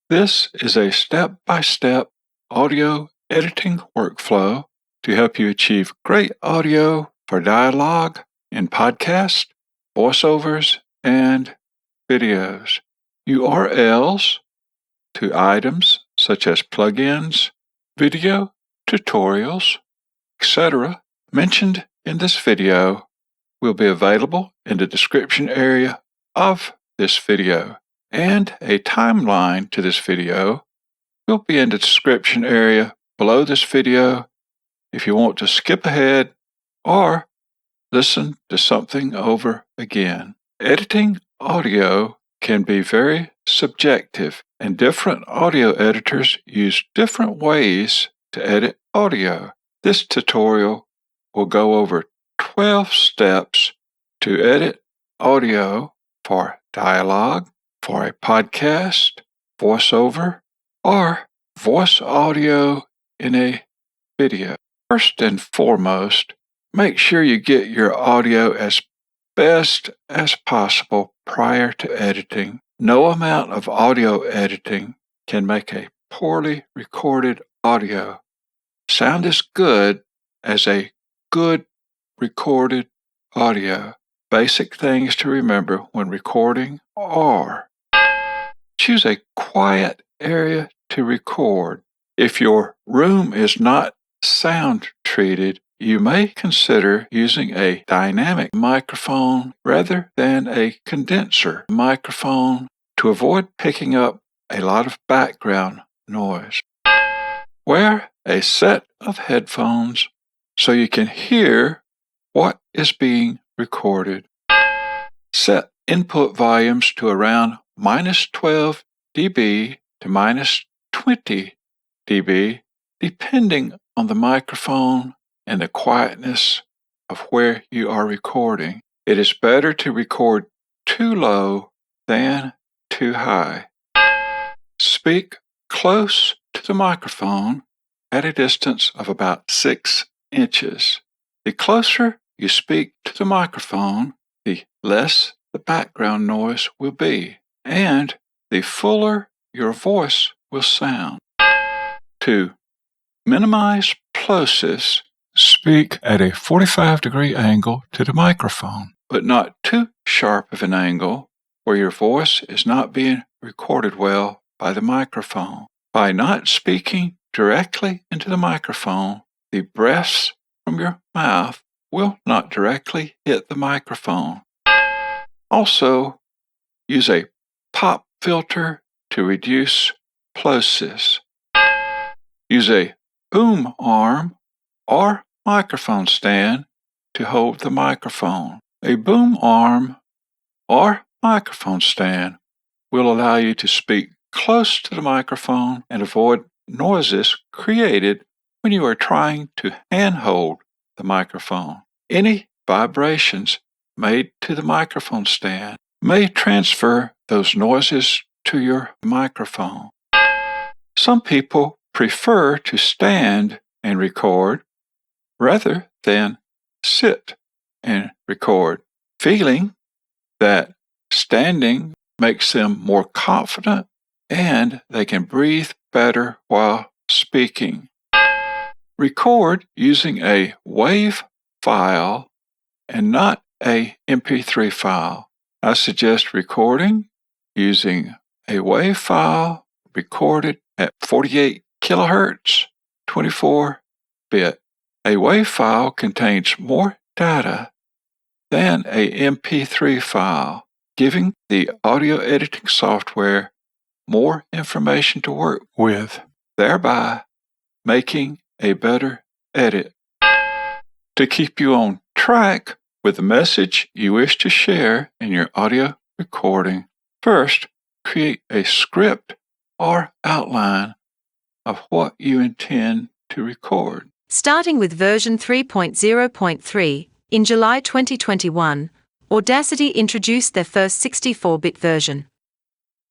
This is a step-by-step audio editing workflow to help you achieve great audio for dialogue in podcasts, voiceovers, and videos. URLs to items such as plugins, video tutorials, etc. mentioned in this video will be available in the description area of this video, and a timeline to this video will be in the description area below this video if you want to skip ahead or listen to something over again. Editing audio can be very subjective, and different audio editors use different ways to edit audio. This tutorial will go over 12 steps to edit audio for dialogue, for a podcast, voiceover, or voice audio in a video. First and foremost, make sure you get your audio as best as possible prior to editing. No amount of audio editing can make a poorly recorded audio sound as good as a good recorded audio. Basic things to remember when recording are: choose a quiet area to record. If your room is not sound treated, you may consider using a dynamic microphone rather than a condenser microphone to avoid picking up a lot of background noise. Wear a set of headphones so you can hear what is being recorded. Set input volumes to around -12 dB to -20 dB, depending on the microphone and the quietness of where you are recording. It is better to record too low than too high. Speak close to the microphone at a distance of about 6 inches. The closer you speak to the microphone, the less the background noise will be, and the fuller your voice will sound. To minimize plosives, speak at a 45-degree angle to the microphone, but not too sharp of an angle where your voice is not being recorded well by the microphone. By not speaking directly into the microphone, the breaths from your mouth will not directly hit the microphone. Also, use a pop filter to reduce plosives. Use a boom arm or microphone stand to hold the microphone. A boom arm or microphone stand will allow you to speak close to the microphone and avoid noises created when you are trying to handhold the microphone. Any vibrations made to the microphone stand may transfer those noises to your microphone. Some people prefer to stand and record rather than sit and record, feeling that standing makes them more confident and they can breathe better while speaking. Record using a WAV file and not a MP3 file. I suggest recording using a WAV file recorded at 48 kilohertz, 24-bit. A WAV file contains more data than a MP3 file, giving the audio editing software more information to work with, thereby making a better edit. To keep you on track with the message you wish to share in your audio recording, first, create a script or outline of what you intend to record. Starting with version 3.0.3, in July 2021, Audacity introduced their first 64-bit version.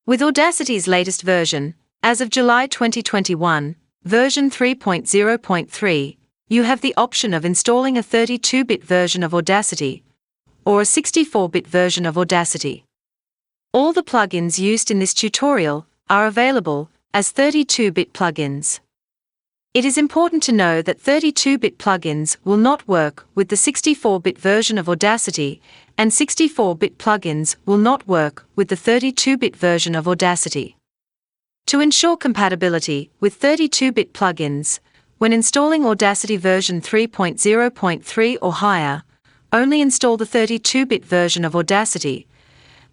With Audacity's latest version, as of July 2021, version 3.0.3, you have the option of installing a 32-bit version of Audacity or a 64-bit version of Audacity. All the plugins used in this tutorial are available as 32-bit plugins. It is important to know that 32-bit plugins will not work with the 64-bit version of Audacity, and 64-bit plugins will not work with the 32-bit version of Audacity. To ensure compatibility with 32-bit plugins, when installing Audacity version 3.0.3 or higher, only install the 32-bit version of Audacity,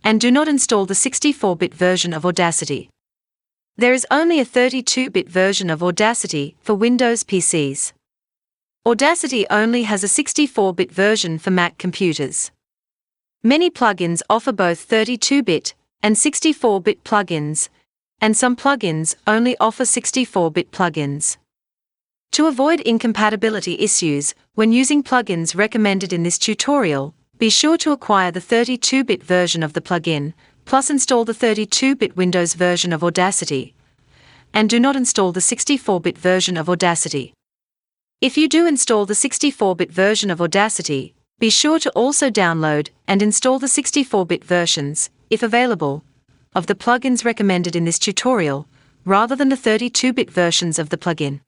and do not install the 64-bit version of Audacity. There is only a 32-bit version of Audacity for Windows PCs. Audacity only has a 64-bit version for Mac computers. Many plugins offer both 32-bit and 64-bit plugins, and some plugins only offer 64-bit plugins. To avoid incompatibility issues when using plugins recommended in this tutorial, be sure to acquire the 32-bit version of the plugin, plus install the 32-bit Windows version of Audacity, and do not install the 64-bit version of Audacity. If you do install the 64-bit version of Audacity, be sure to also download and install the 64-bit versions, if available, of the plugins recommended in this tutorial, rather than the 32-bit versions of the plugin.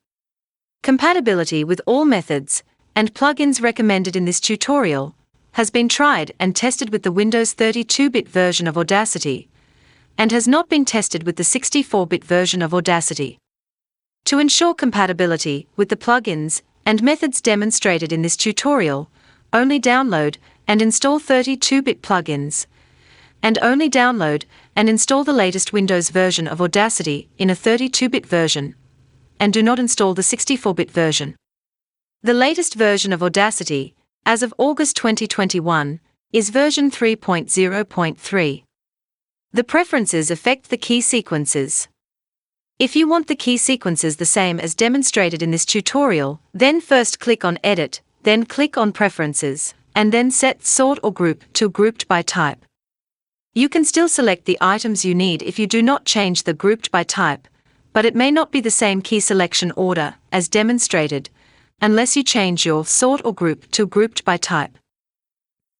Compatibility with all methods and plugins recommended in this tutorial has been tried and tested with the Windows 32-bit version of Audacity, and has not been tested with the 64-bit version of Audacity. To ensure compatibility with the plugins and methods demonstrated in this tutorial, only download and install 32-bit plugins, and only download and install the latest Windows version of Audacity in a 32-bit version, and do not install the 64-bit version. The latest version of Audacity, as of August 2021, is version 3.0.3. The preferences affect the key sequences. If you want the key sequences the same as demonstrated in this tutorial, then first click on Edit, then click on Preferences, and then set Sort or Group to Grouped by Type. You can still select the items you need if you do not change the Grouped by Type, but it may not be the same key selection order as demonstrated, unless you change your Sort or Group to Grouped by Type.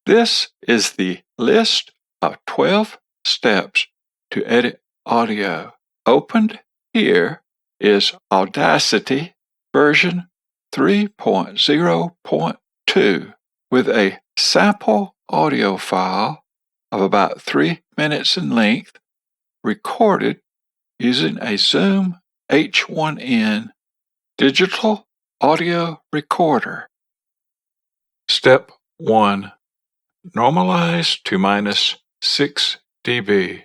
This is the list of 12 steps to edit audio. Opened here is Audacity version 3.0.2 with a sample audio file of about 3 minutes in length, recorded using a Zoom H1n digital audio recorder. Step 1. Normalize to -6 dB.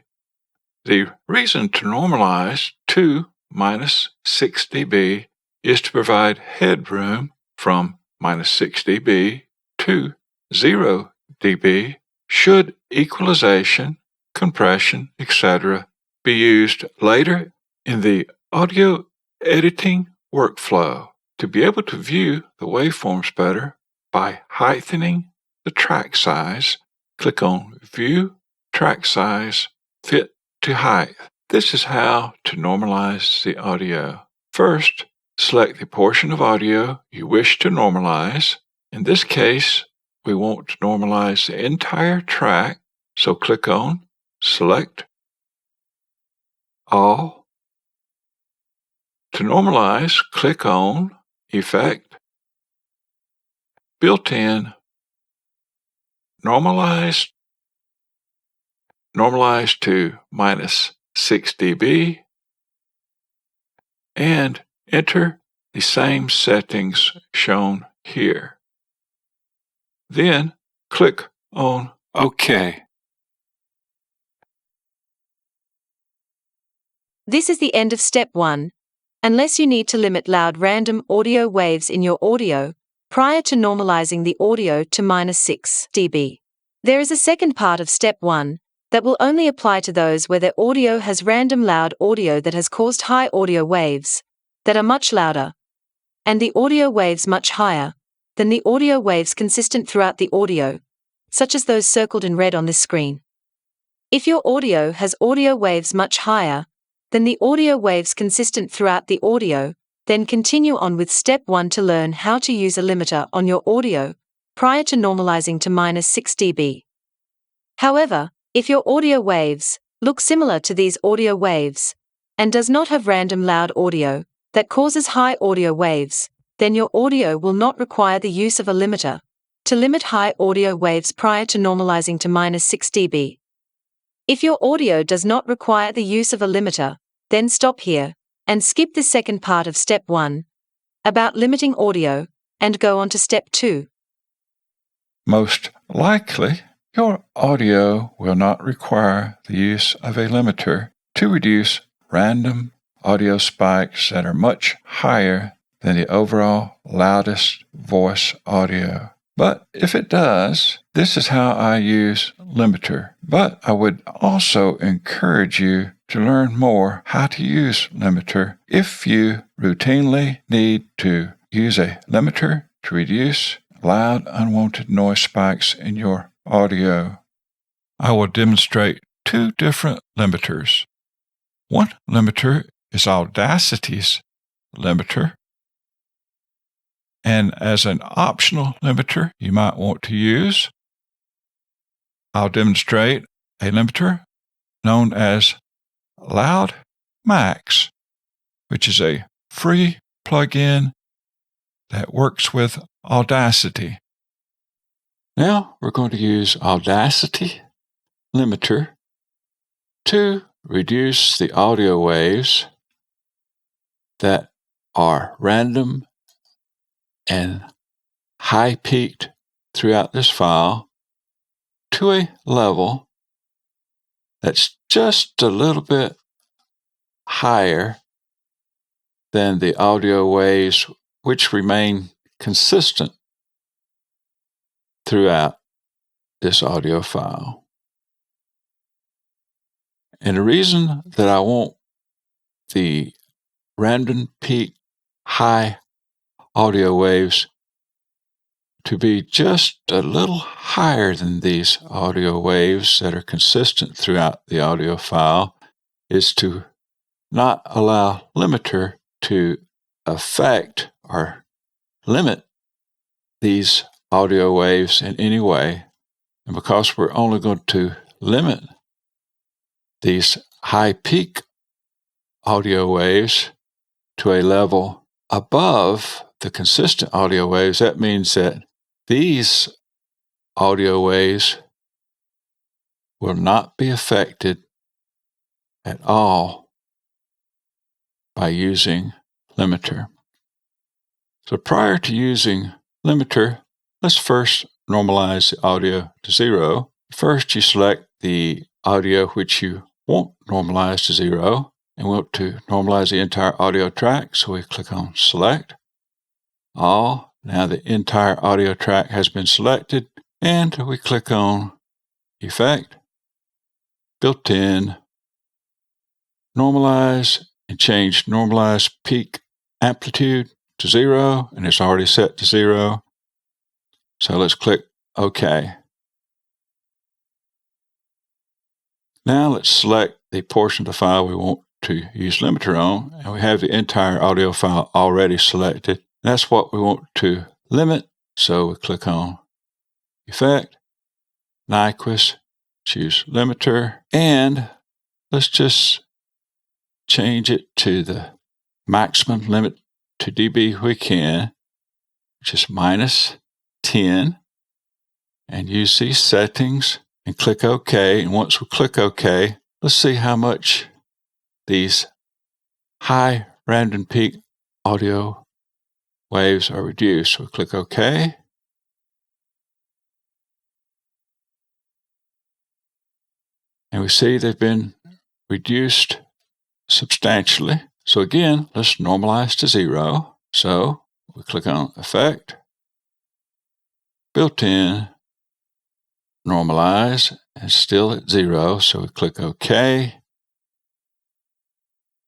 The reason to normalize to -6 dB is to provide headroom from -6 dB to 0 dB should equalization, compression, etc. be used later in the audio editing workflow. To be able to view the waveforms better by heightening the track size, click on View Track Size, Fit to Height. This is how to normalize the audio. First, select the portion of audio you wish to normalize. In this case, we want to normalize the entire track, so click on Select All. To normalize, click on Effect, Built-in, Normalize to -6 dB, and enter the same settings shown here. Then click on OK. This is the end of Step 1. Unless you need to limit loud random audio waves in your audio prior to normalizing the audio to -6 dB. There is a second part of Step 1 that will only apply to those where their audio has random loud audio that has caused high audio waves that are much louder, and the audio waves much higher than the audio waves consistent throughout the audio, such as those circled in red on this screen. If your audio has audio waves much higher than the audio waves consistent throughout the audio, then continue on with Step 1 to learn how to use a limiter on your audio prior to normalizing to -6 dB. However, if your audio waves look similar to these audio waves, and does not have random loud audio that causes high audio waves, then your audio will not require the use of a limiter to limit high audio waves prior to normalizing to -6 dB. If your audio does not require the use of a limiter, then stop here and skip the second part of Step 1 about limiting audio and go on to Step 2. Most likely, your audio will not require the use of a limiter to reduce random audio spikes that are much higher than the overall loudest voice audio. But if it does, this is how I use limiter. But I would also encourage you to learn more how to use limiter if you routinely need to use a limiter to reduce loud unwanted noise spikes in your audio. I will demonstrate two different limiters. One limiter is Audacity's limiter. And as an optional limiter you might want to use, I'll demonstrate a limiter known as LoudMax, which is a free plugin that works with Audacity. Now we're going to use Audacity Limiter to reduce the audio waves that are random and high-peaked throughout this file to a level that's just a little bit higher than the audio waves which remain consistent throughout this audio file. And the reason that I want the random peak high audio waves to be just a little higher than these audio waves that are consistent throughout the audio file is to not allow limiter to affect or limit these audio waves in any way. And because we're only going to limit these high peak audio waves to a level above the consistent audio waves, that means that these audio waves will not be affected at all by using limiter. So prior to using limiter, let's first normalize the audio to 0. First, you select the audio which you want normalized to 0, and we want to normalize the entire audio track, so we click on Select All. Now the entire audio track has been selected, and we click on Effect, Built-in, Normalize, and change Normalize Peak Amplitude to 0, and it's already set to 0. So let's click OK. Now let's select the portion of the file we want to use limiter on, and we have the entire audio file already selected. That's what we want to limit, so we click on Effect, Nyquist, choose Limiter, and let's just change it to the maximum limit to dB we can, which is -10, and use these settings and click OK. And once we click OK, let's see how much these high random peak audio waves are reduced. So we click OK. And we see they've been reduced substantially. So again, let's normalize to 0. So we click on Effect, Built-in, Normalize, and still at 0. So we click OK.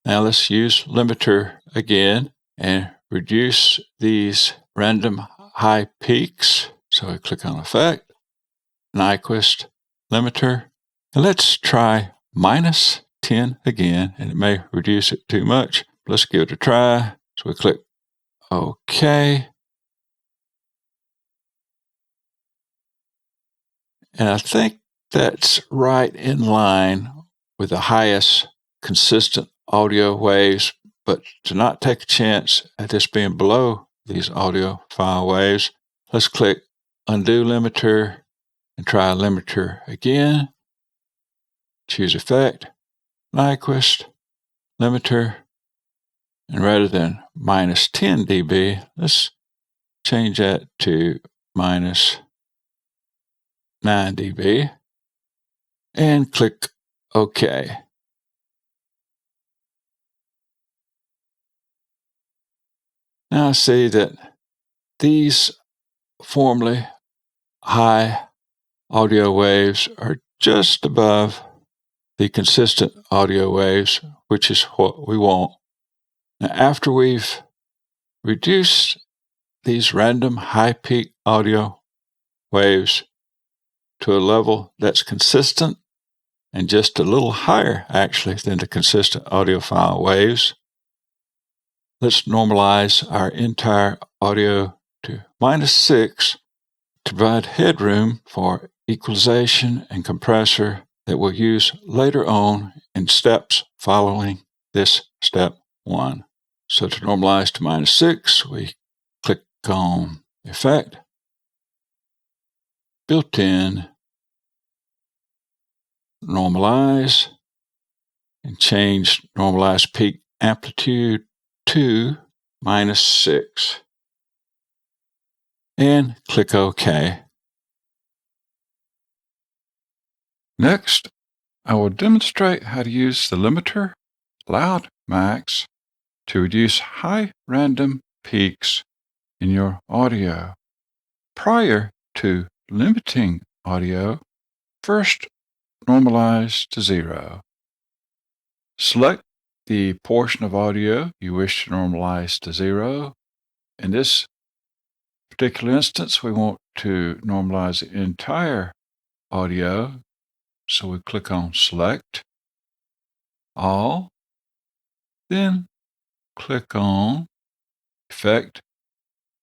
Now let's use limiter again and reduce these random high peaks. So we click on Effect, Nyquist, Limiter, and let's try -10 again, and it may reduce it too much. Let's give it a try. So we click OK. And I think that's right in line with the highest consistent audio waves, but to not take a chance at this being below these audio file waves, let's click Undo Limiter and try Limiter again. Choose Effect, Nyquist, Limiter, and rather than minus 10 dB, let's change that to minus 9 dB and click OK. Now I see that these formerly high audio waves are just above the consistent audio waves, which is what we want. Now, after we've reduced these random high peak audio waves to a level that's consistent and just a little higher, actually, than the consistent audiophile waves, let's normalize our entire audio to -6 to provide headroom for equalization and compressor that we'll use later on in steps following this step 1. So to normalize to -6, we click on Effect, Built-in, Normalize, and change Normalize Peak Amplitude to -6. And click OK. Next, I will demonstrate how to use the limiter LoudMax to reduce high random peaks in your audio. Prior to limiting audio, first normalize to 0. Select the portion of audio you wish to normalize to 0. In this particular instance, we want to normalize the entire audio, so we click on Select, All, then click on Effect,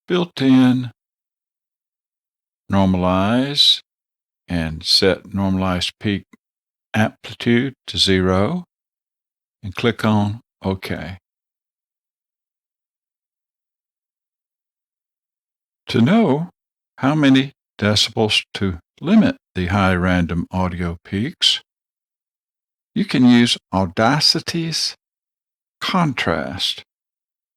Built-in, Normalize, and set Normalized Peak Amplitude to 0, and click on OK. To know how many decibels to limit the high random audio peaks, you can use Audacity's contrast.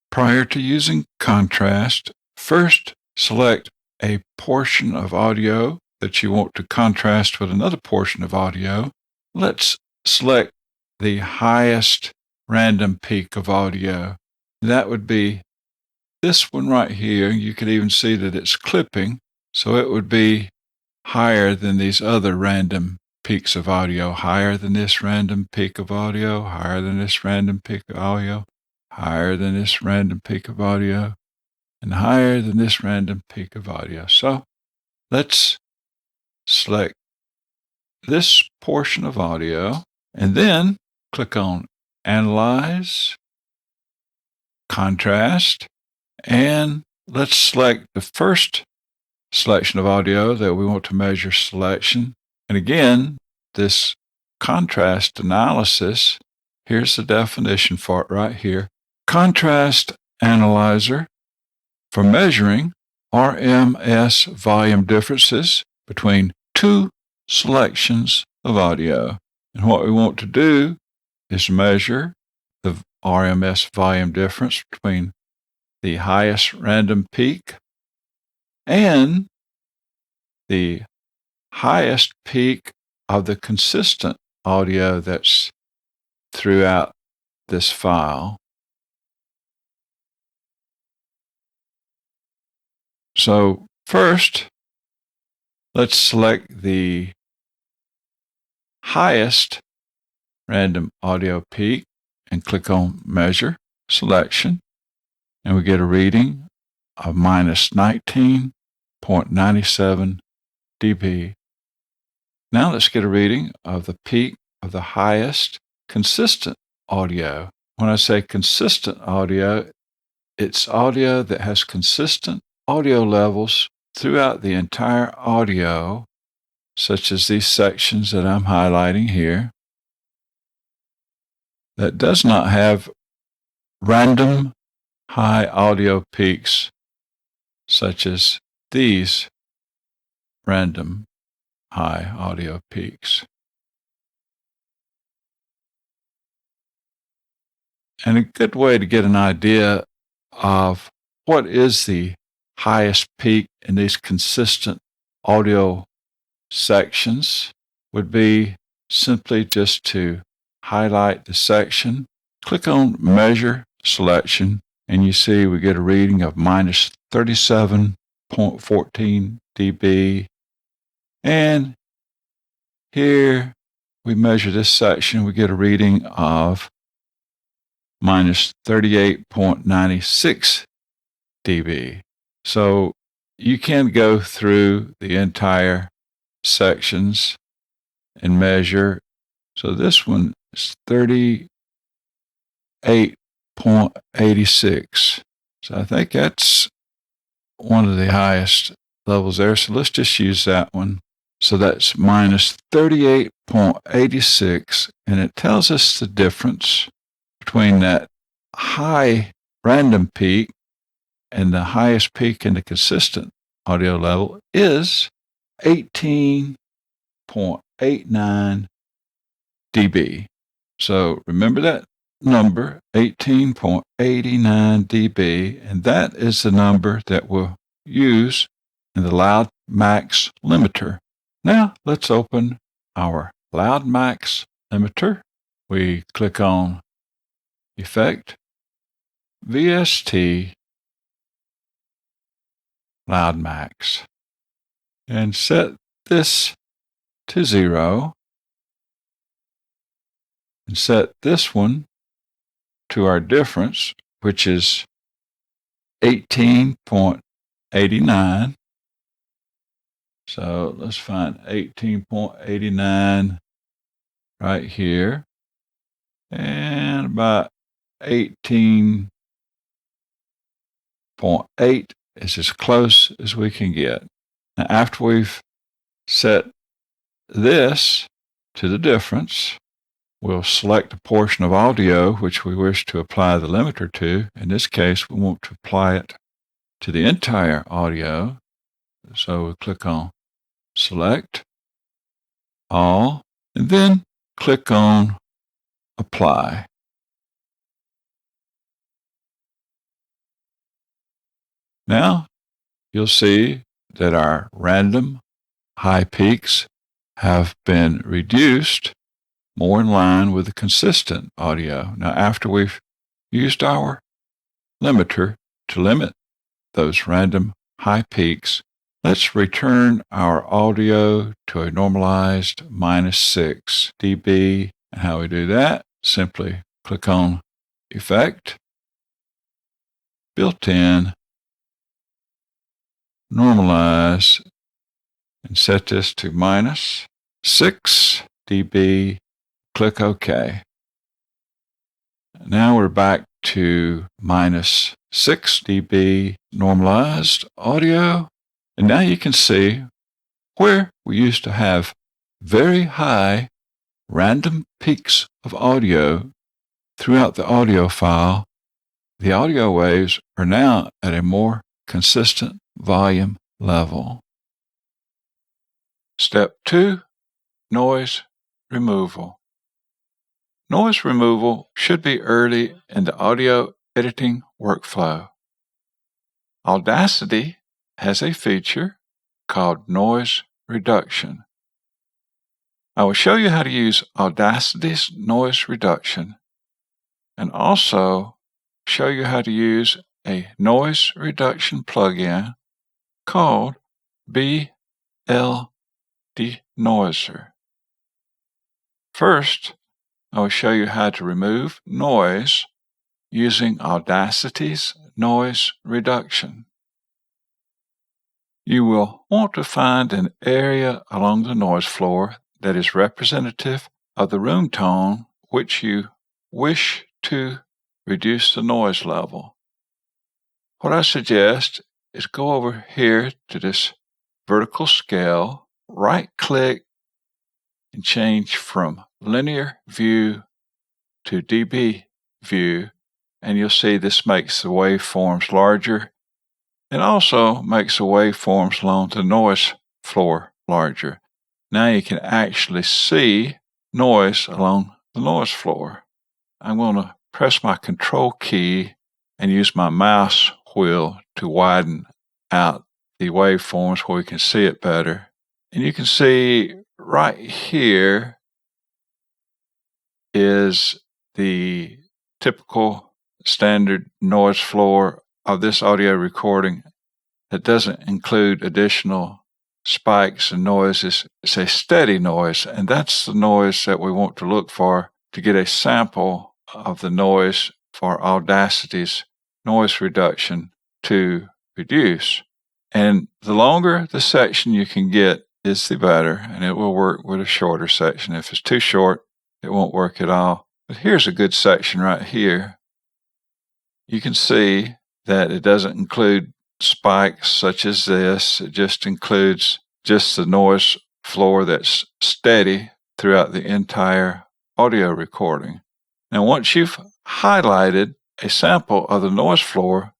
Prior to using contrast, first select a portion of audio that you want to contrast with another portion of audio. Let's select the highest random peak of audio. That would be this one right here. You could even see that it's clipping, so it would be higher than these other random peaks of audio, higher than this random peak of audio, higher than this random peak of audio, higher than this random peak of audio, and higher than this random peak of audio. So let's select this portion of audio and then click on Analyze, Contrast, and let's select the first selection of audio that we want to measure selection. And again, this contrast analysis, here's the definition for it right here. Contrast analyzer for measuring RMS volume differences between two selections of audio. And what we want to do is measure the RMS volume difference between the highest random peak and the highest peak of the consistent audio that's throughout this file. So first, let's select the highest random audio peak and click on Measure, Selection, and we get a reading of -19.97 dB. Now let's get a reading of the peak of the highest consistent audio. When I say consistent audio, it's audio that has consistent audio levels throughout the entire audio, such as these sections that I'm highlighting here. that does not have random high audio peaks, such as these random high audio peaks. And a good way to get an idea of what is the highest peak in these consistent audio sections would be simply just to highlight the section, click on Measure Selection, and you see we get a reading of minus 37.14 dB. And here we measure this section, we get a reading of minus 38.96 dB. So you can go through the entire sections and measure. So this one is 38.86. So I think that's one of the highest levels there. So let's just use that one. So that's minus 38.86, and it tells us the difference between that high random peak and the highest peak in the consistent audio level is 18.89 dB. So remember that number, 18.89 dB, and that is the number that we'll use in the LoudMax Limiter. Now let's open our LoudMax Limiter. We click on Effect, VST, LoudMax, and set this to 0, and set this one to our difference, which is 18.89. So let's find 18.89 right here, and about 18.8 is as close as we can get. Now, after we've set this to the difference, we'll select a portion of audio which we wish to apply the limiter to. In this case, we want to apply it to the entire audio. So we'll click on Select, All, and then click on Apply. Now, you'll see that our random high peaks have been reduced more in line with the consistent audio. Now, after we've used our limiter to limit those random high peaks, let's return our audio to a normalized minus 6 dB. And how we do that? Simply click on Effect, Built-in, Normalize, and set this to minus 6 dB. Click OK. Now we're back to minus 6 dB normalized audio. And now you can see where we used to have very high random peaks of audio throughout the audio file. The audio waves are now at a more consistent volume level. Step 2, Noise Removal. Noise removal should be early in the audio editing workflow. Audacity has a feature called Noise Reduction. I will show you how to use Audacity's noise reduction and also show you how to use a noise reduction plugin called BL Denoiser. First, I will show you how to remove noise using Audacity's noise reduction. You will want to find an area along the noise floor that is representative of the room tone which you wish to reduce the noise level. What I suggest is go over here to this vertical scale, right-click, and change from Linear View to dB view, and you'll see this makes the waveforms larger and also makes the waveforms along the noise floor larger. Now you can actually see noise along the noise floor. I'm going to press my Control key and use my mouse wheel to widen out the waveforms where we can see it better. And you can see right here is the typical standard noise floor of this audio recording that doesn't include additional spikes and noises. It's a steady noise, and that's the noise that we want to look for to get a sample of the noise for Audacity's noise reduction to reduce. And the longer the section you can get is the better, and it will work with a shorter section. If it's too short, it won't work at all. But here's a good section right here. You can see that it doesn't include spikes such as this. It just includes just the noise floor that's steady throughout the entire audio recording. Now, once you've highlighted a sample of the noise floor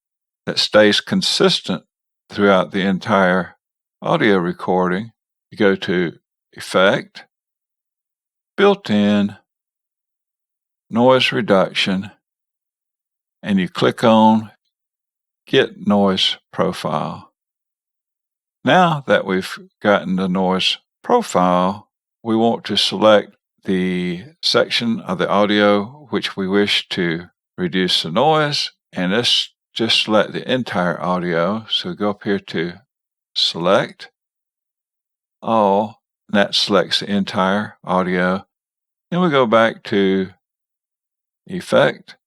that stays consistent throughout the entire audio recording, you go to Effect, Built-in, Noise Reduction, and you click on Get Noise Profile. Now that we've gotten the noise profile, we want to select the section of the audio which we wish to reduce the noise, and let's just select the entire audio. So go up here to Select All, and that selects the entire audio. Then we go back to Effect,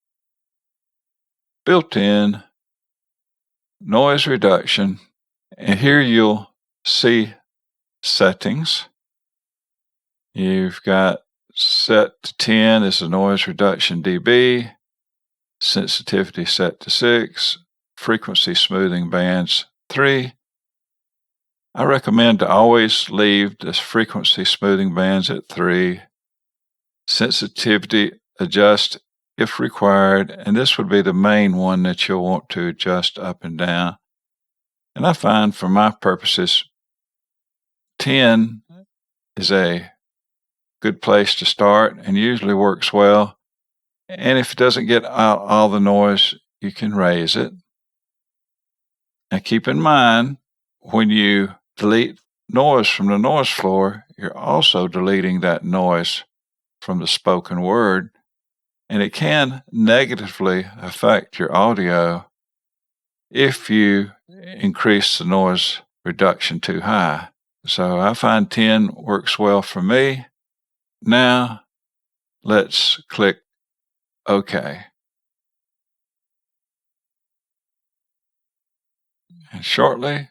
Built-in, Noise Reduction, and here you'll see settings. You've got set to 10 is the noise reduction dB, sensitivity set to 6, frequency smoothing bands 3. I recommend to always leave the frequency smoothing bands at 3. Sensitivity adjust if required, and this would be the main one that you'll want to adjust up and down. And I find for my purposes, 10 is a good place to start and usually works well. And if it doesn't get out all the noise, you can raise it. Now keep in mind, when you delete noise from the noise floor, you're also deleting that noise from the spoken word, and it can negatively affect your audio if you increase the noise reduction too high. So I find 10 works well for me. Now let's click OK. And shortly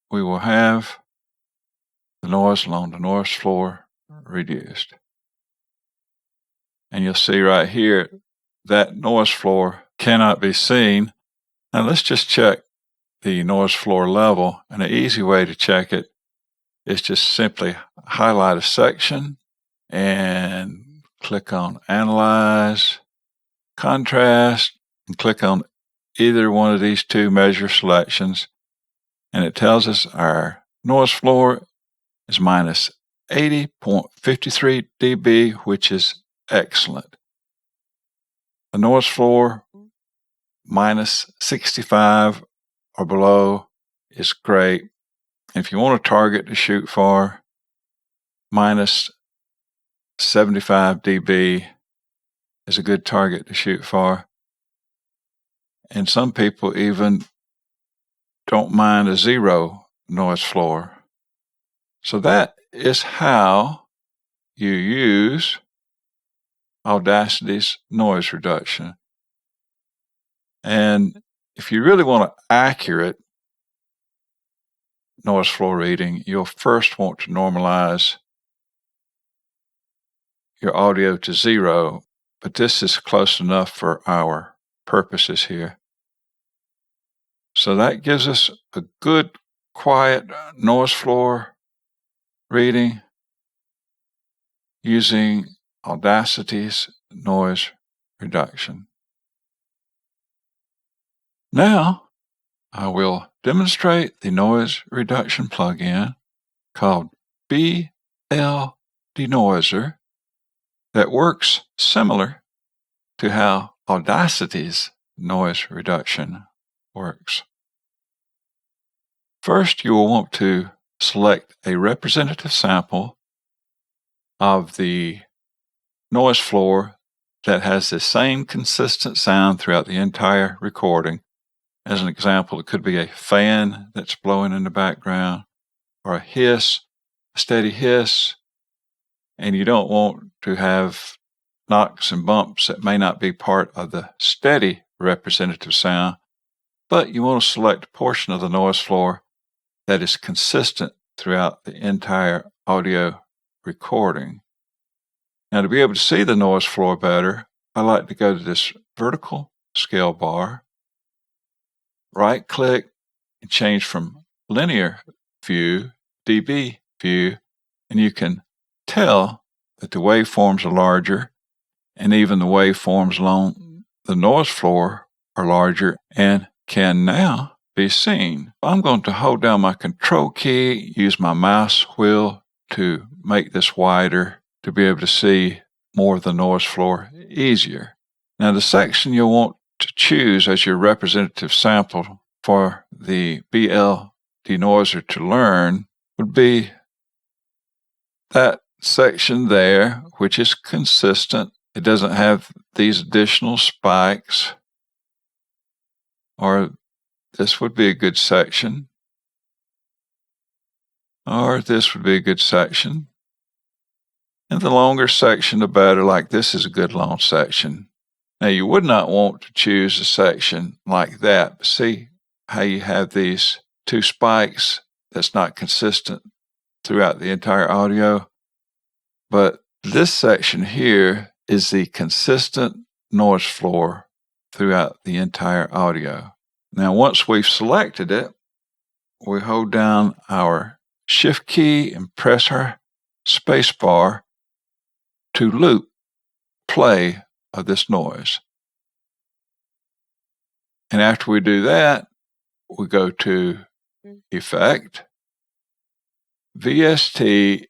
we will have the noise along the noise floor reduced. And you'll see right here that noise floor cannot be seen. Now let's just check the noise floor level, and an easy way to check it is just simply highlight a section and click on Analyze, Contrast, and click on either one of these two measure selections, and it tells us our noise floor is minus 80.53 dB, which is excellent. The noise floor minus 65 or below is great. If you want a target to shoot for, minus 75 dB is a good target to shoot for. And some people even don't mind a 0 noise floor. So that is how you use Audacity's noise reduction. And if you really want an accurate noise floor reading, you'll first want to normalize your audio to 0, but this is close enough for our purposes here. So that gives us a good, quiet noise floor reading using Audacity's noise reduction. Now, I will demonstrate the noise reduction plugin called BL Denoiser that works similar to how Audacity's noise reduction works. First, you will want to select a representative sample of the noise floor that has the same consistent sound throughout the entire recording. As an example, it could be a fan that's blowing in the background, or a hiss, a steady hiss, and you don't want to have knocks and bumps that may not be part of the steady representative sound, but you want to select a portion of the noise floor that is consistent throughout the entire audio recording. Now, to be able to see the noise floor better, I like to go to this vertical scale bar, right-click, and change from linear view, dB view, and you can tell that the waveforms are larger, and even the waveforms along the noise floor are larger and can now be seen. I'm going to hold down my Control key, use my mouse wheel to make this wider to be able to see more of the noise floor easier. Now, the section you'll want to choose as your representative sample for the BL Denoiser to learn would be that section there, which is consistent. It doesn't have these additional spikes, or this would be a good section, or this would be a good section. And the longer section, the better, like this is a good long section. Now, you would not want to choose a section like that. See how you have these two spikes that's not consistent throughout the entire audio? But this section here is the consistent noise floor throughout the entire audio. Now, once we've selected it, we hold down our Shift key and press our space bar to loop play of this noise. And after we do that, we go to Effect, VST,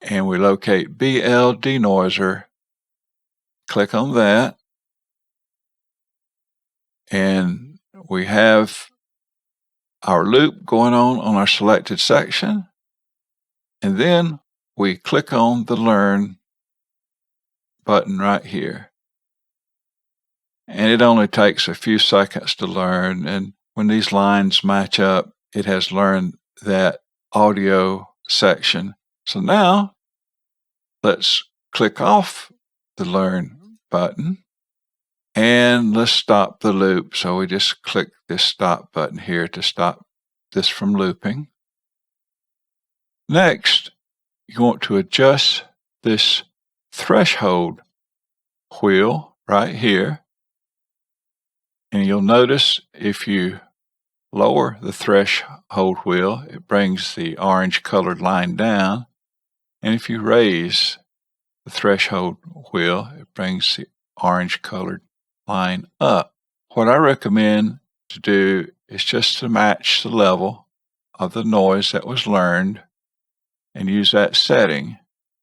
and we locate BL Denoiser. Click on that, and we have our loop going on our selected section, and then we click on the Learn button right here. And it only takes a few seconds to learn, and when these lines match up, it has learned that audio section. So now, let's click off the Learn button, and let's stop the loop. So we just click this Stop button here to stop this from looping. Next, you want to adjust this threshold wheel right here. And you'll notice if you lower the threshold wheel, it brings the orange colored line down. And if you raise the threshold wheel, it brings the orange colored line up. What I recommend to do is just to match the level of the noise that was learned and use that setting.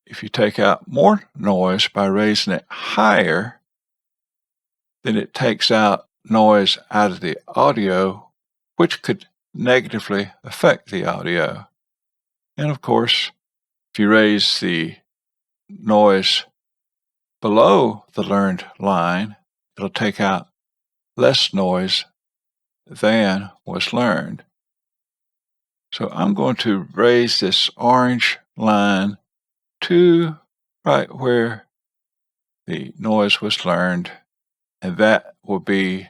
If you take out more noise by raising it higher, then it takes out noise out of the audio, which could negatively affect the audio. And of course, if you raise the noise below the learned line, it'll take out less noise than was learned. So I'm going to raise this orange line to right where the noise was learned, and that will be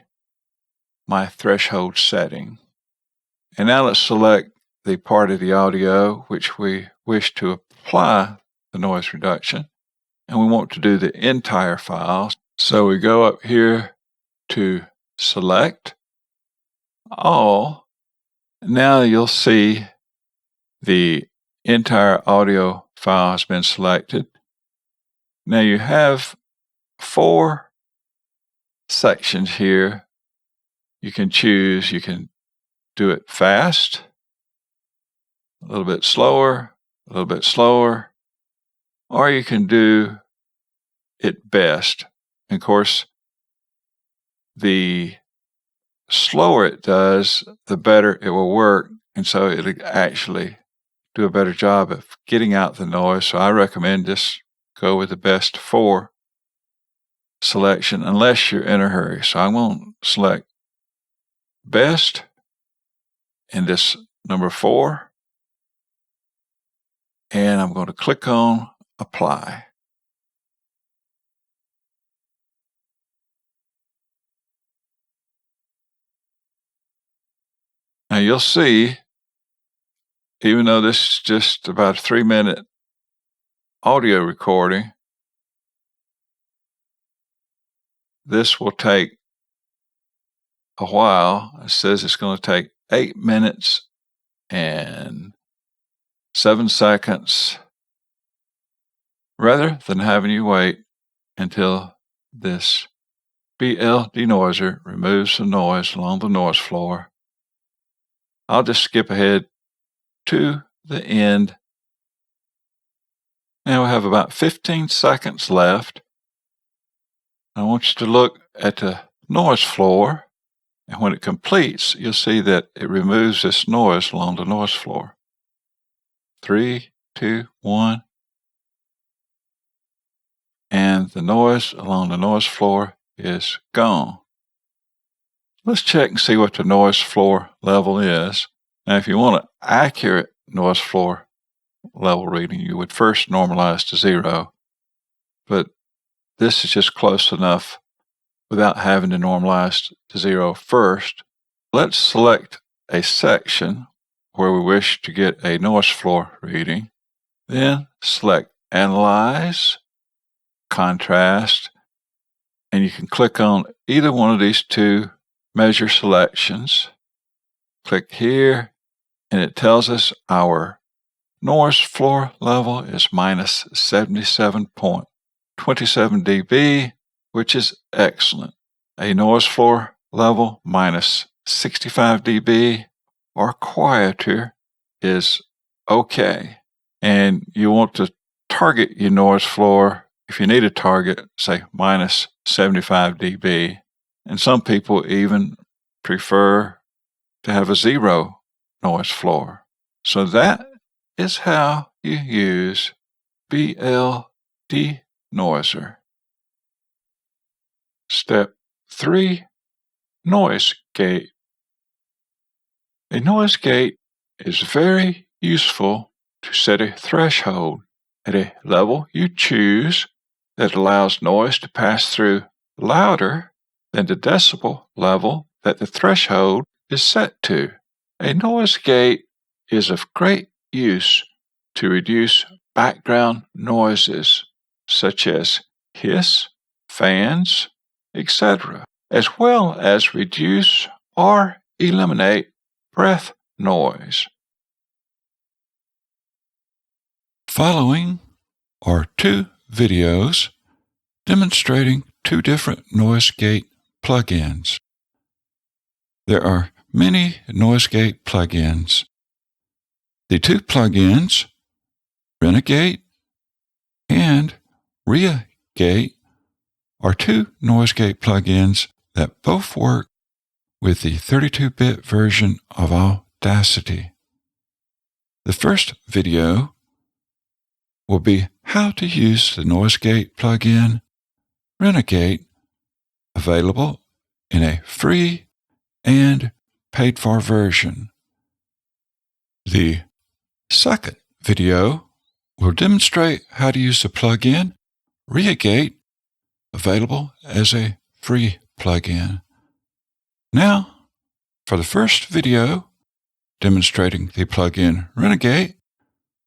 my threshold setting. And now let's select the part of the audio which we wish to apply the noise reduction, and we want to do the entire file. So we go up here to Select All. Now you'll see the entire audio file has been selected. Now you have 4 sections here. You can choose, you can do it fast, a little bit slower, or you can do it best. And of course, the slower it does, the better it will work. And so it'll actually do a better job of getting out the noise. So I recommend just go with the best 4 selection unless you're in a hurry. So I'm going to select best in this number 4. And I'm going to click on apply. Now you'll see, even though this is just about a 3-minute audio recording, this will take a while. It says it's going to take 8 minutes and 7 seconds, rather than having you wait until this BL Denoiser removes the noise along the noise floor. I'll just skip ahead to the end. And we have about 15 seconds left. I want you to look at the noise floor, and when it completes, you'll see that it removes this noise along the noise floor. 3, 2, 1. And the noise along the noise floor is gone. Let's check and see what the noise floor level is. Now, if you want an accurate noise floor level reading, you would first normalize to 0. But this is just close enough without having to normalize to 0 first. Let's select a section where we wish to get a noise floor reading. Then select Analyze, Contrast, and you can click on either one of these 2 measure selections. Click here, and it tells us our noise floor level is minus 77.27 dB, which is excellent. A noise floor level minus 65 dB or quieter is okay. And you want to target your noise floor, if you need a target, say minus 75 dB. And some people even prefer to have a 0 noise floor. So that is how you use BL Denoiser. Step 3, Noisegate. A Noisegate is very useful to set a threshold at a level you choose that allows noise to pass through louder than the decibel level that the threshold is set to. A Noisegate is of great use to reduce background noises such as hiss, fans, etc., as well as reduce or eliminate breath noise. Following are 2 videos demonstrating 2 different Noisegate plugins. There are many Noisegate plugins. The 2 plugins, Renegate and ReaGate, are 2 Noisegate plugins that both work with the 32-bit version of Audacity. The first video will be how to use the Noisegate plugin Renegate, available in a free and paid-for version. The second video will demonstrate how to use the plugin ReaGate, available as a free plugin. Now, for the first video demonstrating the plugin Renegate,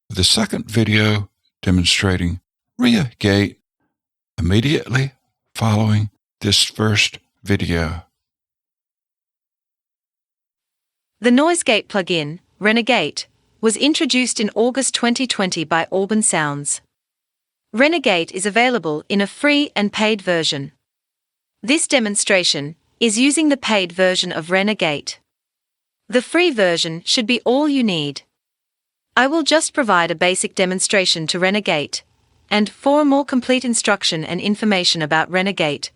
the second video demonstrating ReaGate immediately following this first video. The Noisegate plugin, Renegate, was introduced in August 2020 by Auburn Sounds. Renegate is available in a free and paid version. This demonstration is using the paid version of Renegate. The free version should be all you need. I will just provide a basic demonstration to Renegate, and for a more complete instruction and information about Renegate,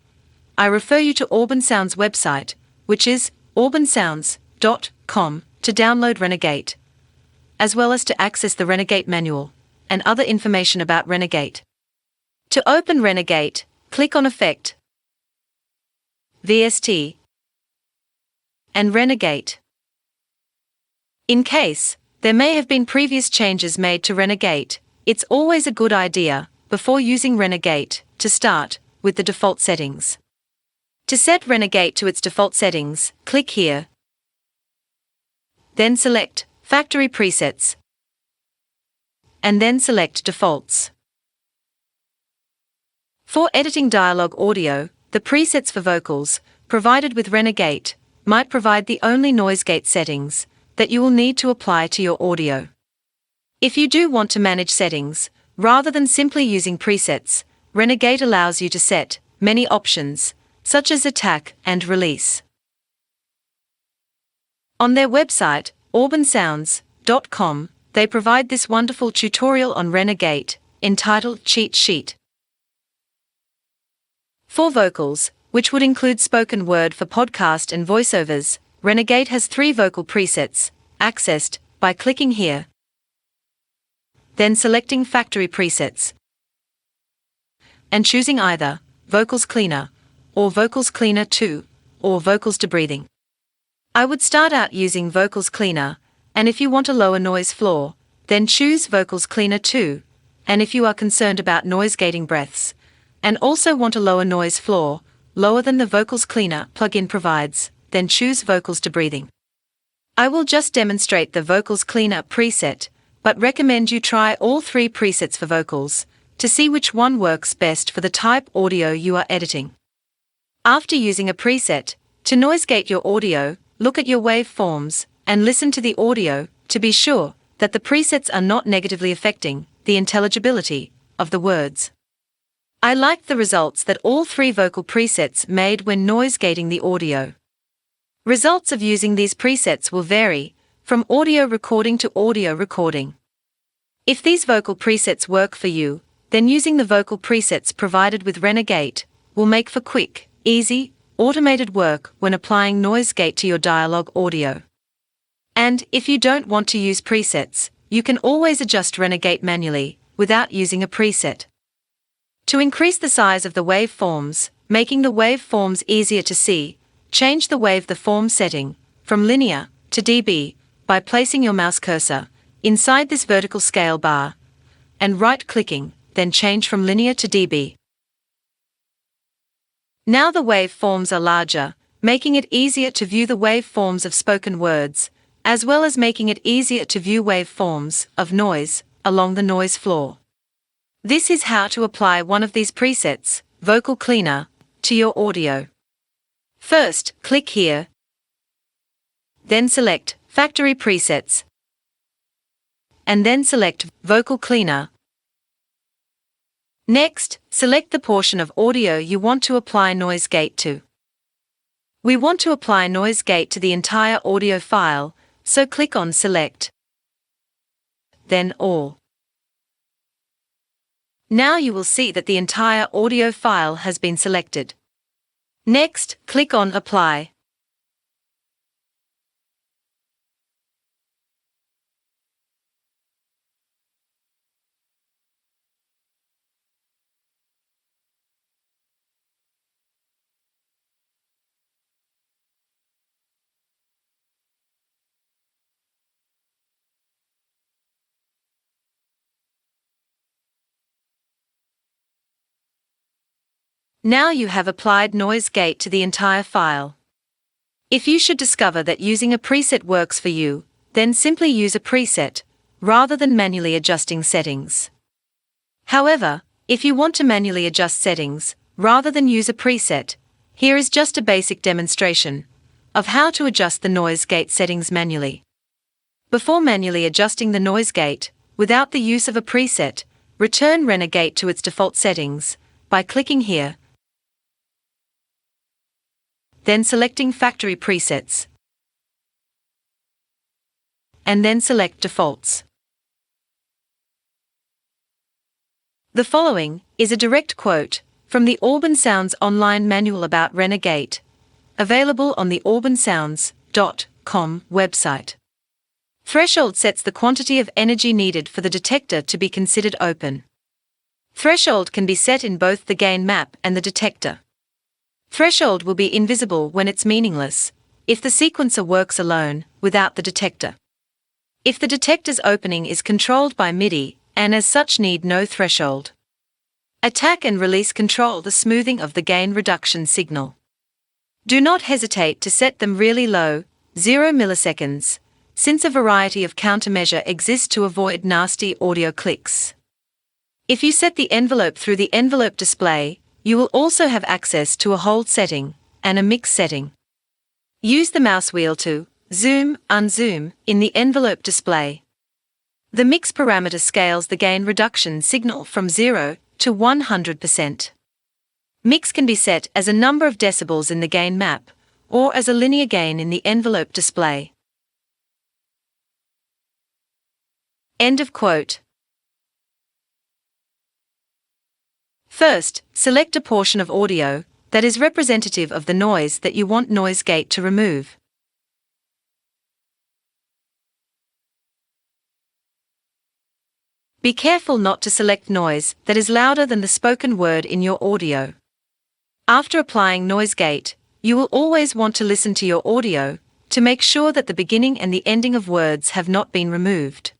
I refer you to Auburn Sound's website, which is auburnsounds.com, to download Renegate, as well as to access the Renegate manual and other information about Renegate. To open Renegate, click on Effect, VST, and Renegate. In case there may have been previous changes made to Renegate, it's always a good idea, before using Renegate, to start with the default settings. To set Renegate to its default settings, click here. Then select Factory Presets, and then select Defaults. For editing dialogue audio, the presets for vocals, provided with Renegate, might provide the only Noisegate settings that you will need to apply to your audio. If you do want to manage settings, rather than simply using presets, Renegate allows you to set many options, such as attack and release. On their website, auburnsounds.com, they provide this wonderful tutorial on Renegate, entitled Cheat Sheet. For vocals, which would include spoken word for podcast and voiceovers, Renegate has 3 vocal presets, accessed by clicking here. Then selecting Factory Presets, and choosing either Vocals Cleaner, or Vocals Cleaner 2, or Vocals Debreathing. I would start out using Vocals Cleaner, and if you want a lower noise floor, then choose Vocals Cleaner 2, and if you are concerned about noise-gating breaths, and also want a lower noise floor, lower than the Vocals Cleaner plugin provides, then choose Vocals Debreathing. I will just demonstrate the Vocals Cleaner preset, but recommend you try all 3 presets for vocals, to see which one works best for the type audio you are editing. After using a preset, to noisegate your audio, look at your waveforms, and listen to the audio, to be sure that the presets are not negatively affecting the intelligibility of the words. I liked the results that all 3 vocal presets made when noise-gating the audio. Results of using these presets will vary from audio recording to audio recording. If these vocal presets work for you, then using the vocal presets provided with Renegate will make for quick, easy, automated work when applying Noisegate to your dialogue audio. And if you don't want to use presets, you can always adjust Renegate manually without using a preset. To increase the size of the waveforms, making the waveforms easier to see, change the waveform setting from linear to dB by placing your mouse cursor inside this vertical scale bar and right-clicking, then change from linear to dB. Now the waveforms are larger, making it easier to view the waveforms of spoken words, as well as making it easier to view waveforms of noise along the noise floor. This is how to apply one of these presets, Vocal Cleaner, to your audio. First, click here. Then select Factory Presets. And then select Vocal Cleaner. Next, select the portion of audio you want to apply Noisegate to. We want to apply Noisegate to the entire audio file, so click on Select. Then All. Now you will see that the entire audio file has been selected. Next, click on Apply. Now you have applied Noisegate to the entire file. If you should discover that using a preset works for you, then simply use a preset, rather than manually adjusting settings. However, if you want to manually adjust settings, rather than use a preset, here is just a basic demonstration of how to adjust the Noisegate settings manually. Before manually adjusting the Noisegate, without the use of a preset, return Renegate to its default settings by clicking here, then selecting Factory Presets, and then select Defaults. The following is a direct quote from the Auburn Sounds online manual about Renegate, available on the auburnsounds.com website. Threshold sets the quantity of energy needed for the detector to be considered open. Threshold can be set in both the gain map and the detector. Threshold will be invisible when it's meaningless, if the sequencer works alone, without the detector. If the detector's opening is controlled by MIDI, and as such need no threshold. Attack and release control the smoothing of the gain reduction signal. Do not hesitate to set them really low, 0 milliseconds, since a variety of countermeasure exists to avoid nasty audio clicks. If you set the envelope through the envelope display, you will also have access to a hold setting and a mix setting. Use the mouse wheel to zoom, unzoom in the envelope display. The mix parameter scales the gain reduction signal from 0 to 100%. Mix can be set as a number of decibels in the gain map, or as a linear gain in the envelope display. End of quote. First, select a portion of audio that is representative of the noise that you want Noisegate to remove. Be careful not to select noise that is louder than the spoken word in your audio. After applying Noisegate, you will always want to listen to your audio to make sure that the beginning and the ending of words have not been removed.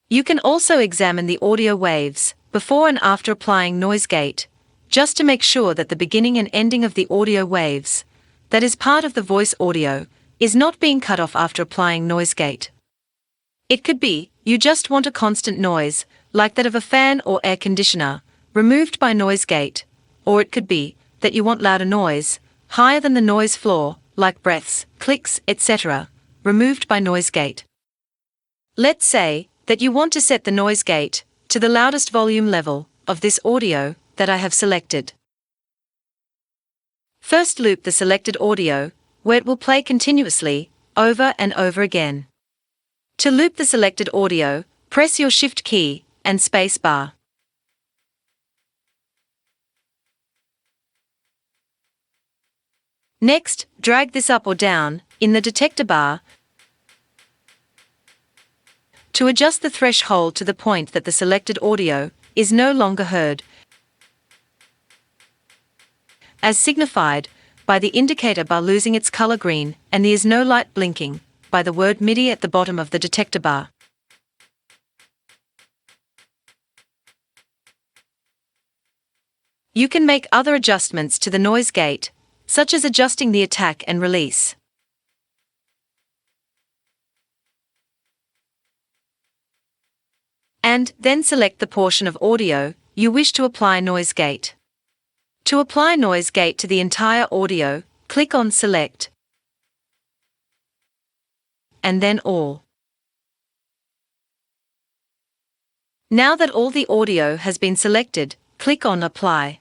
You can also examine the audio waves before and after applying Noisegate, just to make sure that the beginning and ending of the audio waves, that is part of the voice audio, is not being cut off after applying Noisegate. It could be you just want a constant noise, like that of a fan or air conditioner, removed by Noisegate, or it could be that you want louder noise, higher than the noise floor, like breaths, clicks, etc., removed by Noisegate. Let's say that you want to set the Noisegate to the loudest volume level of this audio that I have selected. First, loop the selected audio, where it will play continuously, over and over again. To loop the selected audio, press your Shift key and space bar. Next, drag this up or down in the detector bar to adjust the threshold to the point that the selected audio is no longer heard, as signified by the indicator bar losing its color green and there is no light blinking, by the word MIDI at the bottom of the detector bar. You can make other adjustments to the Noisegate, such as adjusting the attack and release. And then select the portion of audio you wish to apply Noisegate. To apply Noisegate to the entire audio, click on Select, and then All. Now that all the audio has been selected, click on Apply.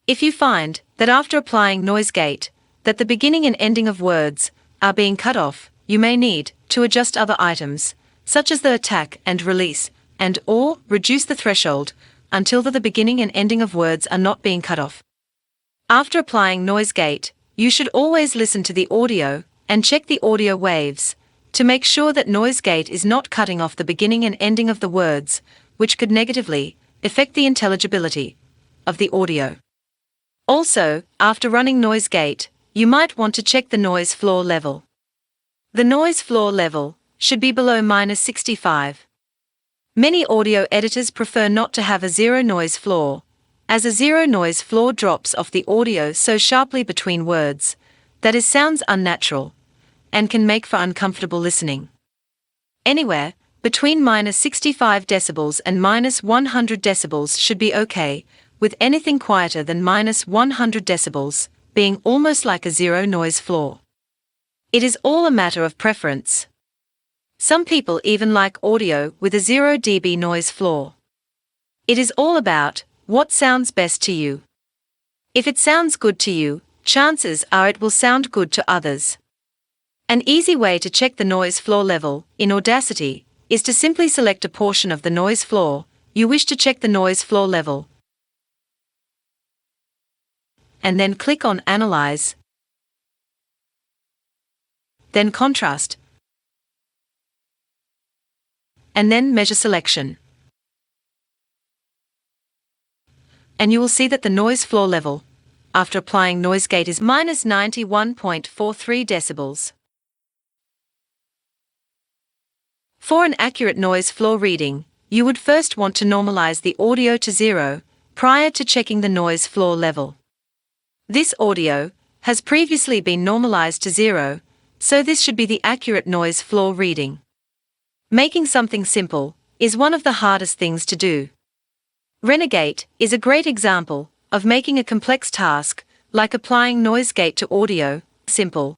If you find that after applying Noisegate, that the beginning and ending of words are being cut off, you may need to adjust other items, such as the attack and release, and/or reduce the threshold until the beginning and ending of words are not being cut off. After applying Noisegate, you should always listen to the audio and check the audio waves to make sure that Noisegate is not cutting off the beginning and ending of the words, which could negatively affect the intelligibility of the audio. Also, after running Noisegate, you might want to check the noise floor level. The noise floor level should be below -65. Many audio editors prefer not to have a zero noise floor, as a zero noise floor drops off the audio so sharply between words that it sounds unnatural and can make for uncomfortable listening. Anywhere between -65 decibels and -100 decibels should be okay, with anything quieter than -100 decibels being almost like a zero noise floor. It is all a matter of preference. Some people even like audio with a 0 dB noise floor. It is all about what sounds best to you. If it sounds good to you, chances are it will sound good to others. An easy way to check the noise floor level in Audacity is to simply select a portion of the noise floor you wish to check the noise floor level, and then click on Analyze, then Contrast, and then Measure Selection. And you will see that the noise floor level, after applying Noisegate, is -91.43 decibels. For an accurate noise floor reading, you would first want to normalize the audio to 0 prior to checking the noise floor level. This audio has previously been normalized to 0, so this should be the accurate noise floor reading. Making something simple is one of the hardest things to do. Renegate is a great example of making a complex task, like applying Noisegate to audio, simple.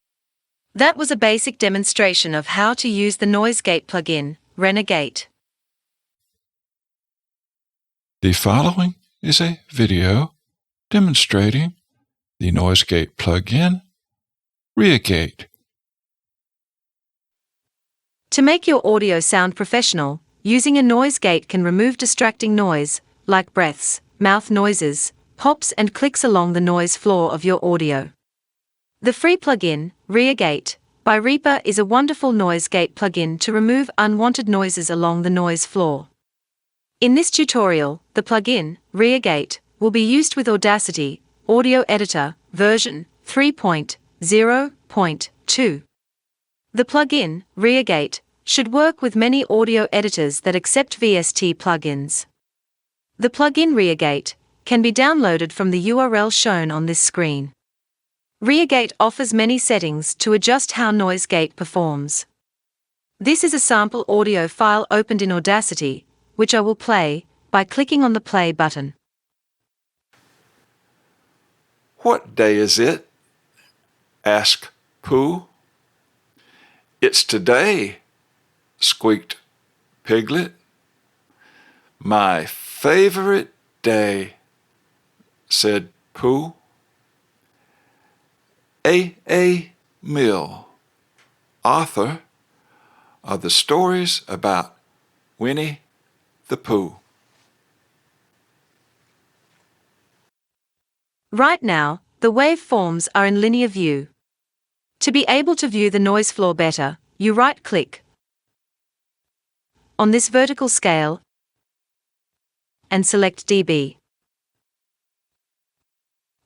That was a basic demonstration of how to use the Noisegate plugin, Renegate. The following is a video demonstrating the Noisegate plugin, ReaGate. To make your audio sound professional, using a Noisegate can remove distracting noise, like breaths, mouth noises, pops and clicks along the noise floor of your audio. The free plugin, ReaGate, by Reaper is a wonderful Noisegate plugin to remove unwanted noises along the noise floor. In this tutorial, the plugin, ReaGate, will be used with Audacity Audio Editor, version 3.0.2. The plugin, ReaGate, should work with many audio editors that accept VST plugins. The plugin ReaGate can be downloaded from the URL shown on this screen. ReaGate offers many settings to adjust how Noisegate performs. This is a sample audio file opened in Audacity, which I will play by clicking on the play button. What day is it? Asked Pooh. It's today, squeaked Piglet. My favorite day, said Pooh. A. Mill, author of the stories about Winnie the Pooh. Right now, the waveforms are in linear view. To be able to view the noise floor better, you right-click on this vertical scale and select dB.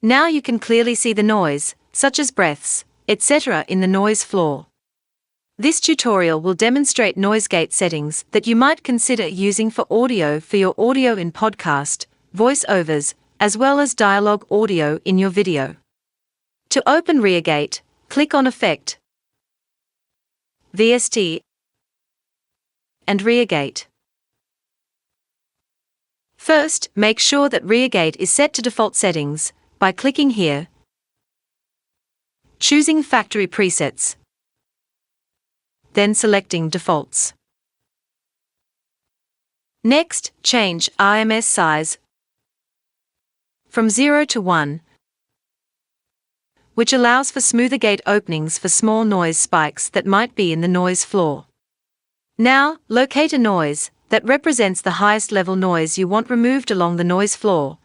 Now you can clearly see the noise, such as breaths, etc. in the noise floor. This tutorial will demonstrate Noisegate settings that you might consider using for your audio in podcast, voiceovers, as well as dialogue audio in your video. To open ReaGate, click on Effect, VST, and ReaGate. First, make sure that ReaGate is set to default settings by clicking here, choosing Factory Presets, then selecting Defaults. Next, change RMS size from 0 to 1, which allows for smoother gate openings for small noise spikes that might be in the noise floor. Now, locate a noise that represents the highest level noise you want removed along the noise floor,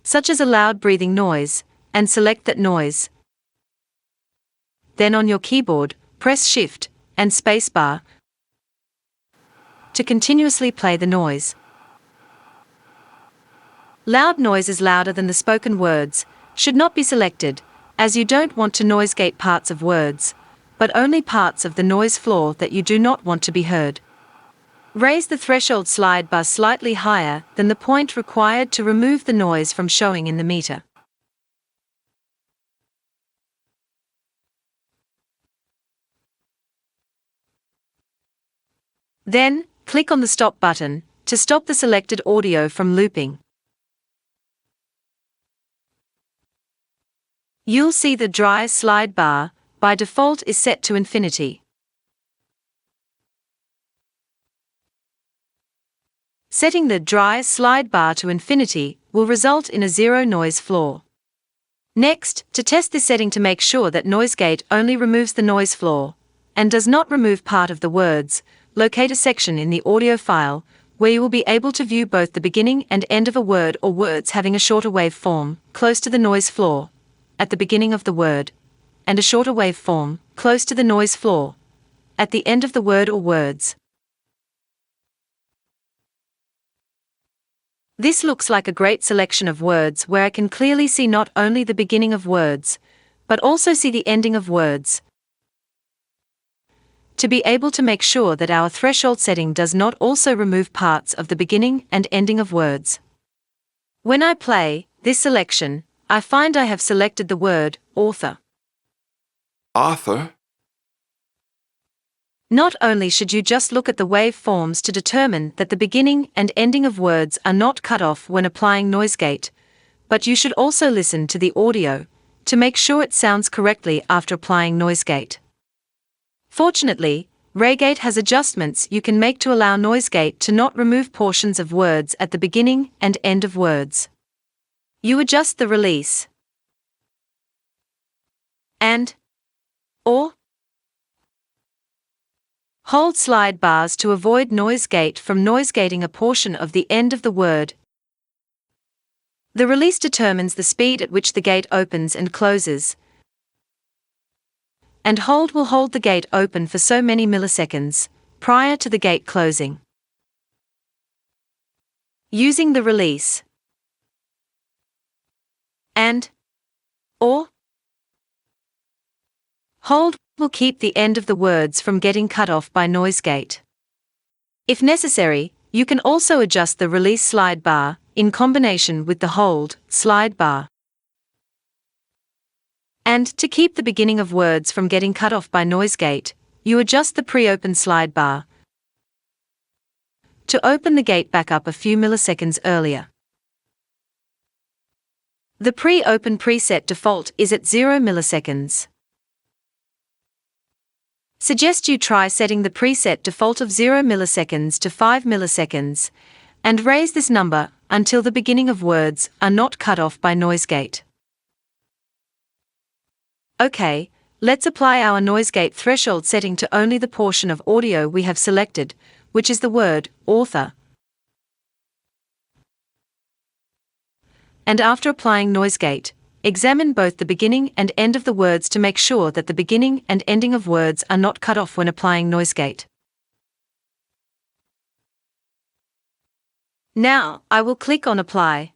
such as a loud breathing noise, and select that noise. Then on your keyboard, press Shift and Spacebar to continuously play the noise. Loud noises louder than the spoken words should not be selected, as you don't want to Noisegate parts of words, but only parts of the noise floor that you do not want to be heard. Raise the threshold slide bar slightly higher than the point required to remove the noise from showing in the meter. Then, click on the Stop button to stop the selected audio from looping. You'll see the dry slide bar, by default, is set to infinity. Setting the dry slide bar to infinity will result in a zero noise floor. Next, to test this setting to make sure that Noisegate only removes the noise floor and does not remove part of the words, locate a section in the audio file where you will be able to view both the beginning and end of a word or words having a shorter waveform close to the noise floor at the beginning of the word, and a shorter waveform close to the noise floor at the end of the word or words. This looks like a great selection of words where I can clearly see not only the beginning of words, but also see the ending of words. To be able to make sure that our threshold setting does not also remove parts of the beginning and ending of words. When I play this selection, I find I have selected the word author. Author. Not only should you just look at the waveforms to determine that the beginning and ending of words are not cut off when applying Noisegate, but you should also listen to the audio to make sure it sounds correctly after applying Noisegate. Fortunately, ReaGate has adjustments you can make to allow Noisegate to not remove portions of words at the beginning and end of words. You adjust the release and or hold slide bars to avoid Noisegate from noisegating a portion of the end of the word. The release determines the speed at which the gate opens and closes, and hold will hold the gate open for so many milliseconds prior to the gate closing. Using the release and or hold will keep the end of the words from getting cut off by Noisegate. If necessary, you can also adjust the release slide bar in combination with the hold slide bar. And to keep the beginning of words from getting cut off by Noisegate, you adjust the pre-open slide bar to open the gate back up a few milliseconds earlier. The pre-open preset default is at 0 milliseconds. Suggest you try setting the preset default of 0 milliseconds to 5 milliseconds, and raise this number until the beginning of words are not cut off by Noisegate. OK, let's apply our Noisegate threshold setting to only the portion of audio we have selected, which is the word author. And after applying Noisegate, examine both the beginning and end of the words to make sure that the beginning and ending of words are not cut off when applying Noisegate. Now, I will click on Apply.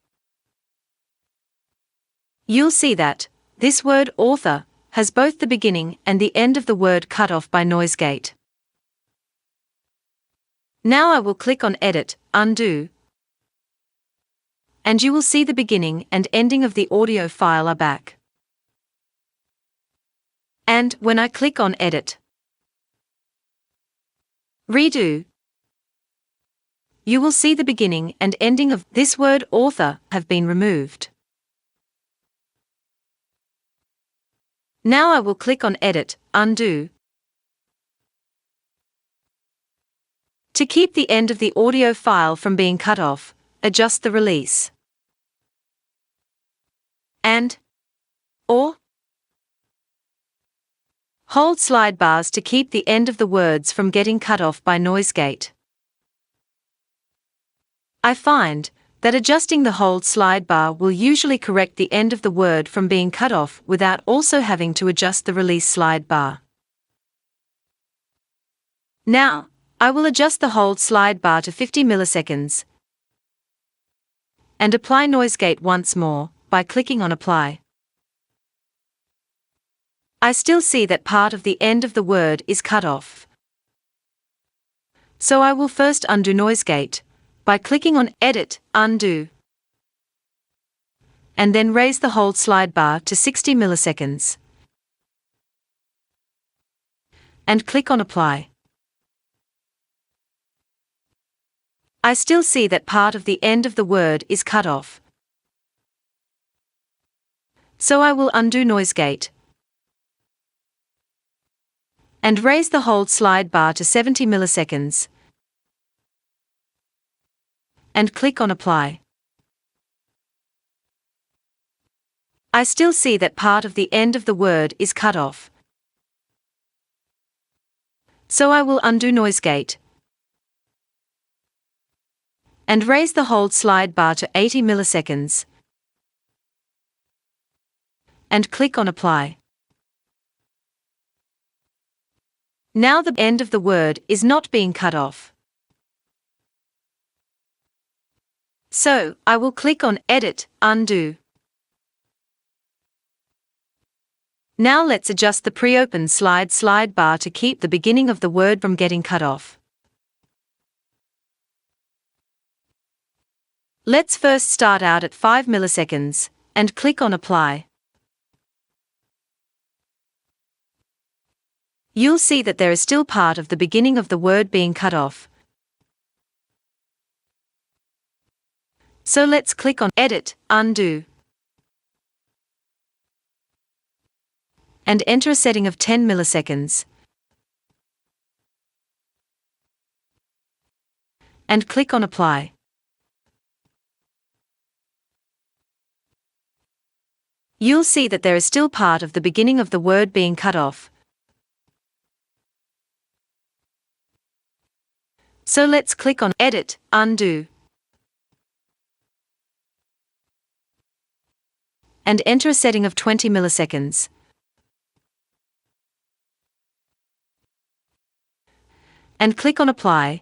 You'll see that this word author has both the beginning and the end of the word cut off by Noisegate. Now I will click on Edit, Undo, and you will see the beginning and ending of the audio file are back. And when I click on Edit, Redo, you will see the beginning and ending of this word author have been removed. Now I will click on Edit, Undo. To keep the end of the audio file from being cut off, adjust the release and or hold slide bars to keep the end of the words from getting cut off by Noisegate. I find that adjusting the hold slide bar will usually correct the end of the word from being cut off without also having to adjust the release slide bar. Now, I will adjust the hold slide bar to 50 milliseconds and apply Noisegate once more by clicking on Apply. I still see that part of the end of the word is cut off. So I will first undo Noisegate by clicking on Edit, Undo, and then raise the hold slide bar to 60 milliseconds and click on Apply. I still see that part of the end of the word is cut off. So I will undo Noisegate and raise the hold slide bar to 70 milliseconds and click on Apply. I still see that part of the end of the word is cut off. So I will undo Noisegate and raise the hold slide bar to 80 milliseconds and click on Apply. Now the end of the word is not being cut off. So, I will click on Edit, Undo. Now let's adjust the pre-open slide bar to keep the beginning of the word from getting cut off. Let's first start out at 5 milliseconds and click on Apply. You'll see that there is still part of the beginning of the word being cut off. So let's click on Edit, Undo, and enter a setting of 10 milliseconds. And click on Apply. You'll see that there is still part of the beginning of the word being cut off. So let's click on Edit, Undo, and enter a setting of 20 milliseconds. And click on Apply.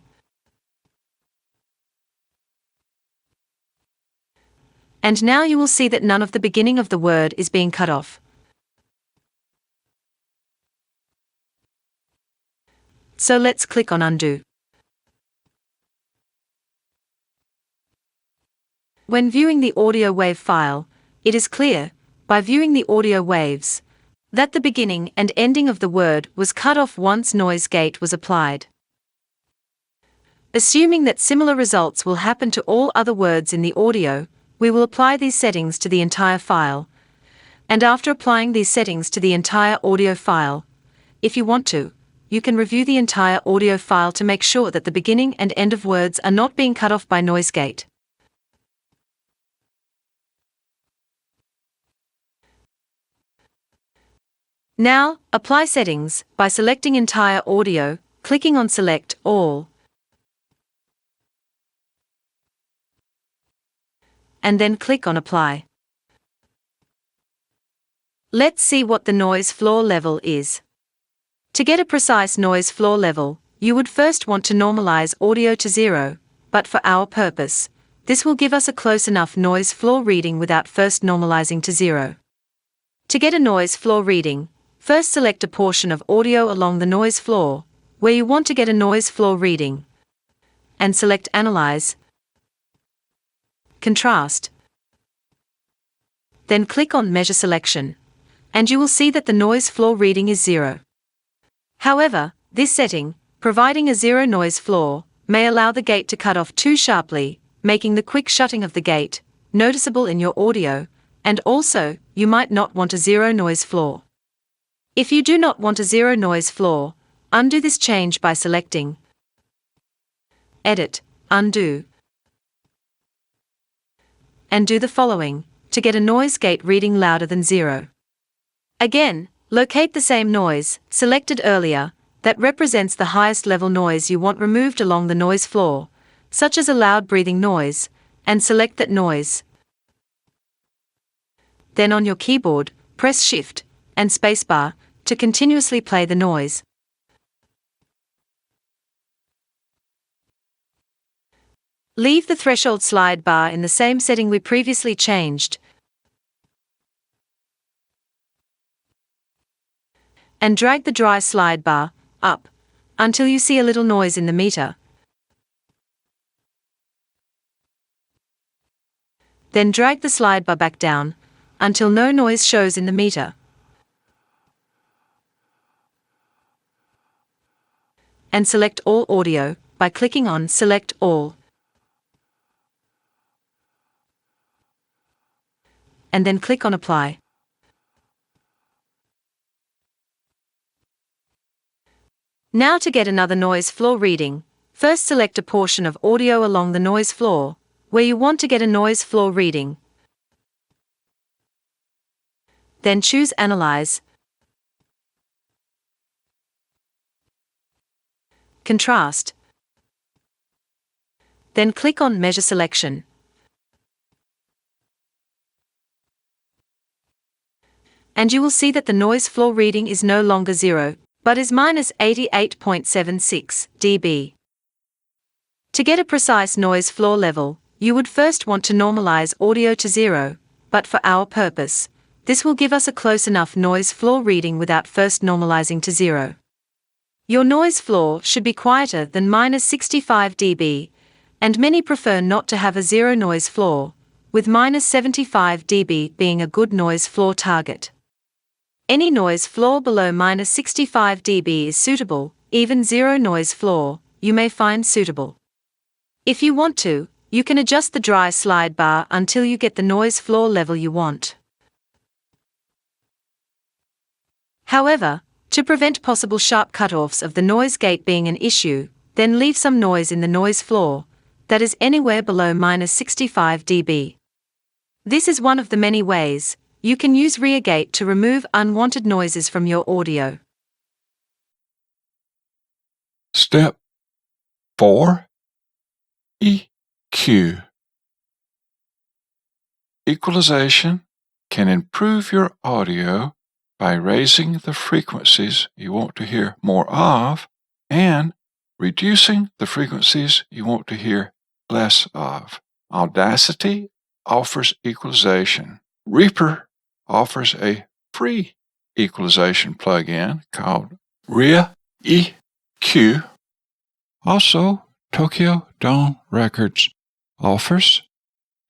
And now you will see that none of the beginning of the word is being cut off. So let's click on Undo. When viewing the audio wave file, it is clear, by viewing the audio waves, that the beginning and ending of the word was cut off once Noisegate was applied. Assuming that similar results will happen to all other words in the audio, we will apply these settings to the entire file. And after applying these settings to the entire audio file, if you want to, you can review the entire audio file to make sure that the beginning and end of words are not being cut off by Noisegate. Now, apply settings by selecting Entire Audio, clicking on Select All, and then click on Apply. Let's see what the noise floor level is. To get a precise noise floor level, you would first want to normalize audio to 0, but for our purpose, this will give us a close enough noise floor reading without first normalizing to 0. To get a noise floor reading, first select a portion of audio along the noise floor, where you want to get a noise floor reading, and select Analyze, Contrast. Then click on Measure Selection, and you will see that the noise floor reading is 0. However, this setting, providing a 0 noise floor, may allow the gate to cut off too sharply, making the quick shutting of the gate noticeable in your audio, and also, you might not want a 0 noise floor. If you do not want a 0 noise floor, undo this change by selecting Edit, Undo, and do the following to get a noise gate reading louder than 0. Again, locate the same noise selected earlier that represents the highest level noise you want removed along the noise floor, such as a loud breathing noise, and select that noise. Then on your keyboard, press Shift and Spacebar to continuously play the noise. Leave the threshold slide bar in the same setting we previously changed, and drag the dry slide bar up until you see a little noise in the meter. Then drag the slide bar back down until no noise shows in the meter. And select All Audio by clicking on Select All. and then click on Apply. Now to get another noise floor reading, first select a portion of audio along the noise floor, where you want to get a noise floor reading. Then choose Analyze, Contrast, then click on Measure Selection. And you will see that the noise floor reading is no longer 0, but is minus 88.76 dB. To get a precise noise floor level, you would first want to normalize audio to 0, but for our purpose, this will give us a close enough noise floor reading without first normalizing to 0. Your noise floor should be quieter than minus 65 dB, and many prefer not to have a 0 noise floor, with minus 75 dB being a good noise floor target. Any noise floor below minus 65 dB is suitable, even 0 noise floor, you may find suitable. If you want to, you can adjust the dry slide bar until you get the noise floor level you want. However, to prevent possible sharp cutoffs of the noise gate being an issue, then leave some noise in the noise floor, that is anywhere below minus 65 dB. This is one of the many ways you can use ReaGate to remove unwanted noises from your audio. Step 4. EQ. Equalization can improve your audio by raising the frequencies you want to hear more of and reducing the frequencies you want to hear less of. Audacity offers equalization. Reaper offers a free equalization plugin called ReaEQ. Also, Tokyo Dome Records offers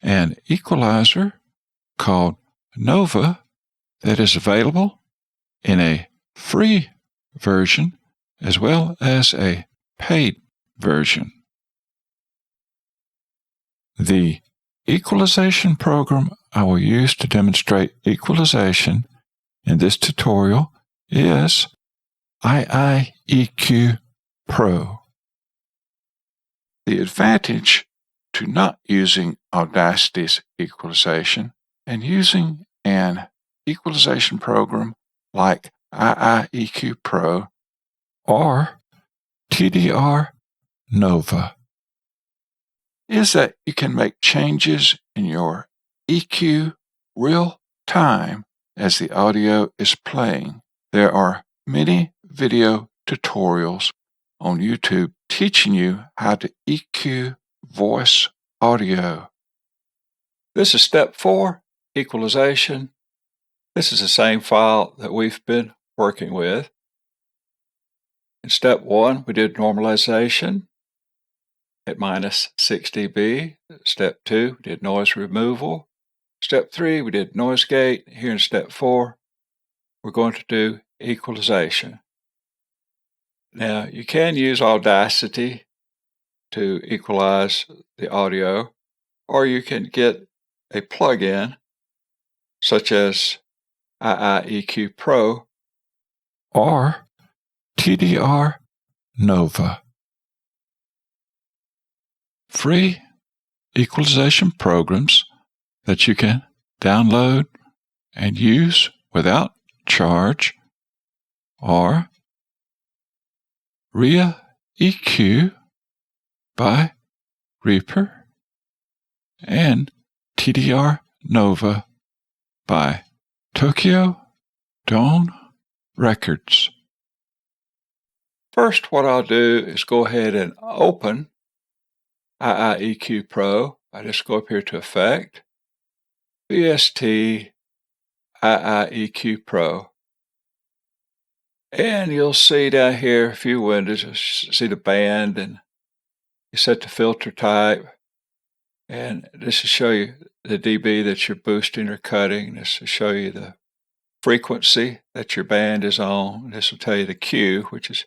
an equalizer called Nova that is available in a free version as well as a paid version. The equalization program I will use to demonstrate equalization in this tutorial is IIEQ Pro. The advantage to not using Audacity's equalization and using an equalization program like IIEQ Pro or TDR Nova is that you can make changes in your EQ real time as the audio is playing. There are many video tutorials on YouTube teaching you how to EQ voice audio. This is step 4, equalization. This is the same file that we've been working with. In step 1, we did normalization at minus 6 dB. Step 2, we did noise removal. Step 3, we did Noisegate. Here in step 4, we're going to do equalization. Now, you can use Audacity to equalize the audio, or you can get a plugin such as IIEQ Pro or TDR Nova. Free equalization programs that you can download and use without charge are ReaEQ by Reaper and TDR Nova by Tokyo Dome Records. First, what I'll do is go ahead and open IIEQ Pro. I just go up here to Effect, VST, IIEQ Pro. And you'll see down here a few windows. You'll see the band, and you set the filter type. And this will show you the dB that you're boosting or cutting. This will show you the frequency that your band is on. This will tell you the Q, which is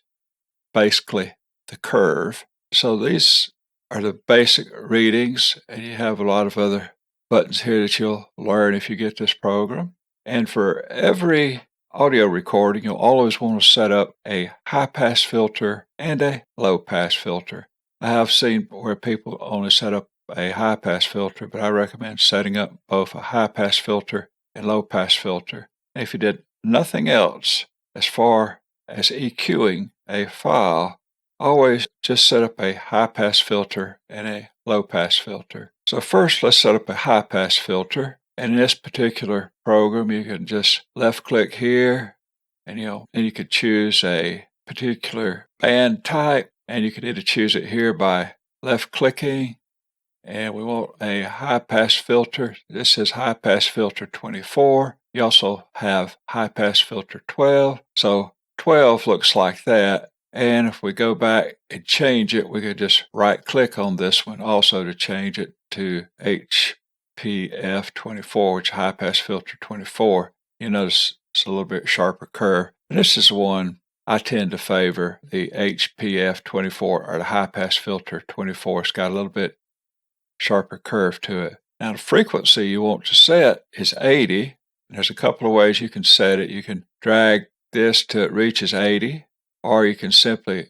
basically the curve. So these are the basic readings, and you have a lot of other buttons here that you'll learn if you get this program. And for every audio recording, you'll always want to set up a high-pass filter and a low-pass filter. I have seen where people only set up a high-pass filter, but I recommend setting up both a high-pass filter and low-pass filter. And if you did nothing else as far as EQing a file, always just set up a high-pass filter and a low-pass filter. So first, let's set up a high-pass filter. And in this particular program, you can just left-click here, and you could choose a particular band type, and you can either choose it here by left-clicking, and we want a high-pass filter. This says high-pass filter 24. You also have high-pass filter 12. So 12 looks like that. And if we go back and change it, we could just right-click on this one also to change it to HPF 24, which is high-pass filter 24. You notice it's a little bit sharper curve. And this is one I tend to favor, the HPF 24 or the high-pass filter 24. It's got a little bit sharper curve to it. Now the frequency you want to set is 80. There's a couple of ways you can set it. You can drag this till it reaches 80, or you can simply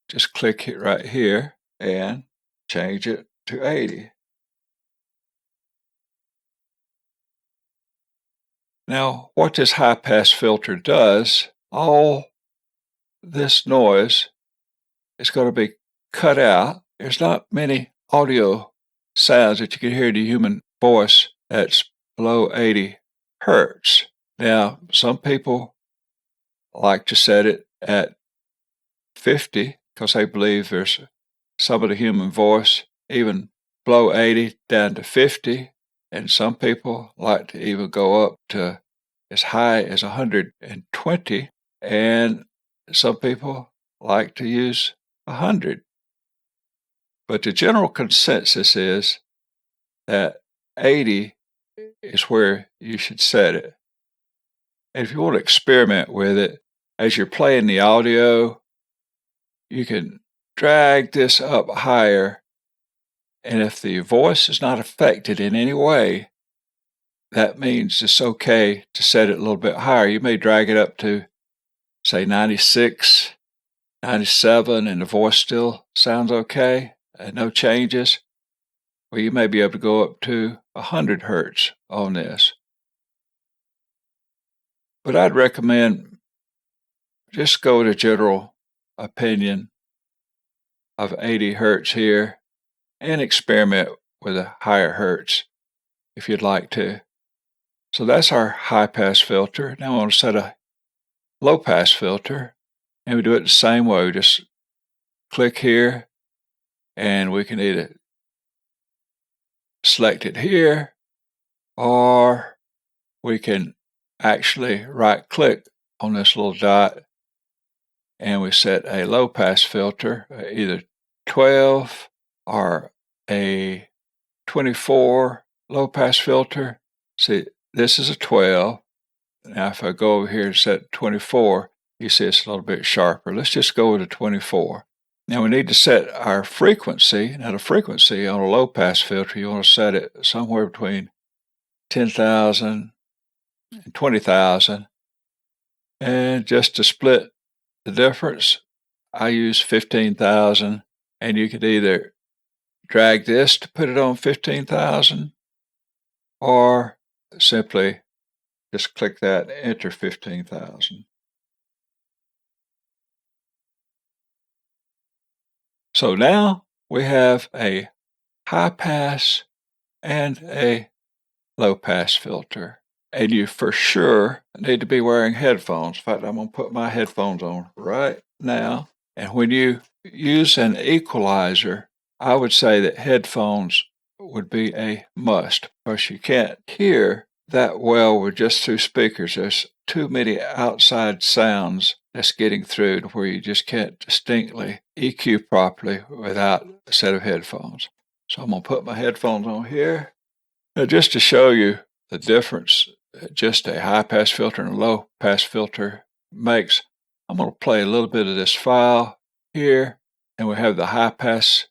just click it right here and change it to 80. Now what this high-pass filter does, all this noise is going to be cut out. There's not many audio sounds that you can hear the human voice that's below 80 hertz. Now, some people like to set it at 50 because they believe there's some of the human voice even below 80 down to 50, and some people like to even go up to as high as 120, and some people like to use 100. But the general consensus is that 80 is where you should set it. And if you want to experiment with it, as you're playing the audio, you can drag this up higher, and if the voice is not affected in any way, that means it's okay to set it a little bit higher. You may drag it up to, say, 96, 97, and the voice still sounds okay. No changes. Well, you may be able to go up to 100 hertz on this. But I'd recommend just go with a general opinion of 80 hertz here and experiment with a higher hertz if you'd like to. So that's our high-pass filter. Now I want to set a low-pass filter, and we do it the same way. We just click here, and we can either select it here, or we can actually right-click on this little dot, and we set a low-pass filter, either 12 or a 24 low-pass filter. See, this is a 12. Now if I go over here and set 24, you see it's a little bit sharper. Let's just go with a 24. Now we need to set our frequency. Now the frequency on a low-pass filter, you want to set it somewhere between 10,000 and 20,000. And just to split the difference, I use 15,000. And you could either drag this to put it on 15,000, or simply just click that, enter 15,000. So now we have a high pass and a low pass filter. And you for sure need to be wearing headphones. In fact, I'm going to put my headphones on right now. And when you use an equalizer, I would say that headphones would be a must, because you can't hear that well with just two speakers. There's too many outside sounds that's getting through to where you just can't distinctly EQ properly without a set of headphones. So I'm going to put my headphones on here. Now, just to show you the difference just a high-pass filter and a low-pass filter makes, I'm going to play a little bit of this file here, and we have the high-pass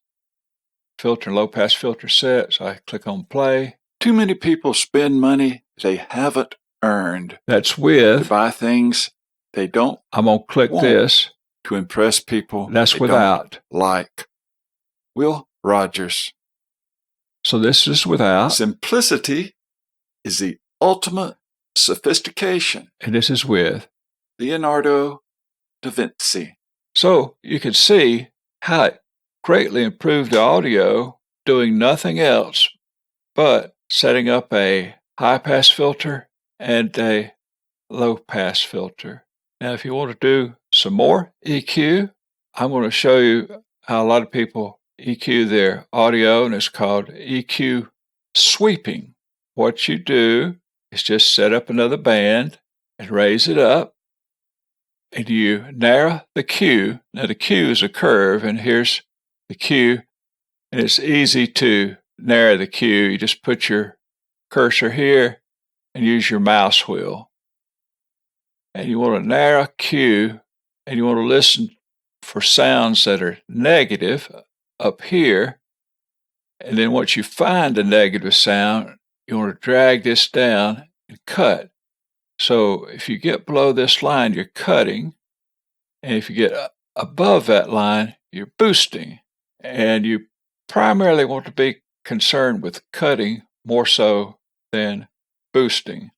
filter and low-pass filter set. So I click on play. Too many people spend money they haven't earned. That's with. To buy things they don't. I'm going to click this. To impress people. That's without. Like Will Rogers. So this is without. Simplicity is the ultimate sophistication. And this is with. Leonardo da Vinci. So you can see how it greatly improved the audio doing nothing else but setting up a high-pass filter and a low-pass filter. Now, if you want to do some more EQ, I'm going to show you how a lot of people EQ their audio, and it's called EQ sweeping. What you do is just set up another band and raise it up, and you narrow the Q. Now, the Q is a curve, and here's the Q, and it's easy to narrow the Q. You just put your cursor here and use your mouse wheel. And you want to narrow Q, and you want to listen for sounds that are negative up here. And then once you find a negative sound, you want to drag this down and cut. So if you get below this line, you're cutting. And if you get above that line, you're boosting. And you primarily want to be concerned with cutting more so than boosting.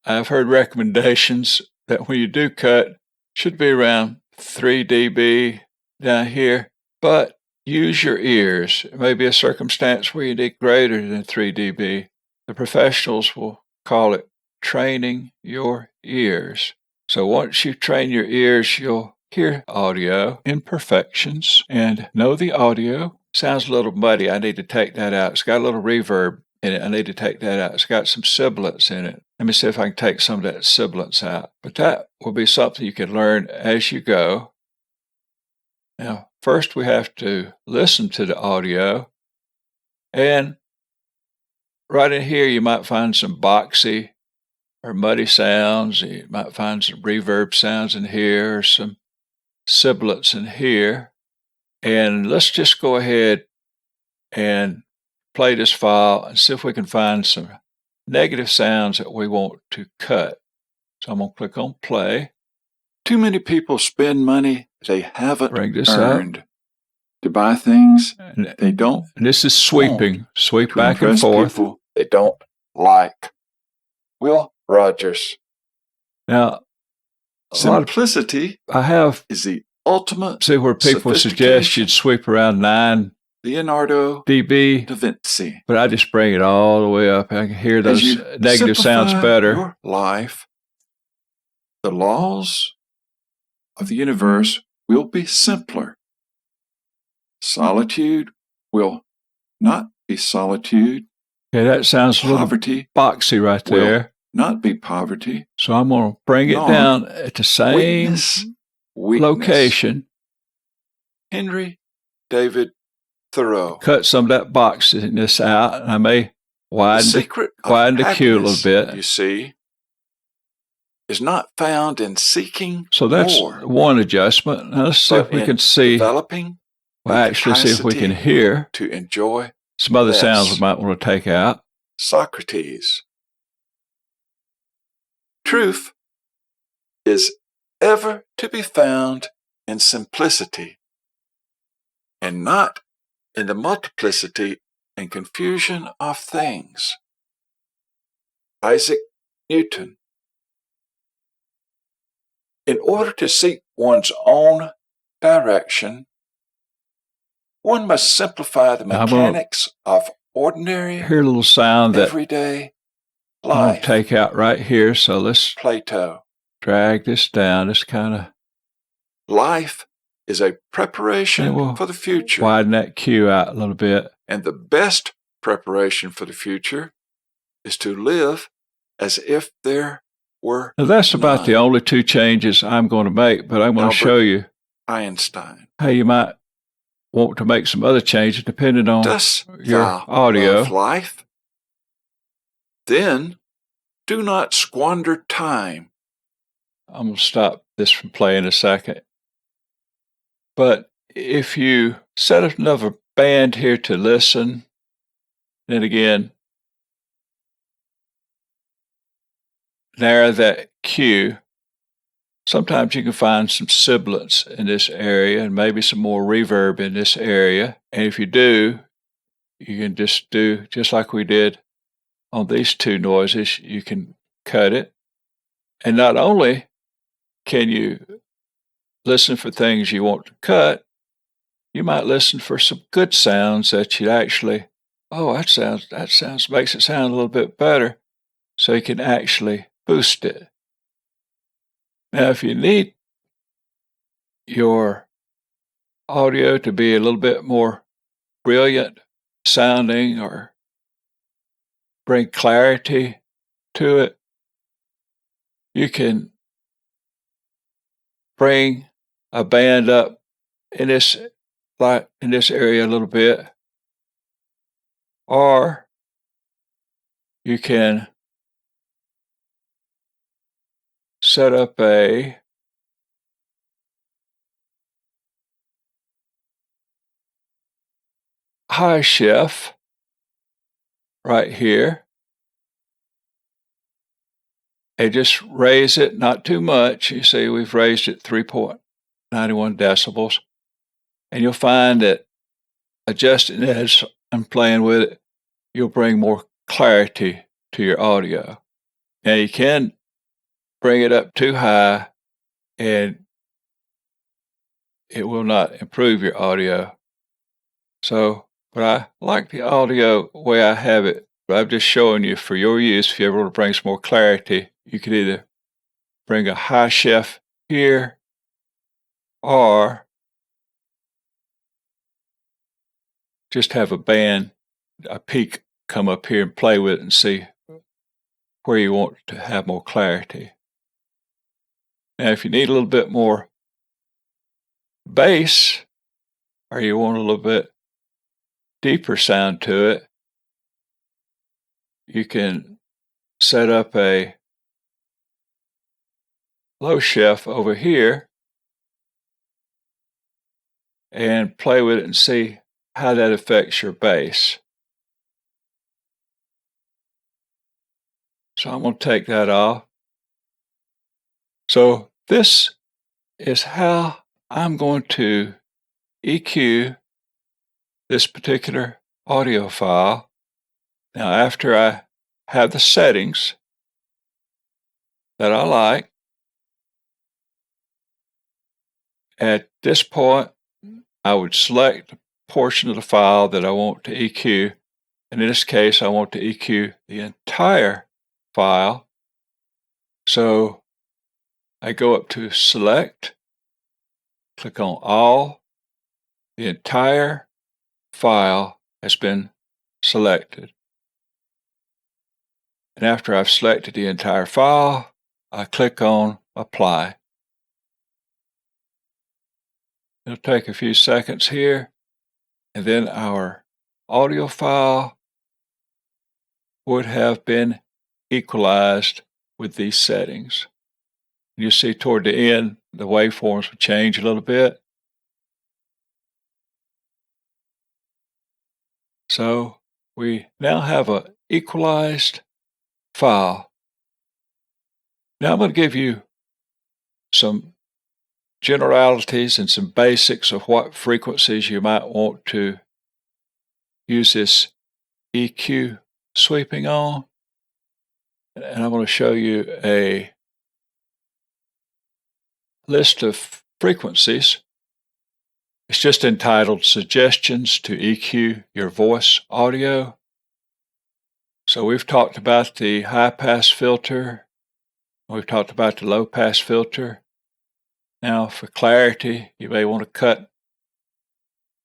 I've heard recommendations that when you do cut, should be around 3 dB down here, but use your ears. It may be a circumstance where you need greater than 3 dB. The professionals will call it training your ears. So once you train your ears, you'll hear audio imperfections and know the audio. Sounds a little muddy. I need to take that out. It's got a little reverb in it. I need to take that out. It's got some sibilance in it. Let me see if I can take some of that sibilance out. But that will be something you can learn as you go. Now, first we have to listen to the audio. And right in here, you might find some boxy or muddy sounds. You might find some reverb sounds in here or some sibilance in here. And let's just go ahead and play this file and see if we can find some negative sounds that we want to cut. So I'm going to click on play. Too many people spend money they haven't earned to buy things they don't. And this is sweeping. Sweep back and forth. People they don't like. Will Rogers. Now, simplicity is the ultimate. See where people suggest you'd sweep around 9 Leonardo dB da Vinci. But I just bring it all the way up. I can hear those negative sounds better. Your life, the laws of the universe will be simpler. Solitude will not be solitude. Okay, that sounds a little boxy right there. Not be poverty. So I'm going to bring it down at the same location. Henry David Thoreau. Cut some of that boxiness out, and I may widen the Q a little bit. You see, is not found in seeking. So that's one adjustment. Now let's see if we can see. Developing. Well, actually, see if we can hear to enjoy some other sounds we might want to take out. Socrates. Truth is ever to be found in simplicity, and not in the multiplicity and confusion of things. Isaac Newton. In order to seek one's own direction, one must simplify the mechanics of ordinary, hear a little sound that everyday life. I'm going to take out right here. So let's Plato. Drag this down. It's kind of life is a preparation for the future. Widen that Q out a little bit. And the best preparation for the future is to live as if there were Now that's about the only 2 changes I'm going to make, but I'm going to show you Einstein. How you might want to make some other changes depending on your audio. Love life? Then do not squander time. I'm going to stop this from playing a second. But if you set up another band here to listen, then again, narrow that Q, sometimes you can find some sibilance in this area and maybe some more reverb in this area. And if you do, you can just do just like we did on these two noises. You can cut it. And not only can you listen for things you want to cut, you might listen for some good sounds that you'd actually, oh, that sounds makes it sound a little bit better. So you can actually boost it. Now, if you need your audio to be a little bit more brilliant sounding or bring clarity to it, you can bring a band up in this area a little bit, or you can set up a high shift right here and just raise it, not too much. You see, we've raised it 3.91 decibels. And you'll find that adjusting it as I'm playing with it, you'll bring more clarity to your audio. Now, you can bring it up too high and it will not improve your audio. So, but I like the audio the way I have it. But I'm just showing you for your use. If you ever want to bring some more clarity, you could either bring a high shift here or just have a band, a peak come up here and play with it and see where you want to have more clarity. Now, if you need a little bit more bass or you want a little bit deeper sound to it, you can set up a low shift over here and play with it and see how that affects your bass. So I'm going to take that off. So this is how I'm going to EQ this particular audio file. Now, after I have the settings that I like, at this point, I would select a portion of the file that I want to EQ. And in this case, I want to EQ the entire file. So I go up to Select, click on All. The entire file has been selected. And after I've selected the entire file, I click on Apply. It'll take a few seconds here, and then our audio file would have been equalized with these settings. You see toward the end, the waveforms will change a little bit. So we now have an equalized file. Now I'm going to give you some generalities and some basics of what frequencies you might want to use this EQ sweeping on. And I'm going to show you a list of frequencies. It's just entitled Suggestions to EQ Your Voice Audio. So we've talked about the high-pass filter. We've talked about the low-pass filter. Now, for clarity, you may want to cut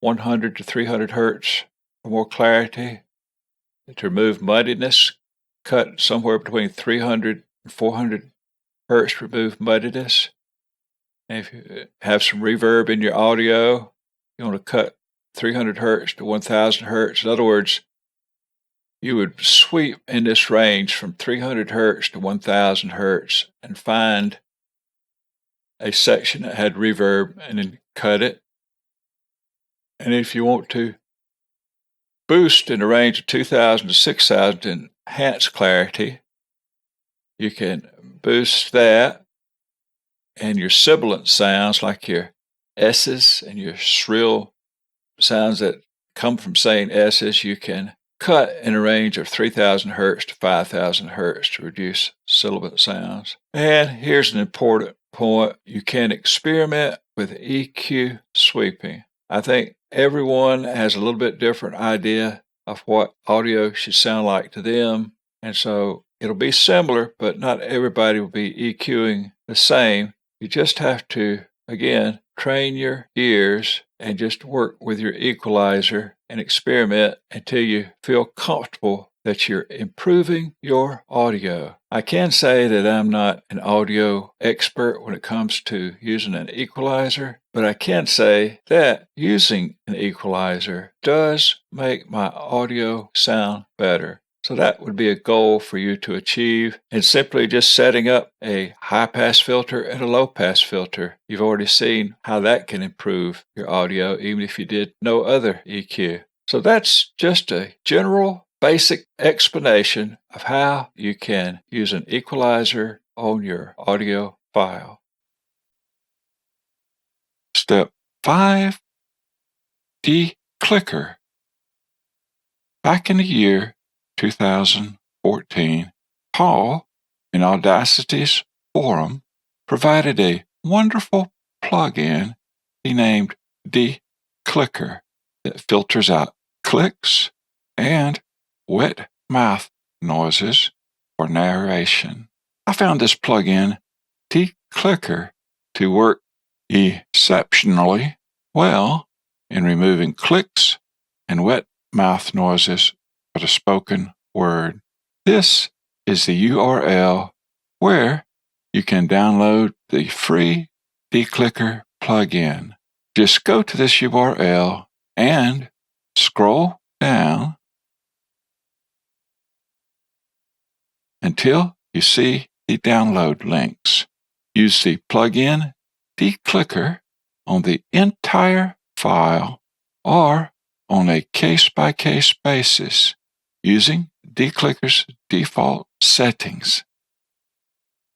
100 to 300 hertz for more clarity. To remove muddiness, cut somewhere between 300 and 400 hertz to remove muddiness. And if you have some reverb in your audio, you want to cut 300 hertz to 1000 hertz. In other words, you would sweep in this range from 300 hertz to 1000 hertz and find a section that had reverb and then cut it. And if you want to boost in the range of 2000 to 6000 to enhance clarity, you can boost that, and your sibilant sounds like your S's and your shrill sounds that come from saying S's, you can cut in a range of 3,000 hertz to 5,000 hertz to reduce sibilant sounds. And here's an important point. You can experiment with EQ sweeping. I think everyone has a little bit different idea of what audio should sound like to them. And so it'll be similar, but not everybody will be EQing the same. You just have to, again, train your ears and just work with your equalizer and experiment until you feel comfortable that you're improving your audio. I can say that I'm not an audio expert when it comes to using an equalizer, but I can say that using an equalizer does make my audio sound better. So that would be a goal for you to achieve, and simply just setting up a high-pass filter and a low-pass filter. You've already seen how that can improve your audio, even if you did no other EQ. So that's just a general, basic explanation of how you can use an equalizer on your audio file. Step 5, DeClicker. Back in the year 2014, Paul, in Audacity's forum, provided a wonderful plugin he named DeClicker that filters out clicks and wet mouth noises for narration. I found this plugin, DeClicker, to work exceptionally well in removing clicks and wet mouth noises for the spoken word. This is the URL where you can download the free DeClicker plugin. Just go to this URL and scroll down until you see the download links. Use the plugin DeClicker on the entire file or on a case-by-case basis using DeClicker's default settings.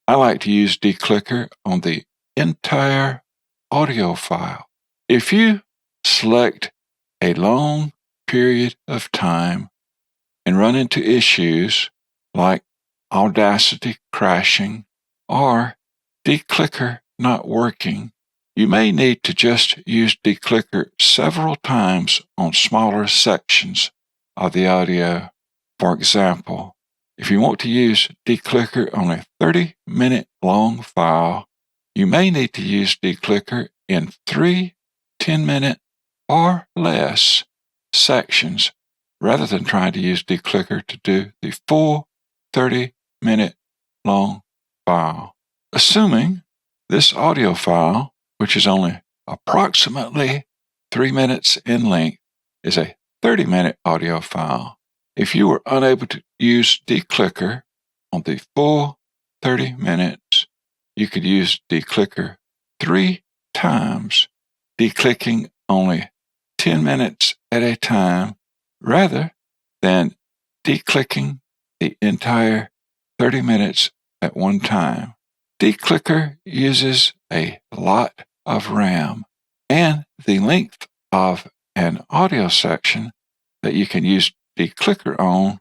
I like to use DeClicker on the entire audio file. If you select a long period of time and run into issues like Audacity crashing or DeClicker not working, you may need to just use DeClicker several times on smaller sections of the audio. For example, if you want to use DeClicker on a 30-minute long file, you may need to use DeClicker in 3 10-minute or less sections rather than trying to use DeClicker to do the full 30-minute long file. Assuming this audio file, which is only approximately 3 minutes in length, is a 30-minute audio file. If you were unable to use DeClicker on the full 30 minutes, you could use DeClicker 3 times, declicking only 10 minutes at a time rather than declicking the entire 30 minutes at one time. DeClicker uses a lot of RAM, and the length of an audio section that you can use DeClicker on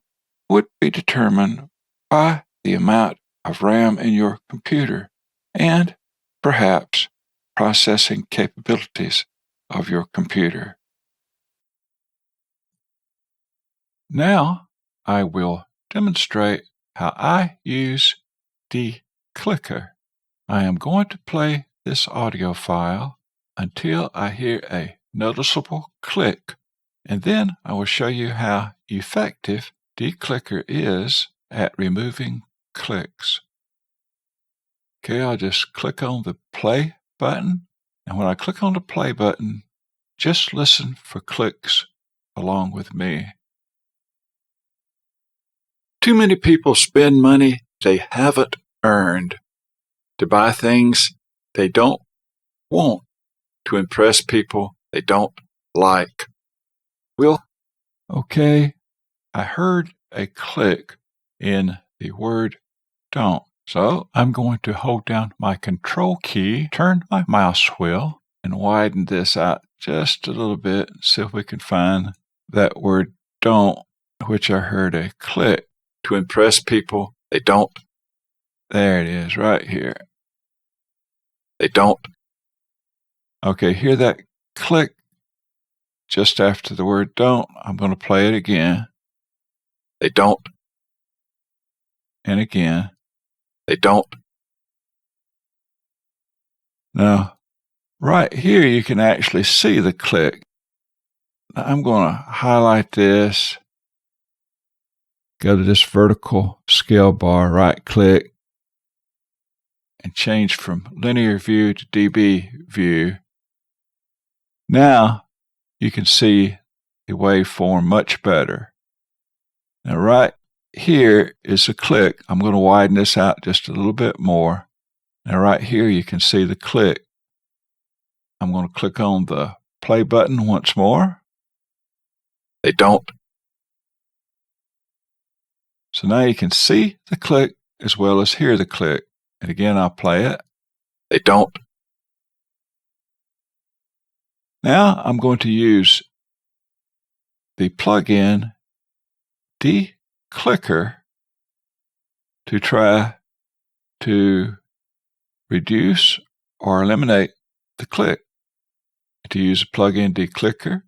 would be determined by the amount of RAM in your computer and perhaps processing capabilities of your computer. Now I will demonstrate how I use DeClicker. I am going to play this audio file until I hear a noticeable click, and then I will show you how effective DeClicker is at removing clicks. Okay, I'll just click on the play button, and when I click on the play button, just listen for clicks along with me. Too many people spend money they haven't earned to buy things they don't want to impress people they don't like. Okay, I heard a click in the word don't. So I'm going to hold down my Control key, turn my mouse wheel, and widen this out just a little bit. See if we can find that word don't, which I heard a click. To impress people, they don't. There it is, right here. They don't. Okay, hear that click just after the word don't? I'm going to play it again. They don't. And again. They don't. Now, right here, you can actually see the click. Now, I'm going to highlight this. Go to this vertical scale bar, right click, and change from linear view to dB view. Now, you can see the waveform much better. Now, right here is a click. I'm going to widen this out just a little bit more. Now, right here, you can see the click. I'm going to click on the play button once more. They don't. So now you can see the click as well as hear the click. And again, I'll play it. They don't. Now I'm going to use the plugin DeClicker to try to reduce or eliminate the click. To use the plugin DeClicker,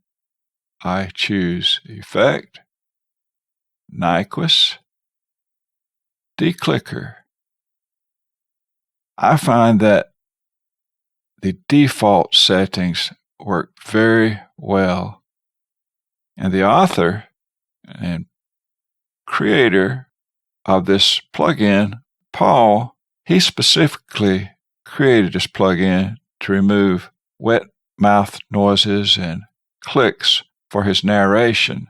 I choose Effect, Nyquist, DeClicker. I find that the default settings work very well. And the author and creator of this plugin, Paul, he specifically created this plugin to remove wet mouth noises and clicks for his narration.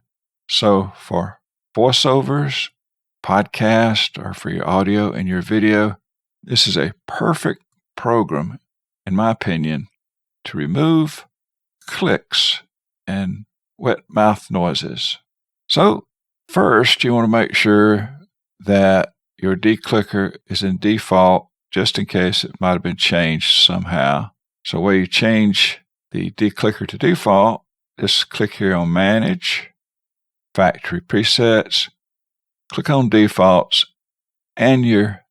So for voiceovers, podcast, or for your audio and your video, this is a perfect program, in my opinion, to remove clicks and wet mouth noises. So first, you want to make sure that your DeClicker is in default, just in case it might have been changed somehow. So where you change the DeClicker to default, just click here on Manage, Factory Presets, click on Defaults, and you're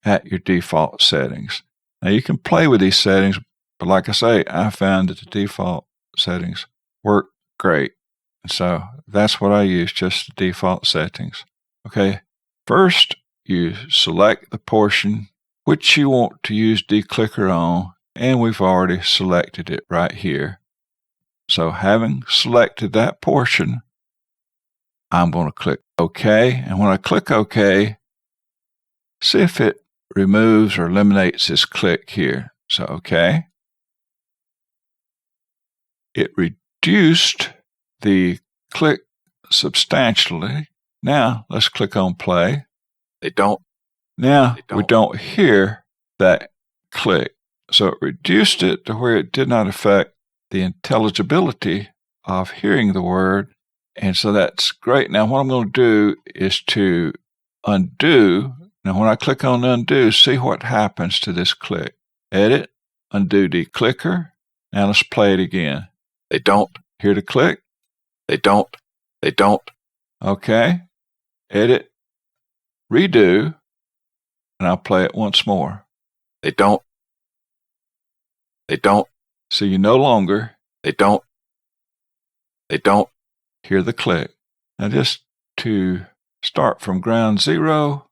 at your default settings. Now you can play with these settings, but like I say, I found that the default settings work great. And so that's what I use, just the default settings. Okay, first you select the portion which you want to use DeClicker on, and we've already selected it right here. So having selected that portion, I'm going to click OK. And when I click OK, see if it removes or eliminates this click here. So OK. It reduced the click substantially. Now let's click on play. They don't. Now we don't hear that click. So it reduced it to where it did not affect the intelligibility of hearing the word. And so that's great. Now what I'm going to do is to undo. Now when I click on undo, see what happens to this click. Edit, undo DeClicker. Now let's play it again. They don't. Hear the click? They don't. They don't. Okay. Edit, redo, and I'll play it once more. They don't. They don't. So you no longer, they don't hear the click. Now just to start from ground zero,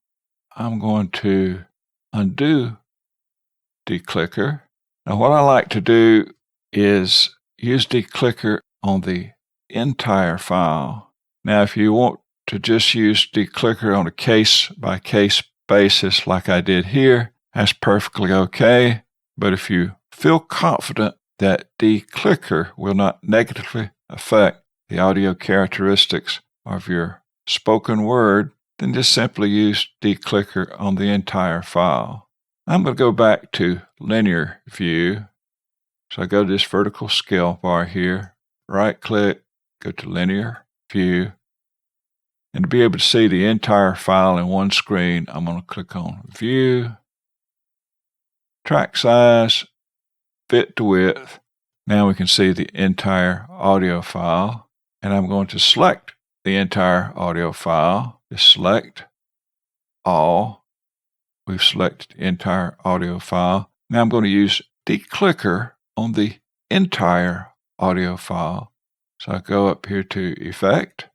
I'm going to undo DeClicker. Now what I like to do is use DeClicker on the entire file. Now if you want to just use DeClicker on a case-by-case basis like I did here, that's perfectly okay. But if you feel confident that DeClicker will not negatively affect the audio characteristics of your spoken word, then just simply use DeClicker on the entire file. I'm going to go back to linear view. So I go to this vertical scale bar here, right click, go to linear view. And to be able to see the entire file in one screen, I'm going to click on View, Track Size, Fit to Width. Now we can see the entire audio file. And I'm going to select the entire audio file. Just select All. We've selected the entire audio file. Now I'm going to use DeClicker on the entire audio file. So I go up here to Effect,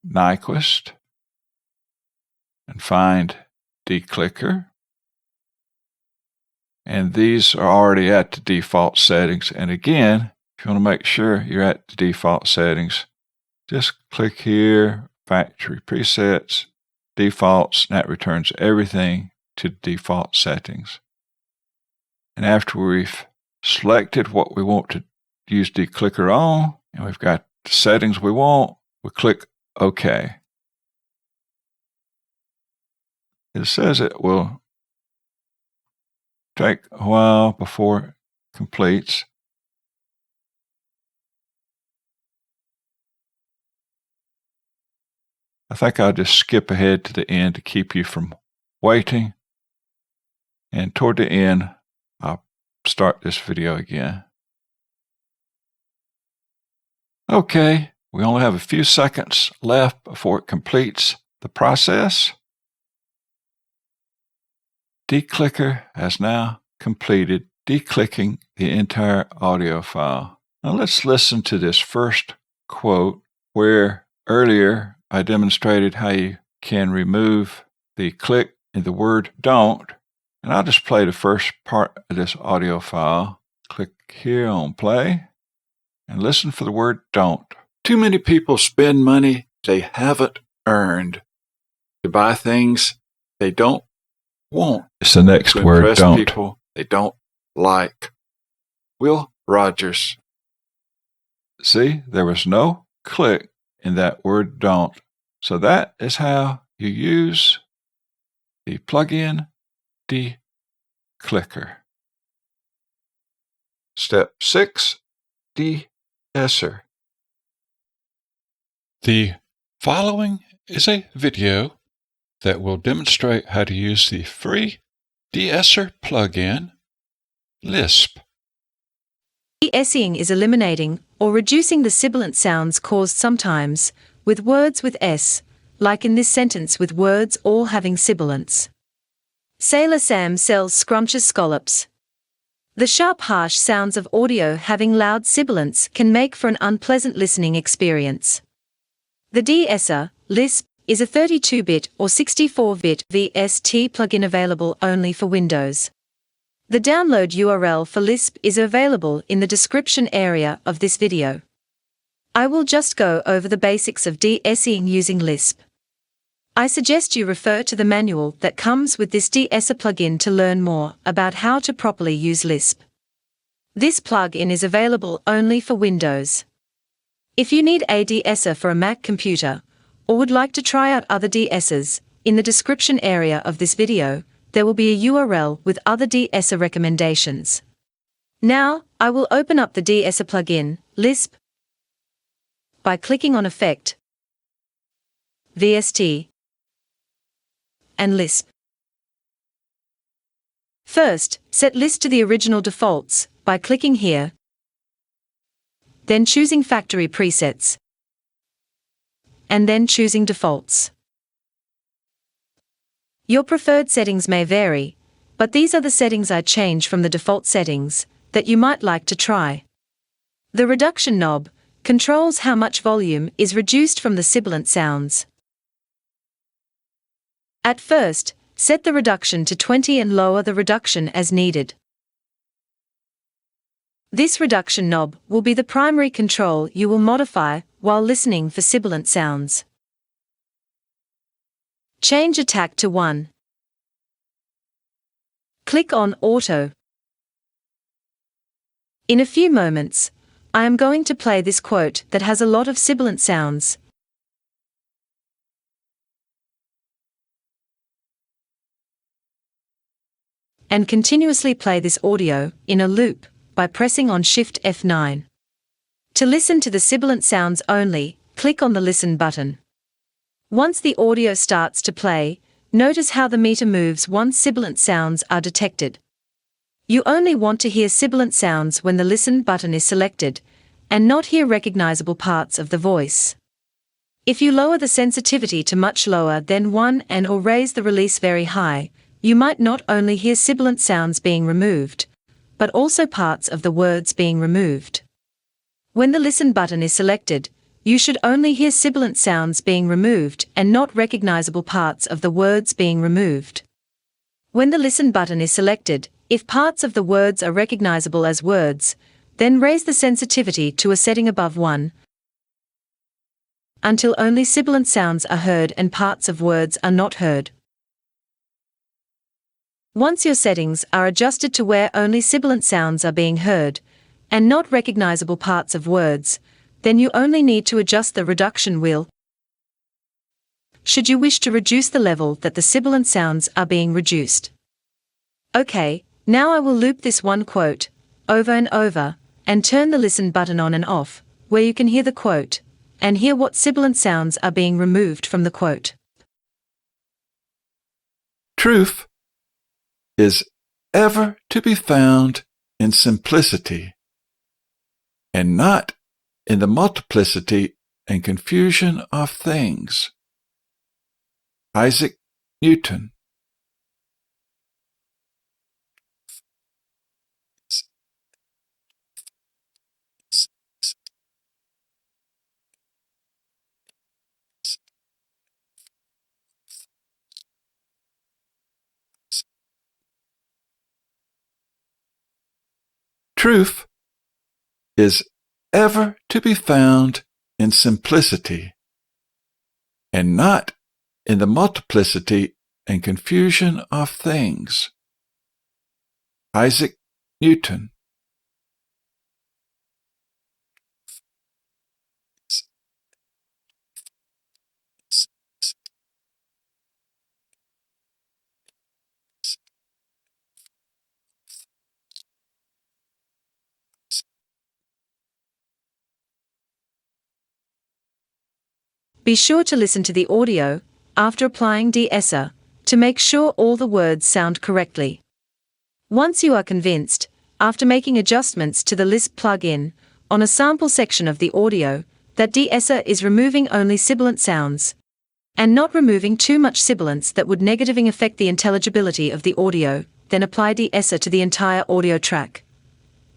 Nyquist, and find DeClicker. And these are already at the default settings. And again, if you want to make sure you're at the default settings, just click here, Factory Presets, Defaults, and that returns everything to the default settings. And after we've selected what we want to use DeClicker on, and we've got the settings we want, we click OK. It says it will take a while before it completes. I think I'll just skip ahead to the end to keep you from waiting. And toward the end, I'll start this video again. Okay, we only have a few seconds left before it completes the process. DeClicker has now completed declicking the entire audio file. Now let's listen to this first quote where earlier I demonstrated how you can remove the click in the word don't. And I'll just play the first part of this audio file. Click here on play and listen for the word don't. Too many people spend money they haven't earned to buy things they don't want. It's the next word, impress don't. People they don't like. Will Rogers. See, there was no click in that word don't. So that is how you use the plugin DeClicker. Step 6, De-Esser. The following is a video that will demonstrate how to use the free De-Esser plugin, Lisp. De-essing is eliminating or reducing the sibilant sounds caused sometimes with words with S, like in this sentence with words all having sibilants. Sailor Sam sells scrumptious scallops. The sharp, harsh sounds of audio having loud sibilants can make for an unpleasant listening experience. The De-Esser, Lisp, is a 32-bit or 64-bit VST plugin available only for Windows. The download URL for Lisp is available in the description area of this video. I will just go over the basics of de-essing using Lisp. I suggest you refer to the manual that comes with this De-Esser plugin to learn more about how to properly use Lisp. This plugin is available only for Windows. If you need a De-Esser for a Mac computer, or would like to try out other De-Essers, in the description area of this video, there will be a URL with other De-Esser recommendations. Now, I will open up the De-Esser plugin, Lisp, by clicking on Effect, VST, and Lisp. First, set Lisp to the original defaults by clicking here, then choosing Factory Presets, and then choosing Defaults. Your preferred settings may vary, but these are the settings I change from the default settings that you might like to try. The reduction knob controls how much volume is reduced from the sibilant sounds. At first, set the reduction to 20 and lower the reduction as needed. This reduction knob will be the primary control you will modify while listening for sibilant sounds. Change attack to 1. Click on Auto. In a few moments, I am going to play this quote that has a lot of sibilant sounds. And continuously play this audio in a loop by pressing on Shift F9. To listen to the sibilant sounds only, click on the Listen button. Once the audio starts to play, notice how the meter moves once sibilant sounds are detected. You only want to hear sibilant sounds when the Listen button is selected, and not hear recognizable parts of the voice. If you lower the sensitivity to much lower than 1 or raise the release very high, you might not only hear sibilant sounds being removed, but also parts of the words being removed. When the Listen button is selected, you should only hear sibilant sounds being removed and not recognizable parts of the words being removed. When the Listen button is selected, if parts of the words are recognizable as words, then raise the sensitivity to a setting above 1 until only sibilant sounds are heard and parts of words are not heard. Once your settings are adjusted to where only sibilant sounds are being heard, and not recognizable parts of words, then you only need to adjust the reduction wheel should you wish to reduce the level that the sibilant sounds are being reduced. Okay, now I will loop this one quote over and over, and turn the Listen button on and off, where you can hear the quote, and hear what sibilant sounds are being removed from the quote. Truth is ever to be found in simplicity, and not in the multiplicity and confusion of things. Isaac Newton. Truth is ever to be found in simplicity, and not in the multiplicity and confusion of things. Isaac Newton. Be sure to listen to the audio after applying De-Esser to make sure all the words sound correctly. Once you are convinced, after making adjustments to the Lisp plugin on a sample section of the audio, that De-Esser is removing only sibilant sounds and not removing too much sibilance that would negatively affect the intelligibility of the audio, then apply De-Esser to the entire audio track.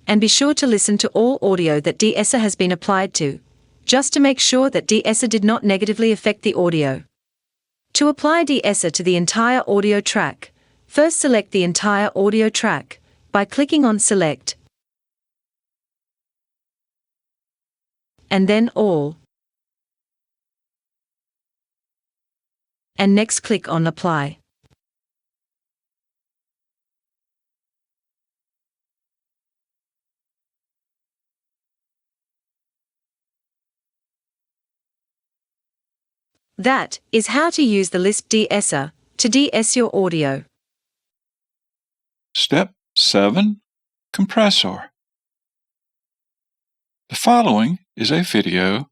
And be sure to listen to all audio that De-Esser has been applied to, just to make sure that De-Esser did not negatively affect the audio. To apply De-Esser to the entire audio track, first select the entire audio track by clicking on Select, and then All, and next click on Apply. That is how to use the Lisp De-Esser to de-ess your audio. Step 7. Compressor. The following is a video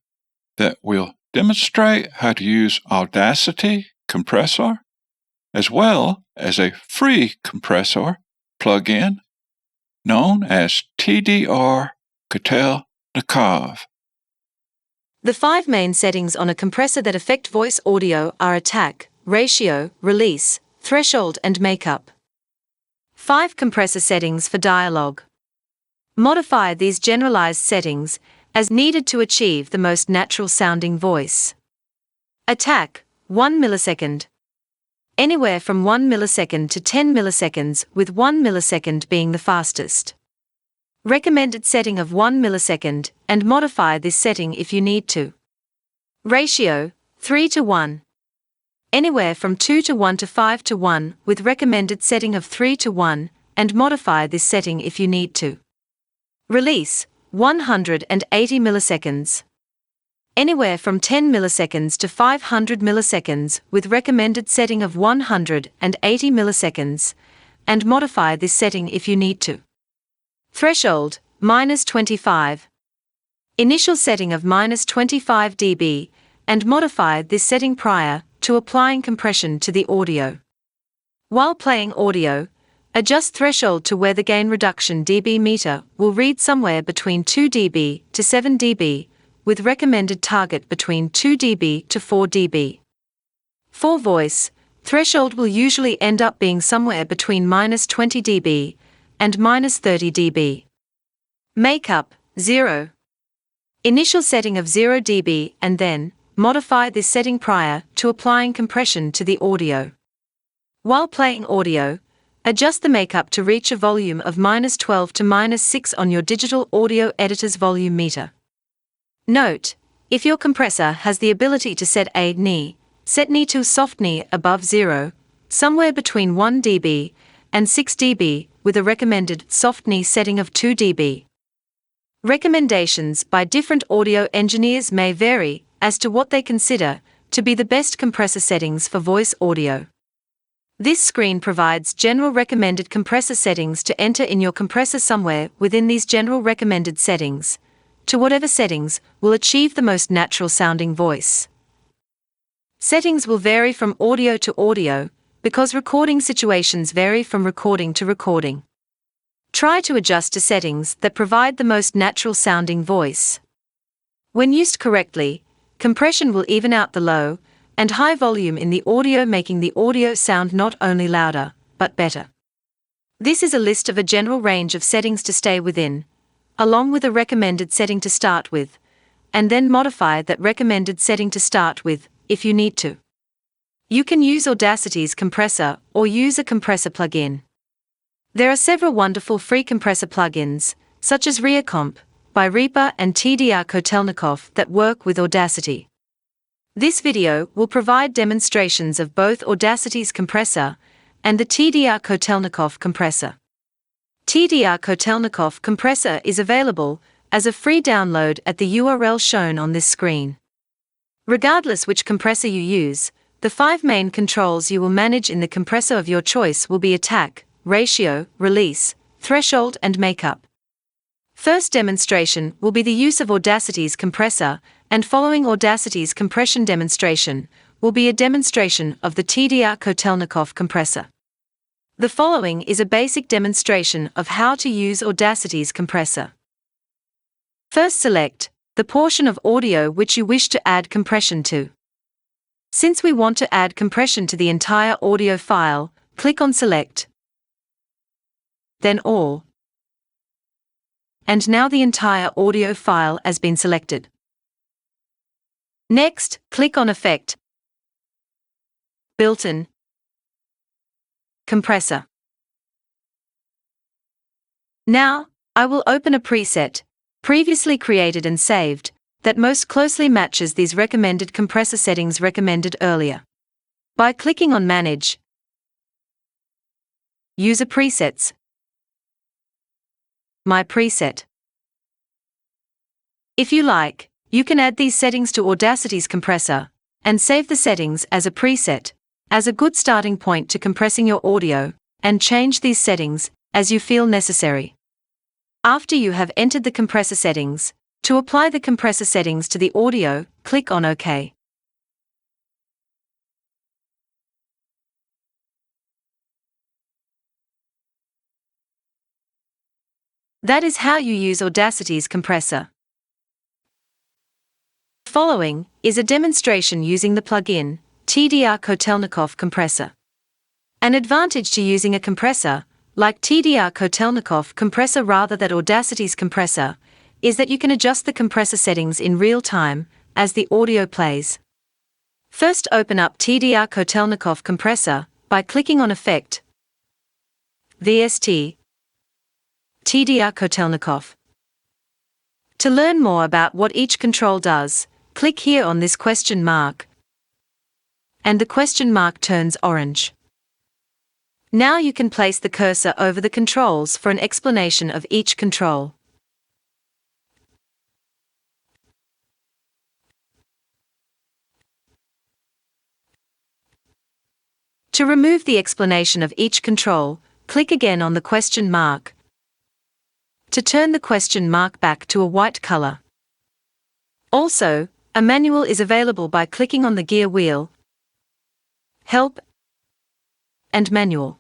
that will demonstrate how to use Audacity Compressor, as well as a free compressor plugin known as TDR Kotelnikov. The 5 main settings on a compressor that affect voice audio are attack, ratio, release, threshold, and makeup. 5 compressor settings for dialogue. Modify these generalized settings as needed to achieve the most natural sounding voice. Attack, 1 millisecond. Anywhere from 1 millisecond to 10 milliseconds, with 1 millisecond being the fastest. Recommended setting of 1 millisecond, and modify this setting if you need to. Ratio, 3 to 1. Anywhere from 2 to 1 to 5 to 1, with recommended setting of 3 to 1, and modify this setting if you need to. Release, 180 milliseconds. Anywhere from 10 milliseconds to 500 milliseconds, with recommended setting of 180 milliseconds, and modify this setting if you need to. Threshold, -25. Initial setting of -25 dB, and modify this setting prior to applying compression to the audio. While playing audio, adjust threshold to where the gain reduction dB meter will read somewhere between 2 dB to 7 dB, with recommended target between 2 dB to 4 dB. For voice, threshold will usually end up being somewhere between -20 dB and -30 dB. Makeup 0. Initial setting of 0 dB and then modify this setting prior to applying compression to the audio. While playing audio, adjust the makeup to reach a volume of -12 to -6 on your digital audio editor's volume meter. Note, if your compressor has the ability to set a knee, set knee to soft knee above 0, somewhere between 1 dB and 6 dB, with a recommended soft knee setting of 2 dB. Recommendations by different audio engineers may vary as to what they consider to be the best compressor settings for voice audio. This screen provides general recommended compressor settings to enter in your compressor somewhere within these general recommended settings, to whatever settings will achieve the most natural sounding voice. Settings will vary from audio to audio, because recording situations vary from recording to recording. Try to adjust to settings that provide the most natural sounding voice. When used correctly, compression will even out the low and high volume in the audio, making the audio sound not only louder, but better. This is a list of a general range of settings to stay within, along with a recommended setting to start with, and then modify that recommended setting to start with, if you need to. You can use Audacity's compressor or use a compressor plugin. There are several wonderful free compressor plugins, such as ReaGate by Reaper and TDR Kotelnikov, that work with Audacity. This video will provide demonstrations of both Audacity's compressor and the TDR Kotelnikov compressor. TDR Kotelnikov compressor is available as a free download at the URL shown on this screen. Regardless which compressor you use, the 5 main controls you will manage in the compressor of your choice will be attack, ratio, release, threshold, and makeup. First demonstration will be the use of Audacity's compressor, and following Audacity's compression demonstration will be a demonstration of the TDR Kotelnikov compressor. The following is a basic demonstration of how to use Audacity's compressor. First, select the portion of audio which you wish to add compression to. Since we want to add compression to the entire audio file, click on Select, then All, and now the entire audio file has been selected. Next, click on Effect, Built-in Compressor. Now, I will open a preset, previously created and saved, that most closely matches these recommended compressor settings recommended earlier. By clicking on Manage, User Presets, My Preset. If you like, you can add these settings to Audacity's compressor, and save the settings as a preset, as a good starting point to compressing your audio, and change these settings as you feel necessary. After you have entered the compressor settings, to apply the compressor settings to the audio, click on OK. That is how you use Audacity's compressor. Following is a demonstration using the plugin TDR Kotelnikov Compressor. An advantage to using a compressor, like TDR Kotelnikov Compressor rather than Audacity's compressor, is that you can adjust the compressor settings in real time as the audio plays. First, open up TDR Kotelnikov Compressor by clicking on Effect, VST, TDR Kotelnikov. To learn more about what each control does, click here on this question mark, and the question mark turns orange. Now you can place the cursor over the controls for an explanation of each control. To remove the explanation of each control, click again on the question mark. To turn the question mark back to a white color, Also, a manual is available by clicking on the gear wheel, Help, and Manual.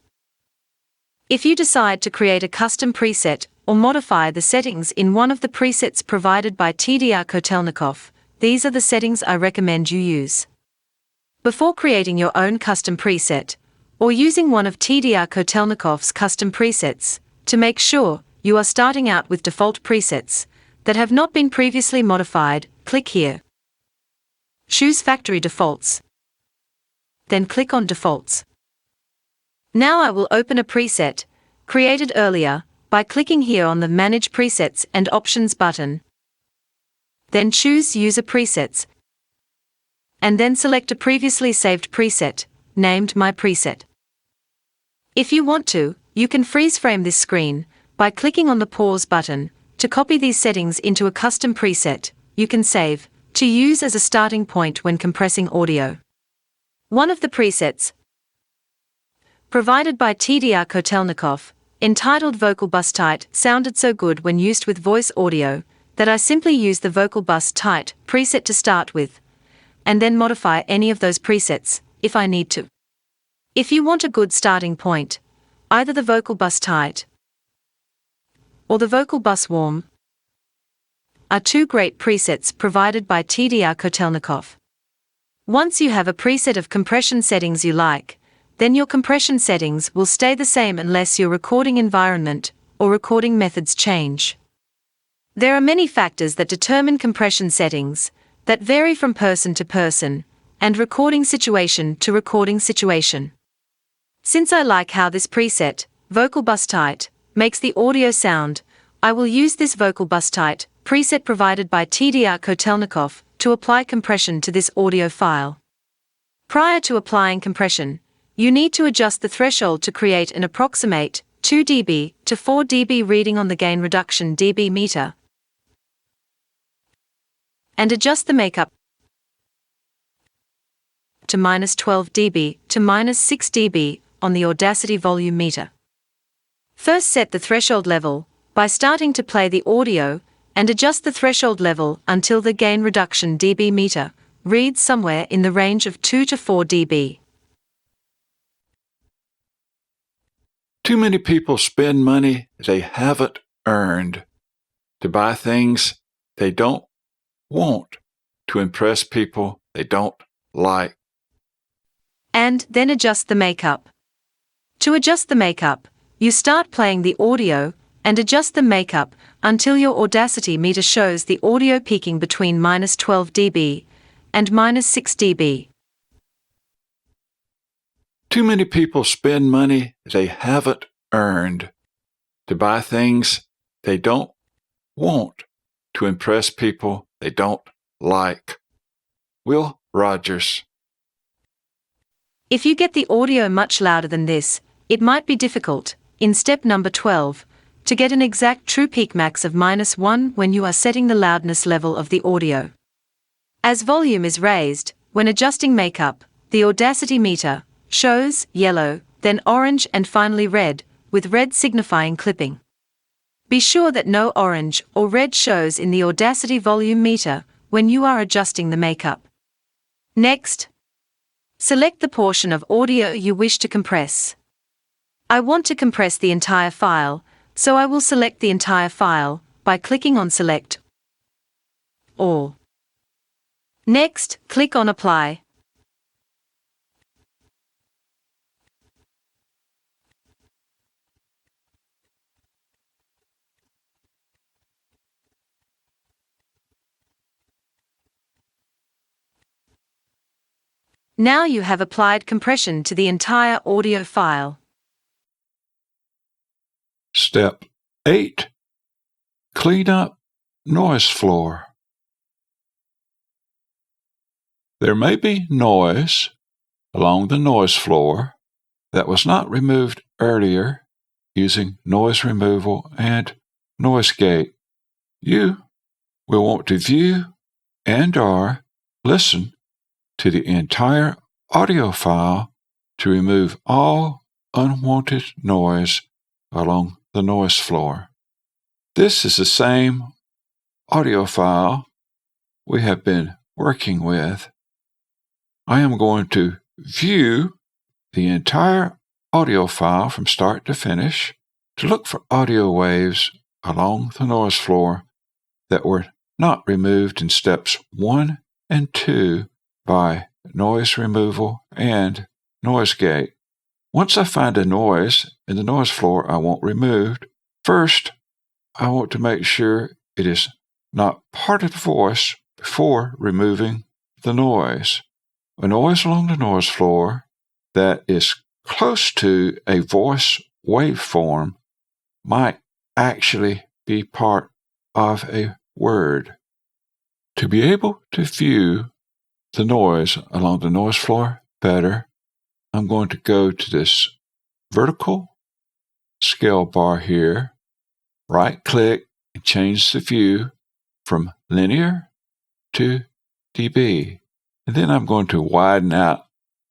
If you decide to create a custom preset or modify the settings in one of the presets provided by TDR Kotelnikov, these are the settings I recommend you use. Before creating your own custom preset, or using one of TDR Kotelnikov's custom presets, to make sure you are starting out with default presets that have not been previously modified, click here. Choose Factory Defaults. Then click on Defaults. Now I will open a preset created earlier by clicking here on the Manage Presets and Options button. Then choose User Presets, and then select a previously saved preset, named My Preset. If you want to, you can freeze frame this screen by clicking on the Pause button to copy these settings into a custom preset you can save to use as a starting point when compressing audio. One of the presets provided by TDR Kotelnikov, entitled Vocal Bus Tight, sounded so good when used with voice audio that I simply use the Vocal Bus Tight preset to start with, and then modify any of those presets if I need to. If you want a good starting point, either the Vocal Bus Tight or the Vocal Bus Warm are two great presets provided by TDR Kotelnikov. Once you have a preset of compression settings you like, then your compression settings will stay the same unless your recording environment or recording methods change. There are many factors that determine compression settings that vary from person to person and recording situation to recording situation. Since I like how this preset, Vocal Bus Tight, makes the audio sound, I will use this Vocal Bus Tight preset provided by TDR Kotelnikov to apply compression to this audio file. Prior to applying compression, you need to adjust the threshold to create an approximate 2 dB to 4 dB reading on the gain reduction dB meter, and adjust the makeup to -12 dB to -6 dB on the Audacity volume meter. First, set the threshold level by starting to play the audio and adjust the threshold level until the gain reduction dB meter reads somewhere in the range of 2 to 4 dB. Too many people spend money they haven't earned to buy things they don't want to impress people they don't like. And then adjust the makeup. To adjust the makeup, you start playing the audio and adjust the makeup until your Audacity meter shows the audio peaking between -12 dB and -6 dB. Too many people spend money they haven't earned to buy things they don't want to impress people they don't like. Will Rogers. If you get the audio much louder than this, it might be difficult, in step number 12, to get an exact true peak max of -1 when you are setting the loudness level of the audio. As volume is raised, when adjusting makeup, the Audacity meter shows yellow, then orange and finally red, with red signifying clipping. Be sure that no orange or red shows in the Audacity volume meter when you are adjusting the makeup. Next, select the portion of audio you wish to compress. I want to compress the entire file, so I will select the entire file by clicking on Select All. Next, click on Apply. Now you have applied compression to the entire audio file. Step 8. Clean up noise floor. There may be noise along the noise floor that was not removed earlier using noise removal and Noisegate. You will want to view and/or listen to the entire audio file to remove all unwanted noise along the noise floor. This is the same audio file we have been working with, I am going to view the entire audio file from start to finish to look for audio waves along the noise floor that were not removed in steps 1 and 2 by noise removal and Noisegate. Once I find a noise in the noise floor I want removed, first I want to make sure it is not part of the voice before removing the noise. A noise along the noise floor that is close to a voice waveform might actually be part of a word. To be able to view the noise along the noise floor better, I'm going to go to this vertical scale bar here, right-click, and change the view from linear to dB. And then I'm going to widen out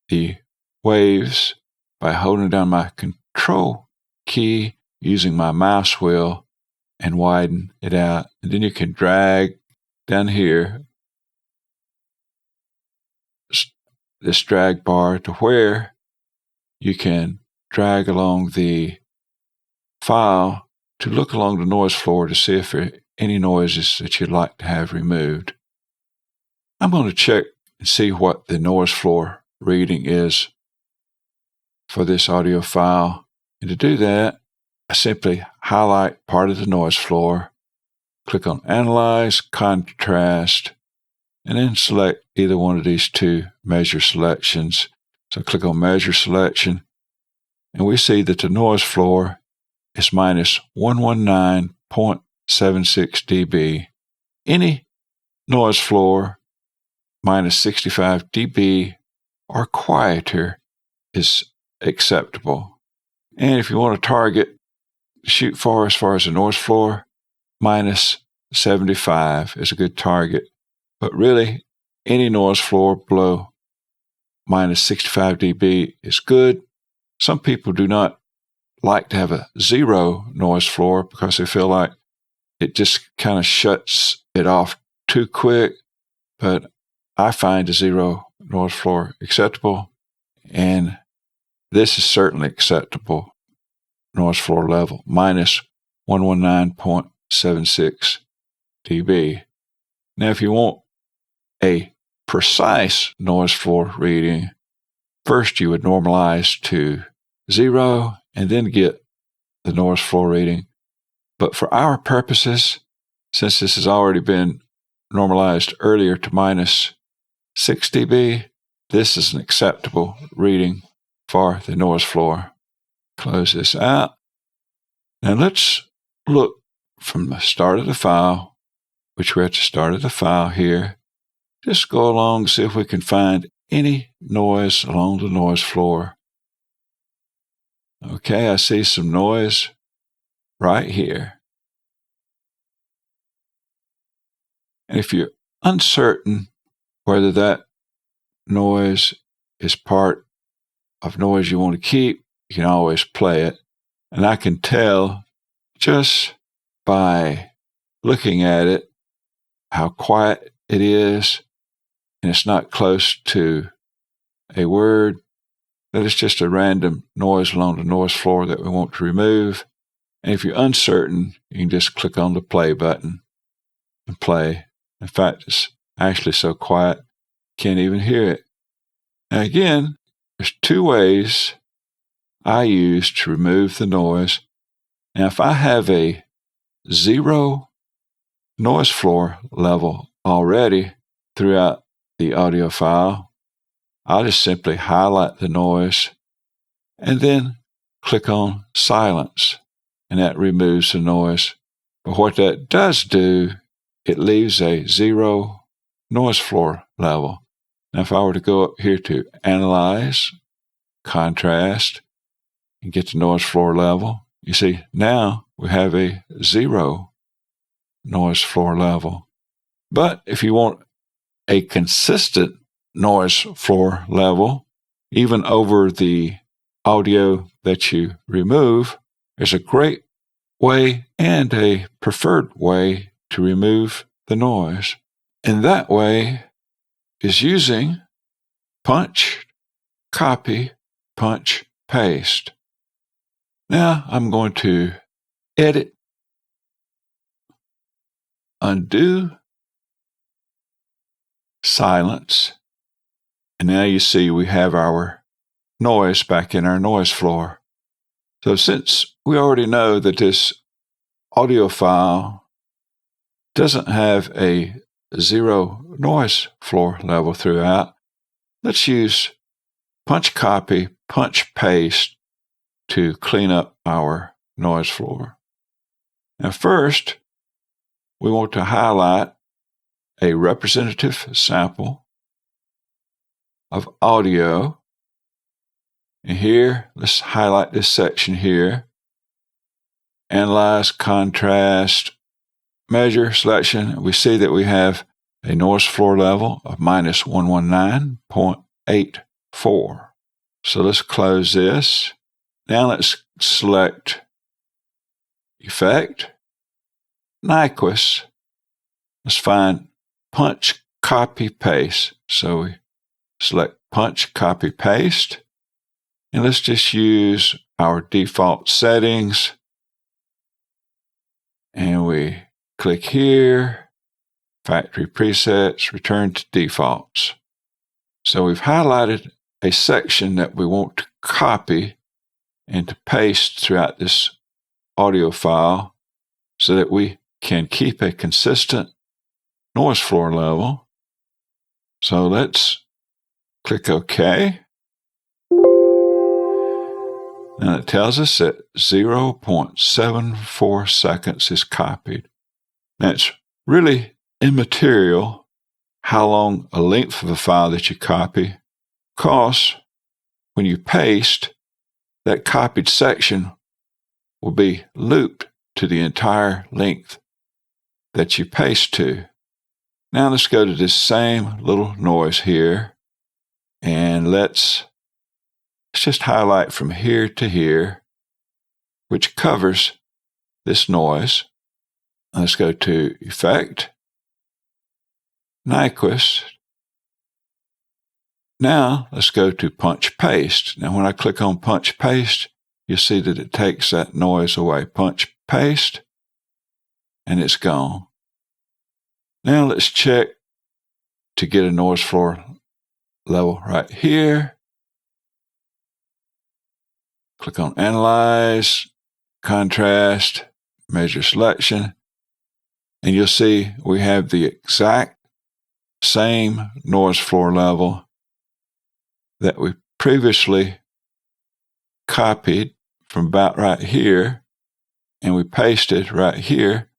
the waves by holding down my Control key using my mouse wheel and widen it out. And then you can drag down here this drag bar to where you can drag along the file to look along the noise floor to see if there are any noises that you'd like to have removed. I'm going to check and see what the noise floor reading is for this audio file. And to do that, I simply highlight part of the noise floor, click on Analyze, Contrast, and then select either one of these two measure selections. So click on Measure Selection, and we see that the noise floor is minus 119.76 dB. Any noise floor minus 65 dB or quieter is acceptable. And if you want to target, shoot for as far as the noise floor, minus 75 is a good target. But really, any noise floor below minus 65 dB is good. Some people do not like to have a zero noise floor because they feel like it just kind of shuts it off too quick. But I find a zero noise floor acceptable, and this is certainly acceptable noise floor level, minus 119.76 dB. Now, if you want a precise noise floor reading, first you would normalize to 0 and then get the noise floor reading. But for our purposes, since this has already been normalized earlier to minus 6 dB, this is an acceptable reading for the noise floor. Close this out. Now let's look from the start of the file, which we're at the start of the file here. Just go along and see if we can find any noise along the noise floor. Okay, I see some noise right here. And if you're uncertain whether that noise is part of noise you want to keep, you can always play it. And I can tell just by looking at it how quiet it is, and it's not close to a word, that it's just a random noise along the noise floor that we want to remove. And if you're uncertain, you can just click on the play button and play. In fact, it's actually so quiet, you can't even hear it. Now again, there's two ways I use to remove the noise. Now if I have a zero noise floor level already throughout the audio file, I'll just simply highlight the noise and then click on Silence, and that removes the noise. But what that does do, it leaves a zero noise floor level. Now if I were to go up here to Analyze, Contrast, and get the noise floor level, you see now we have a zero noise floor level. But if you want a consistent noise floor level, even over the audio that you remove, there's a great way and a preferred way to remove the noise. And that way is using punch, copy, punch, paste. Now I'm going to edit, undo, silence, and now you see we have our noise back in our noise floor. So since we already know that this audio file doesn't have a 0 noise floor level throughout, let's use punch copy, punch paste to clean up our noise floor. Now first, we want to highlight a representative sample of audio. And here, let's highlight this section here. Analyze, contrast, measure, selection. We see that we have a noise floor level of minus 119.84. So let's close this. Now let's select Effect, Nyquist. Let's find Punch, Copy, Paste. So we select Punch, Copy, Paste. And let's just use our default settings. And we click here, Factory Presets, Return to Defaults. So we've highlighted a section that we want to copy and to paste throughout this audio file so that we can keep a consistent noise floor level. So let's click OK. And it tells us that 0.74 seconds is copied. Now it's really immaterial how long a length of a file that you copy, because when you paste, that copied section will be looped to the entire length that you paste to. Now let's go to this same little noise here, and let's just highlight from here to here, which covers this noise. Let's go to Effect, Nyquist. Now let's go to Punch Paste. Now when I click on Punch Paste, you see that it takes that noise away. Punch Paste, and it's gone. Now let's check to get a noise floor level right here. Click on Analyze, Contrast, Measure Selection, and you'll see we have the exact same noise floor level that we previously copied from about right here, and we pasted right here.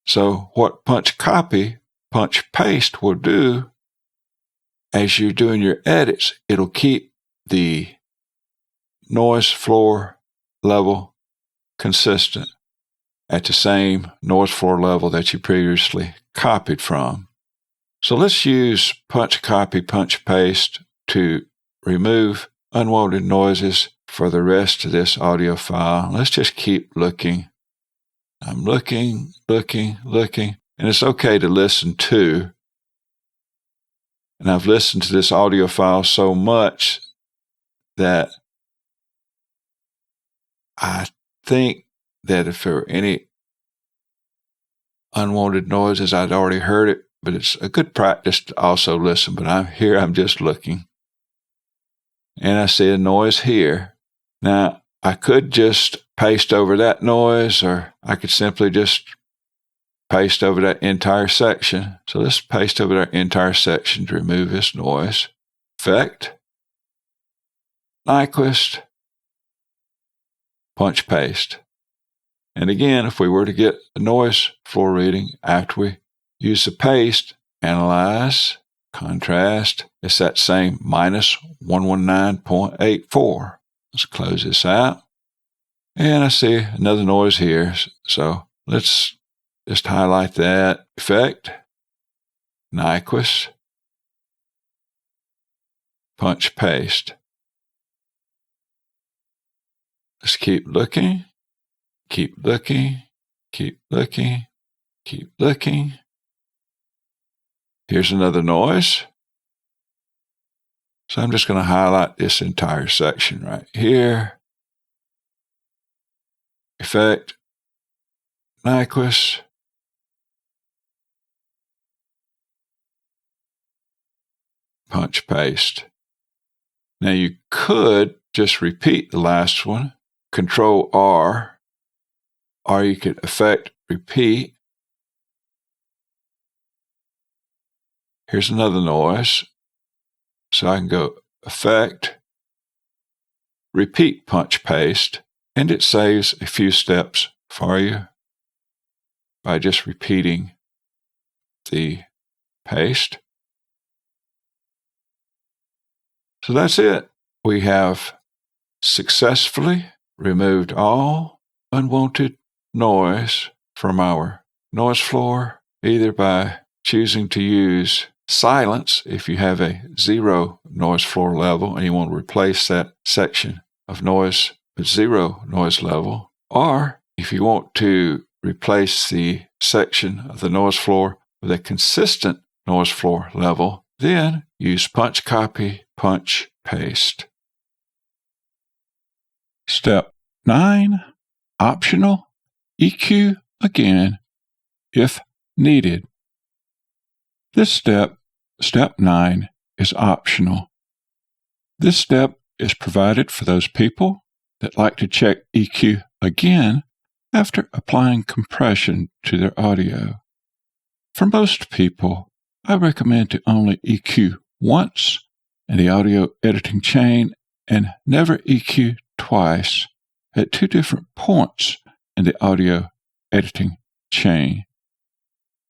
So what Punch Copy, Punch Paste will do, as you're doing your edits, it'll keep the noise floor level consistent at the same noise floor level that you previously copied from. So let's use Punch Copy, Punch Paste to remove unwanted noises for the rest of this audio file. Let's just keep looking. I'm looking, and it's okay to listen to. And I've listened to this audio file so much that I think that if there were any unwanted noises, I'd already heard it, but it's a good practice to also listen. But I'm just looking. And I see a noise here. Now, I could just paste over that noise, or I could simply just paste over that entire section. So let's paste over that entire section to remove this noise. Effect, Nyquist, Punch Paste. And again, if we were to get a noise floor reading after we use the paste, Analyze, Contrast, it's that same minus 119.84. Let's close this out. And I see another noise here. So let's just highlight that. Effect, Nyquist, Punch Paste. Let's keep looking, keep looking, keep looking, keep looking. Here's another noise. So I'm just going to highlight this entire section right here. Effect, Nyquist. Punch paste. Now you could just repeat the last one, Control R, or you could Effect, Repeat. Here's another noise. So I can go Effect, Repeat Punch Paste, and it saves a few steps for you by just repeating the paste. So that's it. We have successfully removed all unwanted noise from our noise floor, either by choosing to use silence if you have a 0 noise floor level and you want to replace that section of noise with 0 noise level, or if you want to replace the section of the noise floor with a consistent noise floor level, then use PunchCopy, Punch Paste. Step 9. Optional. EQ again if needed. This step, Step 9, is optional. This step is provided for those people that like to check EQ again after applying compression to their audio. For most people, I recommend to only EQ once in the audio editing chain and never EQ twice at 2 different points in the audio editing chain.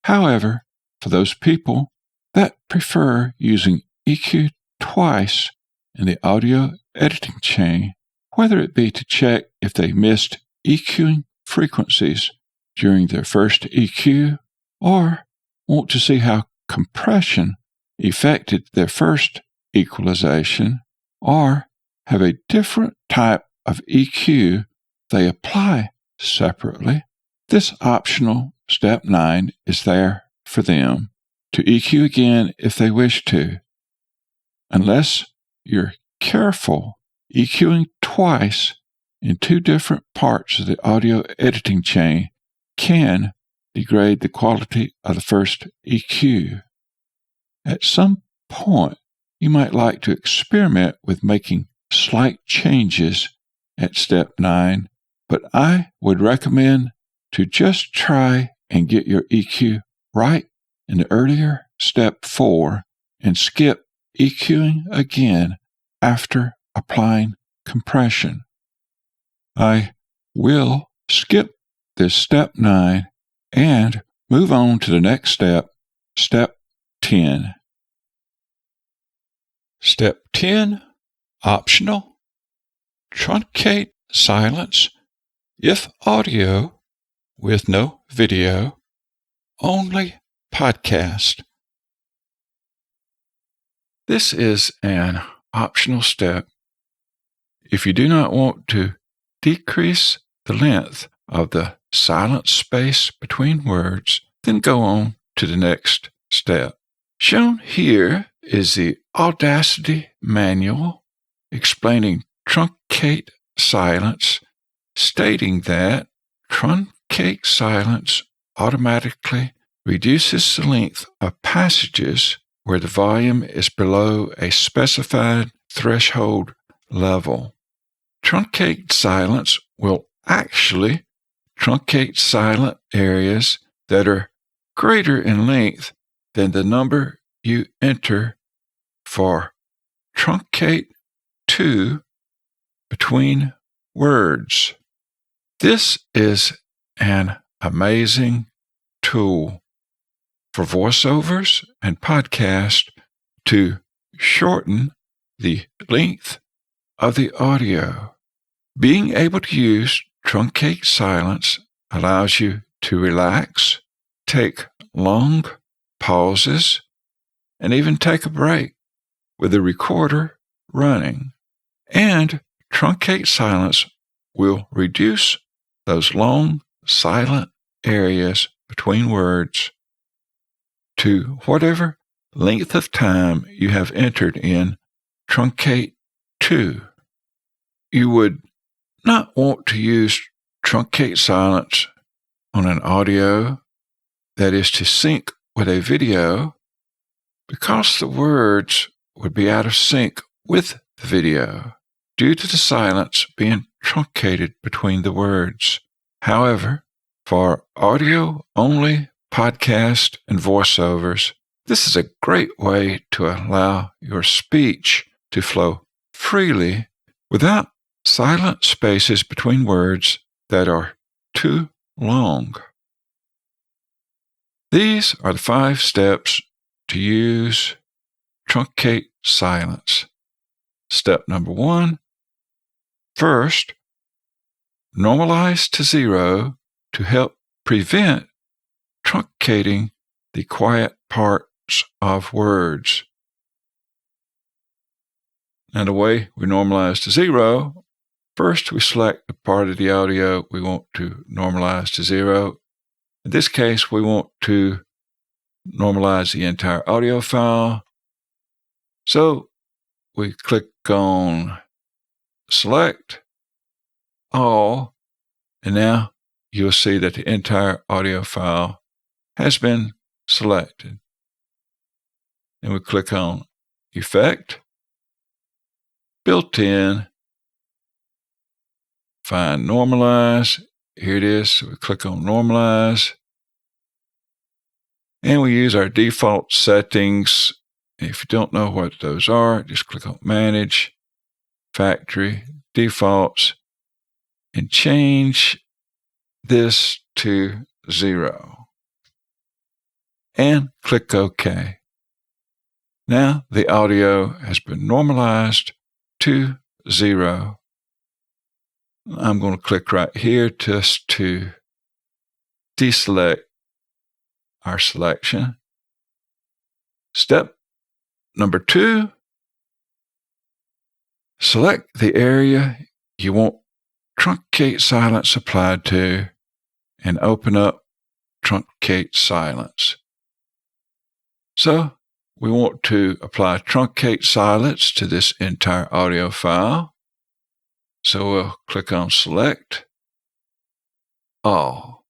However, for those people that prefer using EQ twice in the audio editing chain, whether it be to check if they missed EQing frequencies during their first EQ or want to see how compression affected their first equalization, or have a different type of EQ they apply separately, this optional Step 9 is there for them to EQ again if they wish to. Unless you're careful, EQing twice in 2 different parts of the audio editing chain can degrade the quality of the first EQ. At some point, you might like to experiment with making slight changes at Step 9, but I would recommend to just try and get your EQ right in the earlier Step 4 and skip EQing again after applying compression. I will skip this Step 9 and move on to the next step, Step 10. Step 10, optional. Truncate silence if audio with no video, only podcast. This is an optional step. If you do not want to decrease the length of the silence space between words, then go on to the next step. Shown here is the Audacity manual explaining truncate silence, stating that truncate silence automatically reduces the length of passages where the volume is below a specified threshold level. Truncate silence will actually truncate silent areas that are greater in length than the number you enter for truncate to between words. This is an amazing tool for voiceovers and podcasts to shorten the length of the audio. Being able to use truncate silence allows you to relax, take long pauses, and even take a break with the recorder running. And truncate silence will reduce those long, silent areas between words to whatever length of time you have entered in Truncate 2. You would not want to use Truncate Silence on an audio that is to sync with a video because the words would be out of sync with the video due to the silence being truncated between the words. However, for audio-only podcast and voiceovers, this is a great way to allow your speech to flow freely without silent spaces between words that are too long. These are the 5 steps to use Truncate Silence. Step number 1. First, normalize to 0 to help prevent truncating the quiet parts of words. Now, the way we normalize to 0, first we select the part of the audio we want to normalize to 0. In this case, we want to normalize the entire audio file. So we click on Select All, and now you'll see that the entire audio file has been selected. And we click on Effect, Built-in, find Normalize. Here it is. So we click on Normalize. And we use our default settings. If you don't know what those are, just click on Manage, Factory, Defaults, and change this to 0. And click OK. Now the audio has been normalized to 0. I'm going to click right here just to deselect our selection. Step number 2, select the area you want Truncate Silence applied to and open up Truncate Silence. So we want to apply Truncate Silence to this entire audio file. So we'll click on Select All.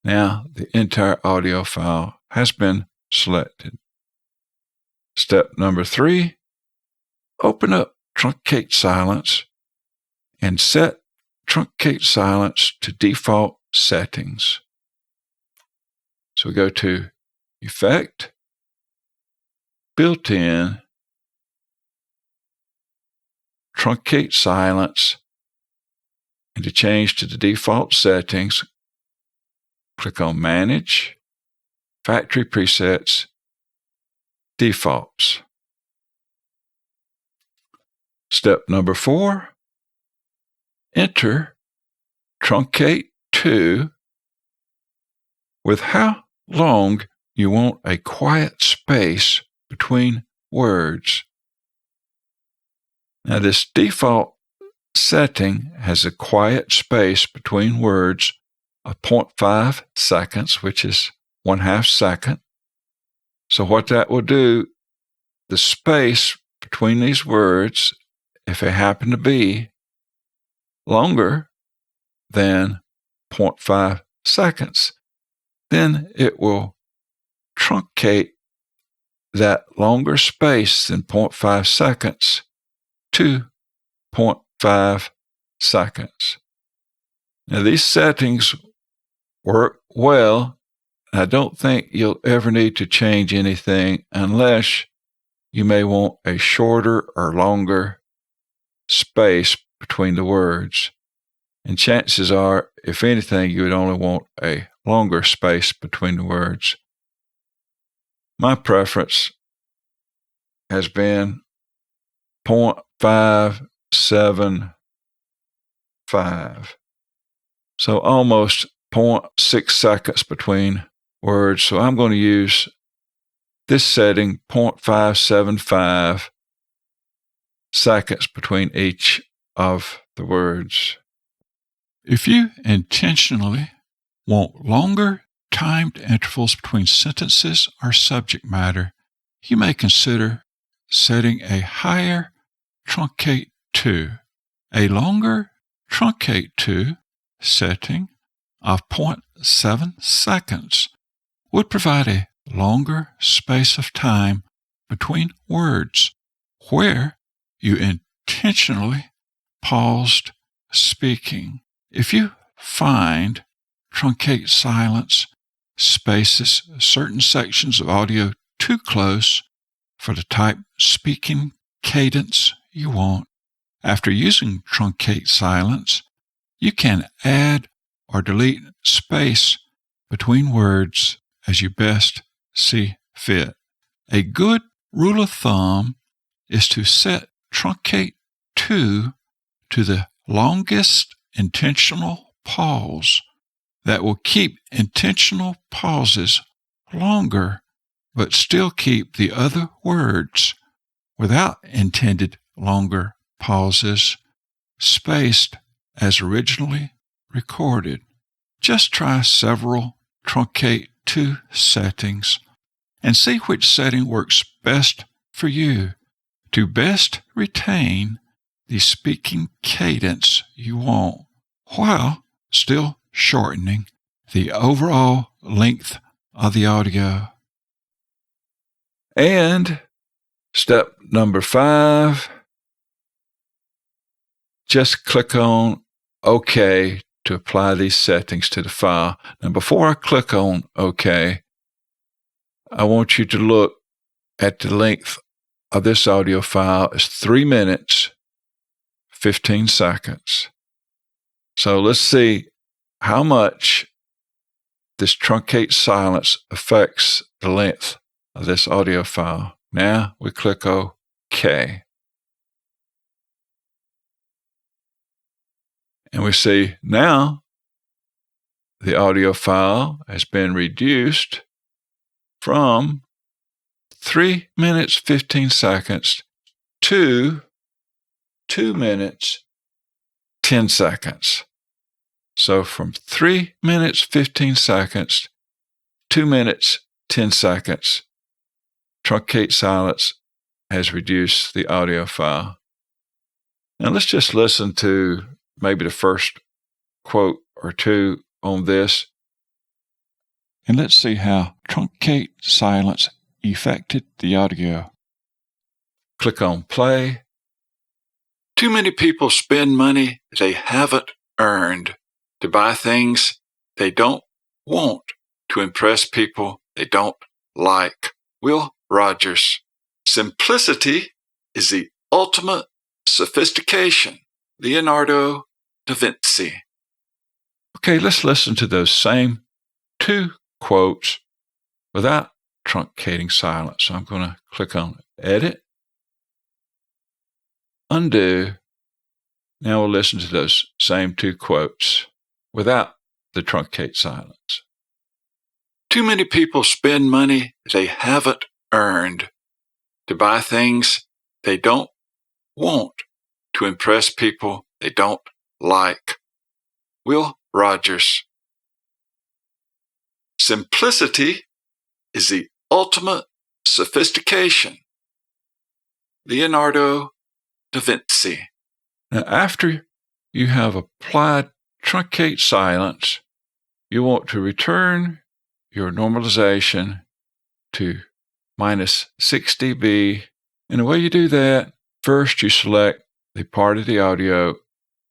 Now the entire audio file has been selected. Step number 3, open up Truncate Silence and set Truncate Silence to default settings. So we go to Effect, Built-in, Truncate Silence, and to change to the default settings, click on Manage, Factory Presets, Defaults. Step number 4, enter Truncate 2 with how long you want a quiet space between words. Now, this default setting has a quiet space between words of 0.5 seconds, which is 1/2 second. So what that will do, the space between these words, if they happen to be longer than 0.5 seconds, then it will truncate that longer space than 0.5 seconds to 0.5 seconds. Now, these settings work well. I don't think you'll ever need to change anything unless you may want a shorter or longer space between the words. And chances are, if anything, you would only want a longer space between the words. My preference has been 0.575. So almost 0.6 seconds between words. So I'm going to use this setting, 0.575 seconds between each of the words. If you intentionally want longer timed intervals between sentences or subject matter, you may consider setting a higher Truncate 2. A longer Truncate 2 setting of 0.7 seconds would provide a longer space of time between words where you intentionally paused speaking. If you find Truncate Silence spaces certain sections of audio too close for the type speaking cadence you want, after using Truncate Silence, you can add or delete space between words as you best see fit. A good rule of thumb is to set Truncate 2 to the longest intentional pause that will keep intentional pauses longer, but still keep the other words without intended longer pauses spaced as originally recorded. Just try several Truncate 2 settings and see which setting works best for you to best retain the speaking cadence you want while still shortening the overall length of the audio. And step number 5, just click on OK to apply these settings to the file. Now, before I click on OK, I want you to look at the length of this audio file. It's 3 minutes, 15 seconds. So let's see how much this Truncate Silence affects the length of this audio file. Now we click OK. And we see now the audio file has been reduced from 3 minutes, 15 seconds to 2 minutes, 10 seconds. So from 3 minutes, 15 seconds, 2 minutes, 10 seconds, Truncate Silence has reduced the audio file. Now let's just listen to maybe the first quote or two on this. And let's see how Truncate Silence affected the audio. Click on play. Too many people spend money they haven't earned to buy things they don't want to impress people they don't like. Will Rogers. Simplicity is the ultimate sophistication. Leonardo da Vinci. Okay, let's listen to those same 2 quotes without truncating silence. So I'm going to click on Edit, Undo. Now we'll listen to those same 2 quotes without the truncate silence. Too many people spend money they haven't earned to buy things they don't want to impress people they don't like. Will Rogers. Simplicity is the ultimate sophistication. Leonardo da Vinci. Now, after you have applied truncate silence, you want to return your normalization to minus 6 dB. And the way you do that, first you select the part of the audio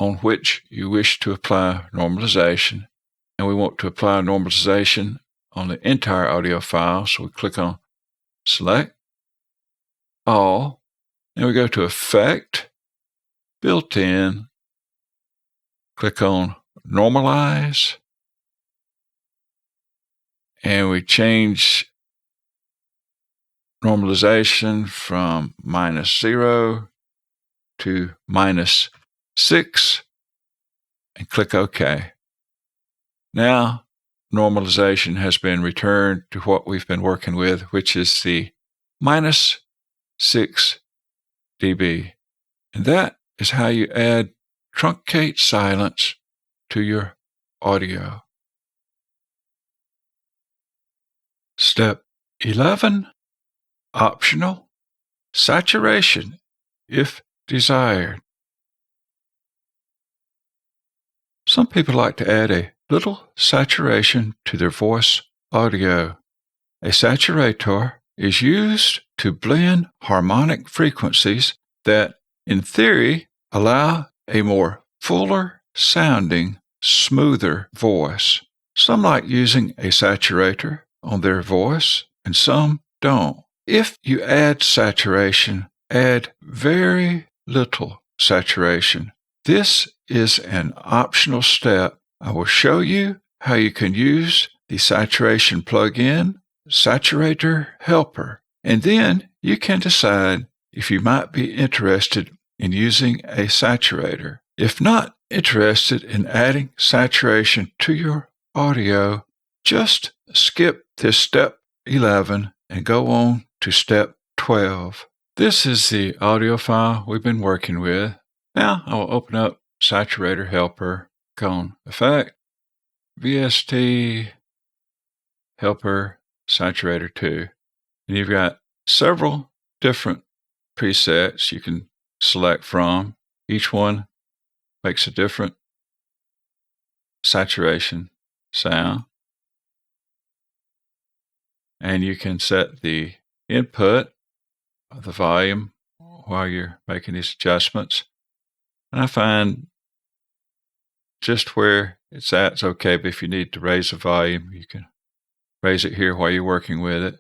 on which you wish to apply normalization. And we want to apply normalization on the entire audio file. So we click on Select, All, and we go to Effect, Built-in, click on Normalize, and we change normalization from -0 to -6 and click OK. Now, normalization has been returned to what we've been working with, which is the -6 dB. And that is how you add truncate silence to your audio. Step 11. optional saturation if desired. Some people like to add a little saturation to their voice audio. A saturator is used to blend harmonic frequencies that, in theory, allow a more fuller sounding, smoother voice. Some like using a saturator on their voice, and some don't. If you add saturation, add very little saturation. This is an optional step. I will show you how you can use the saturation plugin, Saturator Helper, and then you can decide if you might be interested in using a saturator. If not interested in adding saturation to your audio, just skip this step 11 and go on to step 12. This is the audio file we've been working with. Now I will open up Saturator Helper, go on Effect, VST Helper Saturator 2. And you've got several different presets you can select from. Each one makes a different saturation sound. And you can set the input of the volume while you're making these adjustments. And I find just where it's at is okay, but if you need to raise the volume, you can raise it here while you're working with it.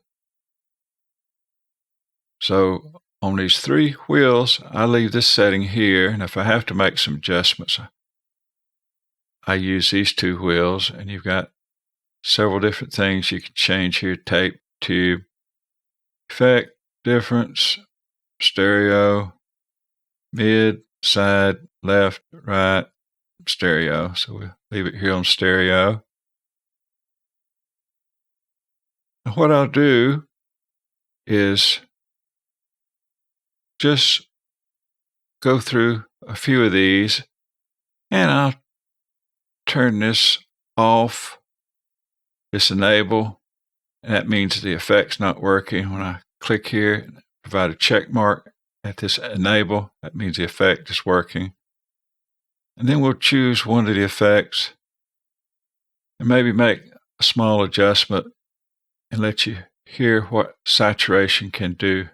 So on these three wheels, I leave this setting here, and if I have to make some adjustments, I use these two wheels, and you've got several different things you can change here: tape, tube, effect, difference, stereo, mid, side, left, right, stereo. So we'll leave it here on stereo. And what I'll do is just go through a few of these, and I'll turn this off, this enable, and that means the effect's not working. When I click here and provide a check mark at this enable, that means the effect is working. And then we'll choose one of the effects and maybe make a small adjustment and let you hear what saturation can do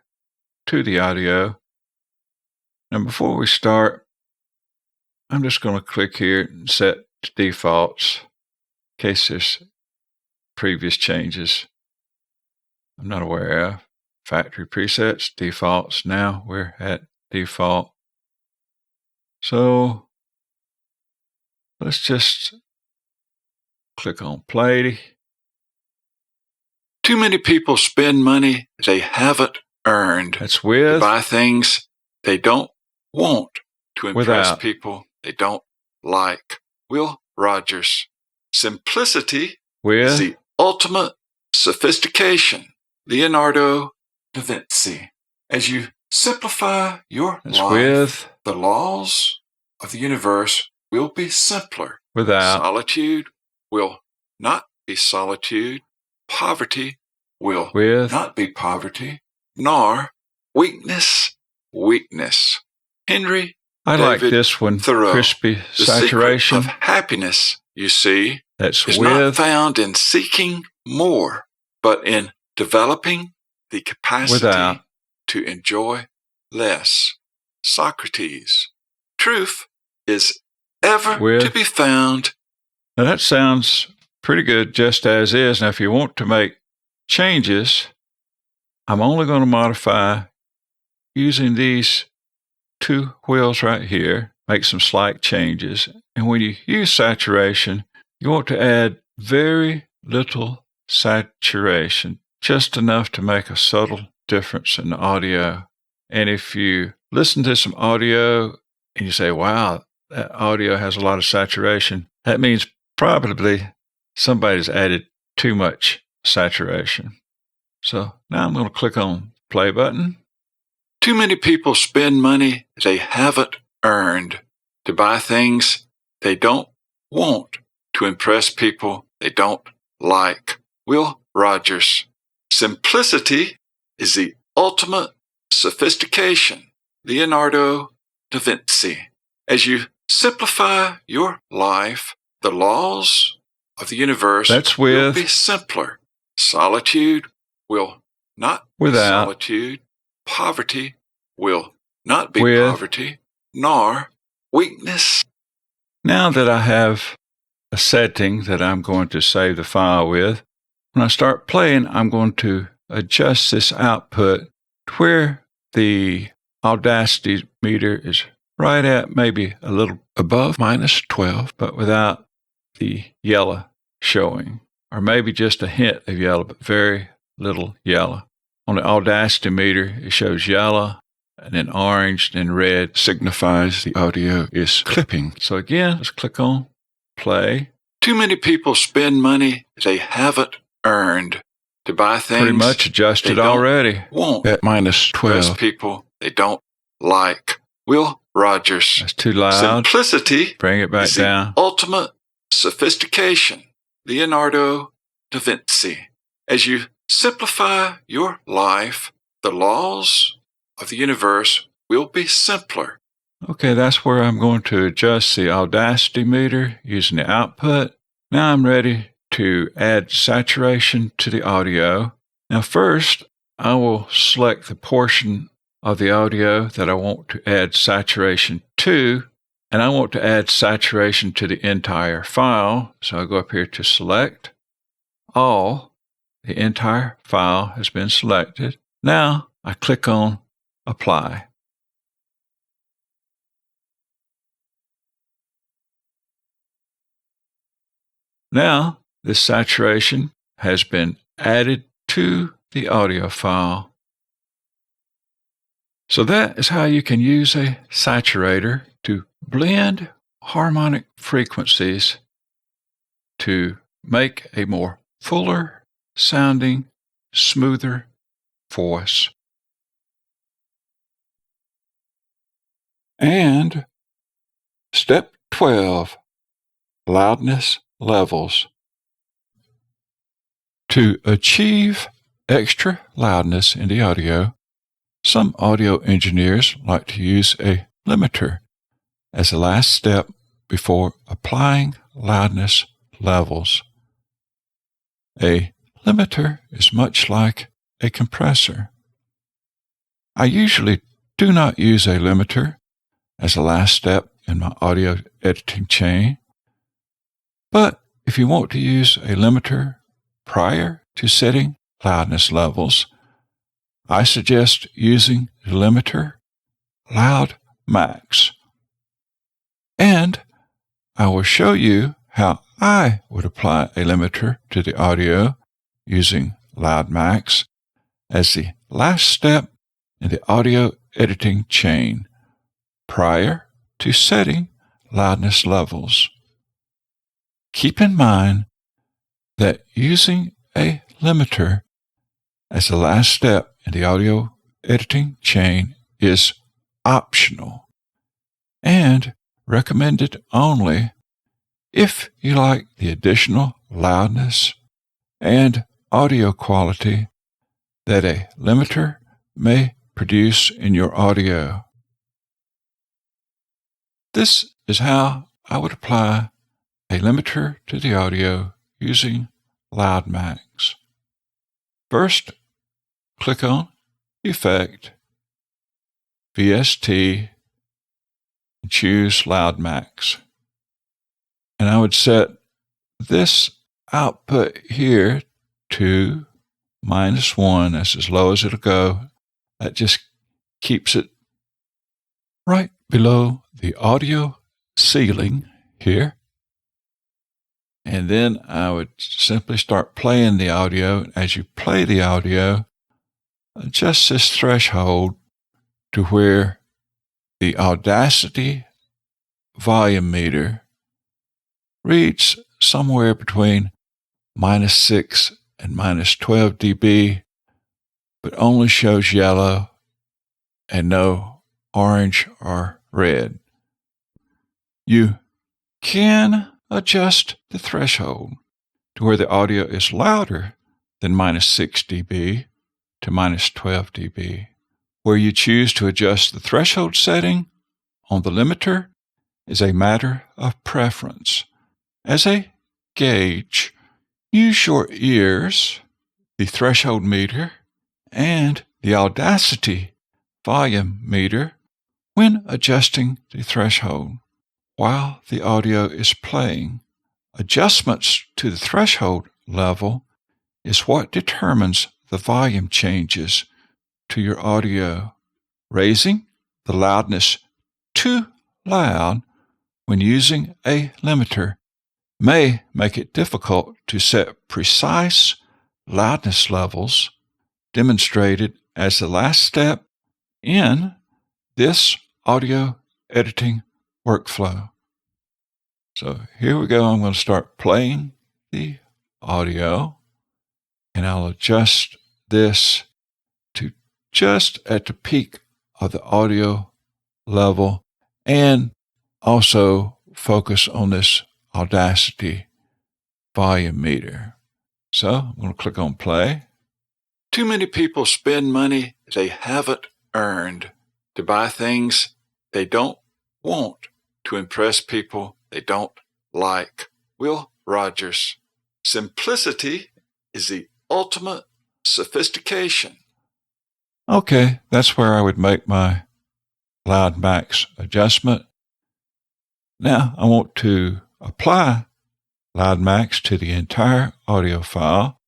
to the audio. And before we start, I'm just going to click here and set to defaults in case there's previous changes I'm not aware of. Factory presets, defaults. Now we're at default. So let's just click on play. Too many people spend money they haven't earned. That's with. To buy things they don't want, to impress without. People they don't like. Will Rogers. Simplicity with. Is the ultimate sophistication. Leonardo da Vinci. As you simplify your That's life, with. The laws of the universe will be simpler. Without. Solitude will not be solitude. Poverty will with. Not be poverty. Nor weakness, weakness. Henry I David like this one, Thoreau. Crispy the saturation. Secret of happiness, you see, that's is with. Not found in seeking more, but in developing the capacity without. To enjoy less. Socrates. Truth is ever with. To be found. Now that sounds pretty good just as is. Now if you want to make changes, I'm only going to modify using these two wheels right here, make some slight changes. And when you use saturation, you want to add very little saturation, just enough to make a subtle difference in the audio. And if you listen to some audio and you say, wow, that audio has a lot of saturation, that means probably somebody's added too much saturation. So now I'm going to click on play button. Too many people spend money they haven't earned to buy things they don't want, to impress people they don't like. Will Rogers. Simplicity is the ultimate sophistication, Leonardo da Vinci. As you simplify your life, the laws of the universe will be simpler. Solitude will not be solitude. Poverty will not be poverty, nor weakness. Now that I have a setting that I'm going to save the file with, when I start playing, I'm going to adjust this output to where the Audacity meter is right at maybe a little above -12, but without the yellow showing, or maybe just a hint of yellow, but very little yellow. On the Audacity meter, it shows yellow, and then orange, then red signifies the audio is clipping. So again, let's click on play. Too many people spend money they haven't earned to buy things pretty much adjusted already. Want at -12. People they don't like. Will Rogers. That's too loud. Simplicity. Bring it back down. Ultimate sophistication. Leonardo da Vinci. As you simplify your life, the laws of the universe will be simpler. Okay, that's where I'm going to adjust the Audacity meter using the output. Now I'm ready to add saturation to the audio. Now first, I will select the portion of the audio that I want to add saturation to, and I want to add saturation to the entire file. So I'll go up here to select all. The entire file has been selected. Now I click on apply. Now this saturation has been added to the audio file. So that is how you can use a saturator to blend harmonic frequencies to make a more fuller sounding, smoother voice. And step 12, loudness levels. To achieve extra loudness in the audio, some audio engineers like to use a limiter as a last step before applying loudness levels. A limiter is much like a compressor. I usually do not use a limiter as a last step in my audio editing chain, but if you want to use a limiter prior to setting loudness levels, I suggest using the limiter LoudMax. And I will show you how I would apply a limiter to the audio using LoudMax as the last step in the audio editing chain prior to setting loudness levels. Keep in mind that using a limiter as the last step in the audio editing chain is optional and recommended only if you like the additional loudness and audio quality that a limiter may produce in your audio. This is how I would apply a limiter to the audio using LoudMax. First, click on Effect, VST, and choose LoudMax. And I would set this output here to -1. That's as low as it'll go. That just keeps it right below the audio ceiling here. And then I would simply start playing the audio. As you play the audio, adjust this threshold to where the Audacity volume meter reads somewhere between -6 and -12 dB, but only shows yellow and no orange or red. You can adjust the threshold to where the audio is louder than -6 dB to minus 12 dB. Where you choose to adjust the threshold setting on the limiter is a matter of preference. As a gauge, use your ears, the threshold meter, and the Audacity volume meter when adjusting the threshold while the audio is playing. Adjustments to the threshold level is what determines the volume changes to your audio. Raising the loudness too loud when using a limiter may make it difficult to set precise loudness levels, demonstrated as the last step in this audio editing workflow. So here we go. I'm going to start playing the audio, and I'll adjust this to just at the peak of the audio level and also focus on this Audacity volume meter. So I'm going to click on play. Too many people spend money they haven't earned to buy things they don't want to impress people they don't like. Will Rogers. Simplicity is the ultimate sophistication. Okay, that's where I would make my LoudMax adjustment. Now I want to apply LoudMax to the entire audio file.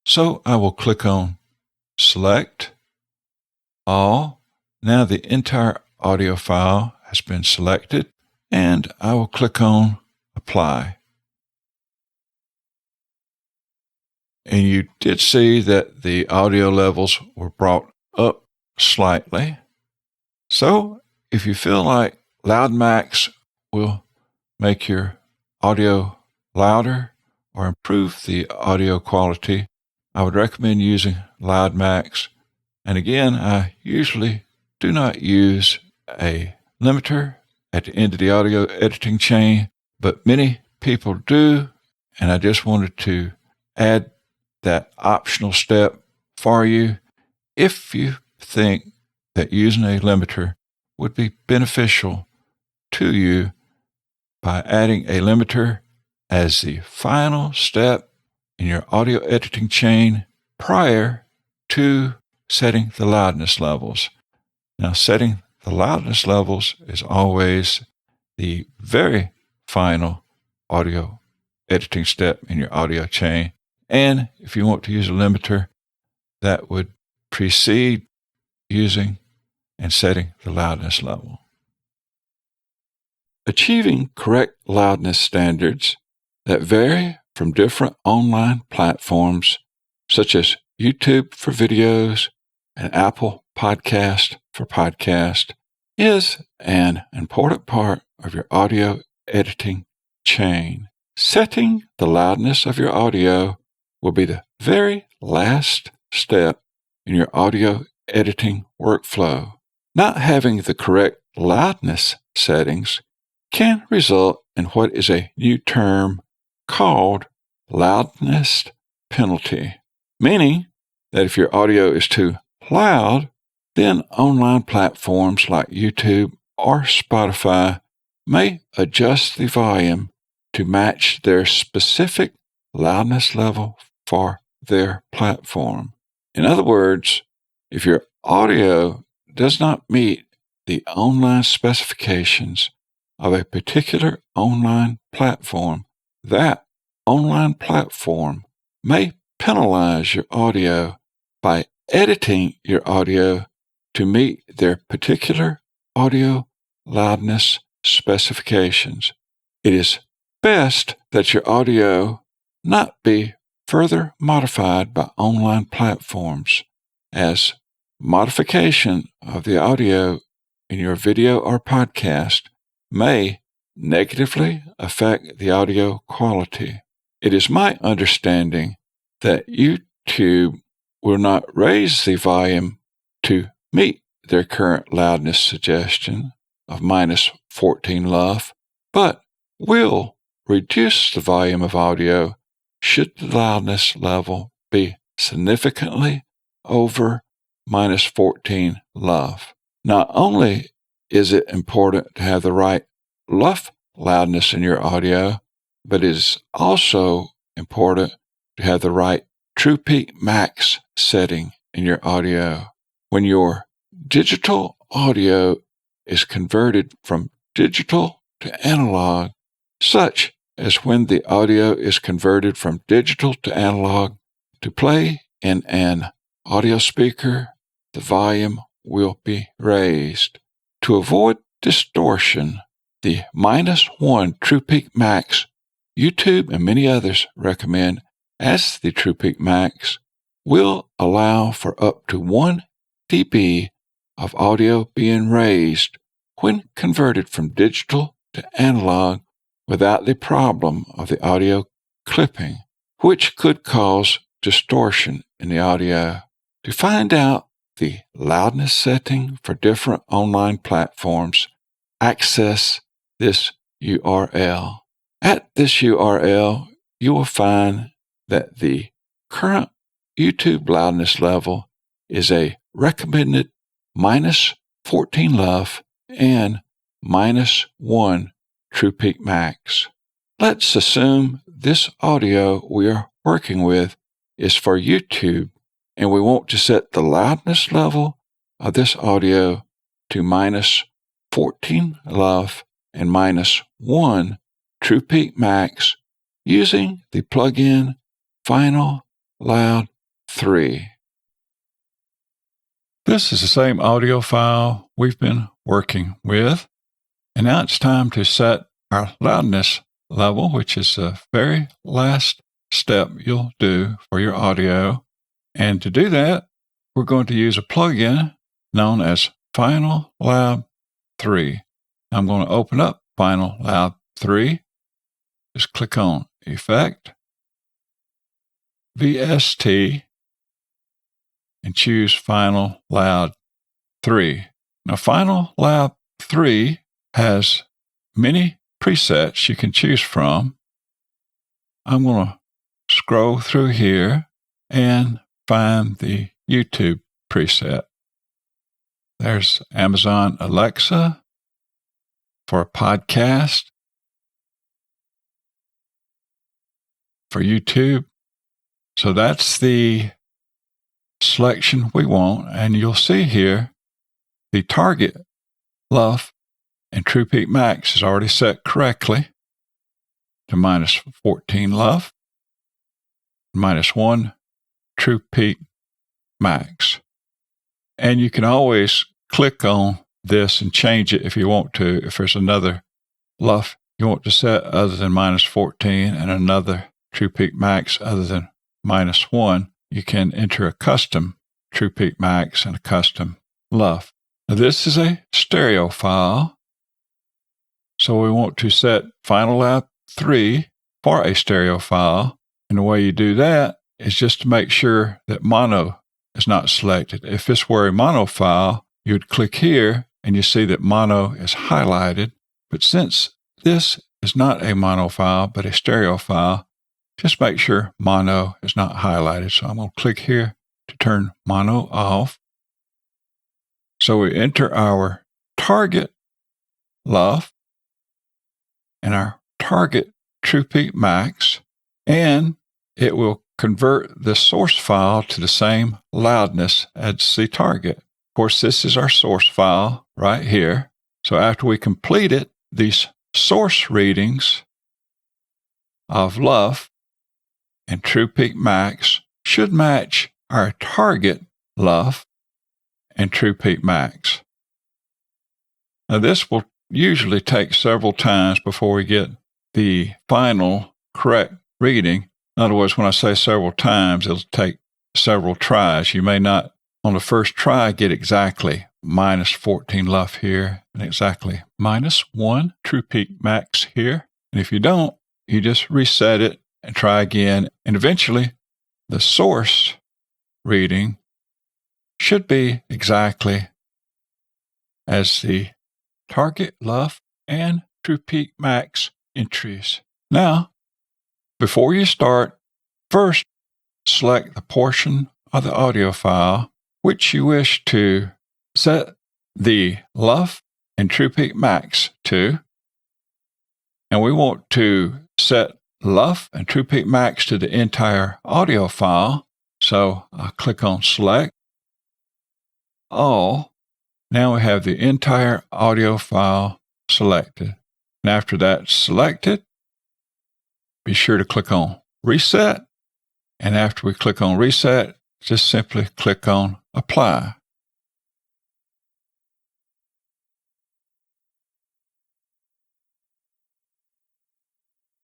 So I will click on Select All. Now the entire audio file has been selected, and I will click on Apply. And you did see that the audio levels were brought up slightly. So if you feel like LoudMax will make your audio louder or improve the audio quality, I would recommend using LoudMax. And again, I usually do not use a limiter at the end of the audio editing chain, but many people do, and I just wanted to add that optional step for you if you think that using a limiter would be beneficial to you by adding a limiter as the final step in your audio editing chain prior to setting the loudness levels. Now, setting the loudness levels is always the very final audio editing step in your audio chain. And if you want to use a limiter, that would precede using and setting the loudness level. Achieving correct loudness standards that vary from different online platforms such as YouTube for videos and Apple Podcast for podcast is an important part of your audio editing chain. Setting the loudness of your audio will be the very last step in your audio editing workflow. Not having the correct loudness settings can result in what is a new term called loudness penalty, meaning that if your audio is too loud, then online platforms like YouTube or Spotify may adjust the volume to match their specific loudness level for their platform. In other words, if your audio does not meet the online specifications of a particular online platform, that online platform may penalize your audio by editing your audio to meet their particular audio loudness specifications. It is best that your audio not be further modified by online platforms, as modification of the audio in your video or podcast may negatively affect the audio quality. It is my understanding that YouTube will not raise the volume to meet their current loudness suggestion of minus 14 LUF, but will reduce the volume of audio should the loudness level be significantly over minus 14 LUF. Not only is it important to have the right LUF loudness in your audio, but it is also important to have the right True Peak Max setting in your audio. When your digital audio is converted from digital to analog, such as when the audio is converted from digital to analog to play in an audio speaker, the volume will be raised. To avoid distortion, the -1 True Peak Max YouTube and many others recommend as the True Peak Max will allow for up to 1 dB of audio being raised when converted from digital to analog without the problem of the audio clipping, which could cause distortion in the audio. To find out the loudness setting for different online platforms, access this URL. At this URL, you will find that the current YouTube loudness level is a recommended -14 LUF and -1 True Peak Max. Let's assume this audio we are working with is for YouTube, and we want to set the loudness level of this audio to -14 LUF and -1 True Peak Max using the plugin Final Loud 3. This is the same audio file we've been working with, and now it's time to set our loudness level, which is the very last step you'll do for your audio. And to do that, we're going to use a plugin known as Final Loud 3. I'm going to open up Final Loud 3. Just click on Effect, VST, and choose Final Loud 3. Now, Final Loud 3 has many presets you can choose from. I'm going to scroll through here and find the YouTube preset. There's Amazon Alexa for a podcast, for YouTube. So that's the selection we want. And you'll see here the target LUF and True Peak Max is already set correctly to -14 LUF, -1 True Peak Max. And you can always click on this and change it if you want to. If there's another LUF you want to set other than -14 and another True Peak Max other than -1, you can enter a custom True Peak Max and a custom LUF. Now, this is a stereo file, so we want to set Final Loud 3 for a stereo file. And the way you do that is just to make sure that mono is not selected. If this were a mono file, you would click here and you see that mono is highlighted. But since this is not a mono file, but a stereo file, just make sure mono is not highlighted. So I'm going to click here to turn mono off. So we enter our target LUF and our target True Peak Max, and it will convert the source file to the same loudness as the target. Of course, this is our source file right here. So after we complete it, these source readings of LUF and True Peak Max should match our target LUF and True Peak Max. Now, this will usually take several times before we get the final correct reading. In other words, when I say several times, it'll take several tries. You may not, on the first try, get exactly -14 LUF here and exactly -1 True Peak Max here. And if you don't, you just reset it and try again. And eventually, the source reading should be exactly as the target LUF and True Peak Max entries. Now, before you start, first select the portion of the audio file which you wish to set the LUF and True Peak Max to. And we want to set LUF and True Peak Max to the entire audio file. So I'll click on Select All. Now we have the entire audio file selected. And after that's selected, be sure to click on Reset. And after we click on Reset, just simply click on Apply.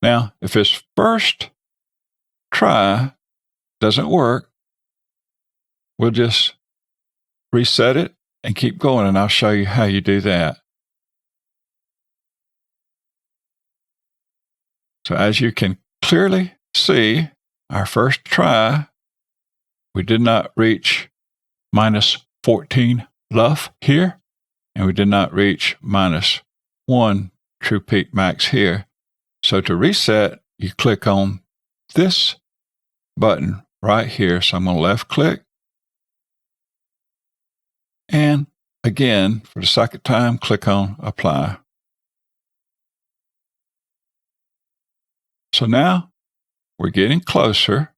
Now, if this first try doesn't work, we'll just reset it and keep going, and I'll show you how you do that. So as you can clearly see, our first try, we did not reach minus 14 LUF here, and we did not reach minus 1 True Peak Max here. So to reset, you click on this button right here. So I'm going to left click. And again, for the second time, click on Apply. So now we're getting closer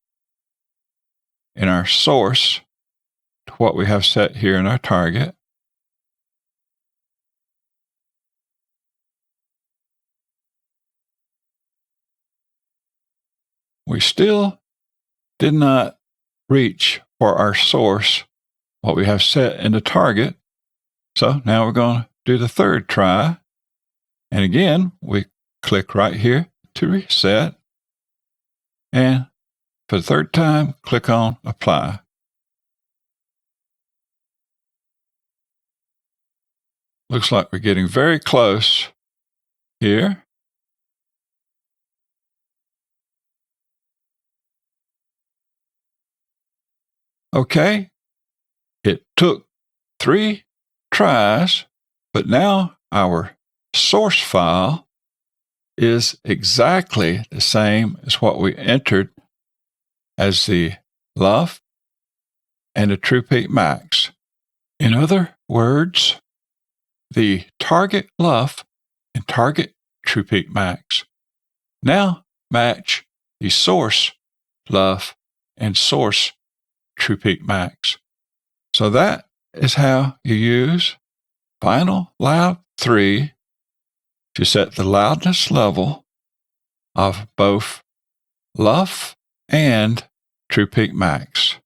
in our source to what we have set here in our target. We still did not reach for our source what we have set in the target. So now we're going to do the third try. And again, we click right here to reset. And for the third time, click on Apply. Looks like we're getting very close here. Okay, it took 3 tries, but now our source file is exactly the same as what we entered as the LUF and the True Peak Max. In other words, the target LUF and target True Peak Max now match the source LUF and source True Peak Max. So that is how you use Final Loud 3 to set the loudness level of both LUF and True Peak Max.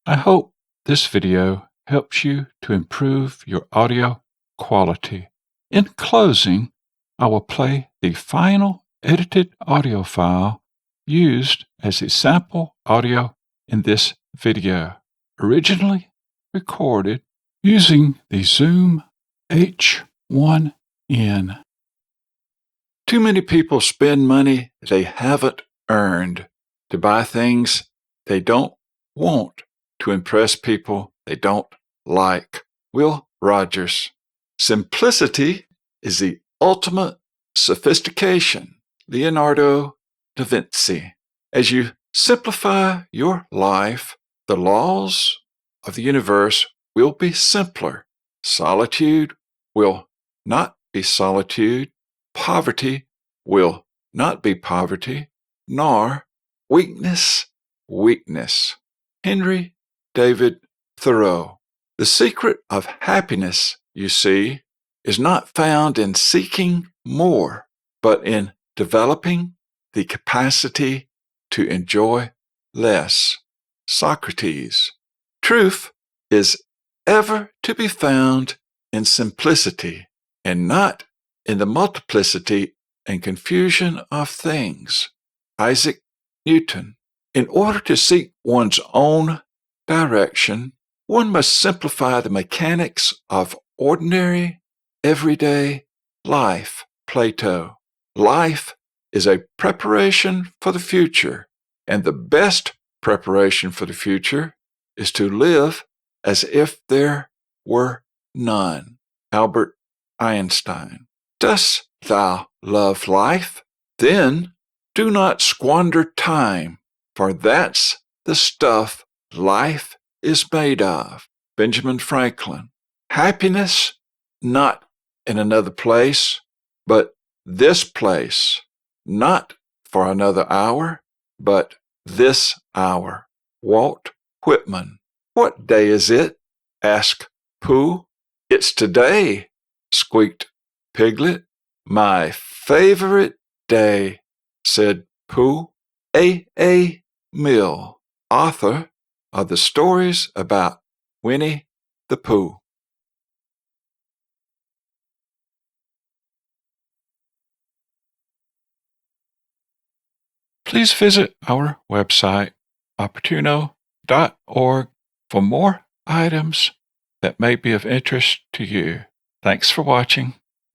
I hope this video helps you to improve your audio quality. In closing, I will play the final edited audio file used as a sample audio in this video, originally recorded using the Zoom H1N. Too many people spend money they haven't earned to buy things they don't want to impress people they don't like. Will Rogers. Simplicity is the ultimate sophistication. Leonardo da Vinci. As you simplify your life, the laws of the universe will be simpler. Solitude will not be solitude. Poverty will not be poverty, nor weakness, weakness. Henry David Thoreau. The secret of happiness, you see, is not found in seeking more, but in developing the capacity to enjoy less. Socrates. Truth is ever to be found in simplicity and not in the multiplicity and confusion of things. Isaac Newton. In order to seek one's own direction, one must simplify the mechanics of ordinary, everyday life. Plato. Life is a preparation for the future, and the best preparation for the future is to live as if there were none. Albert Einstein. Dost thou love life? Then do not squander time, for that's the stuff life is made of. Benjamin Franklin. Happiness, not in another place, but this place. Not for another hour, but this hour. Walt Whitman. What day is it? Asked Pooh. It's today, squeaked Piglet. My favorite day, said Pooh. A. Mill, author of the stories about Winnie the Pooh. Please visit our website, opportuno.org, for more items that may be of interest to you. Thanks for watching.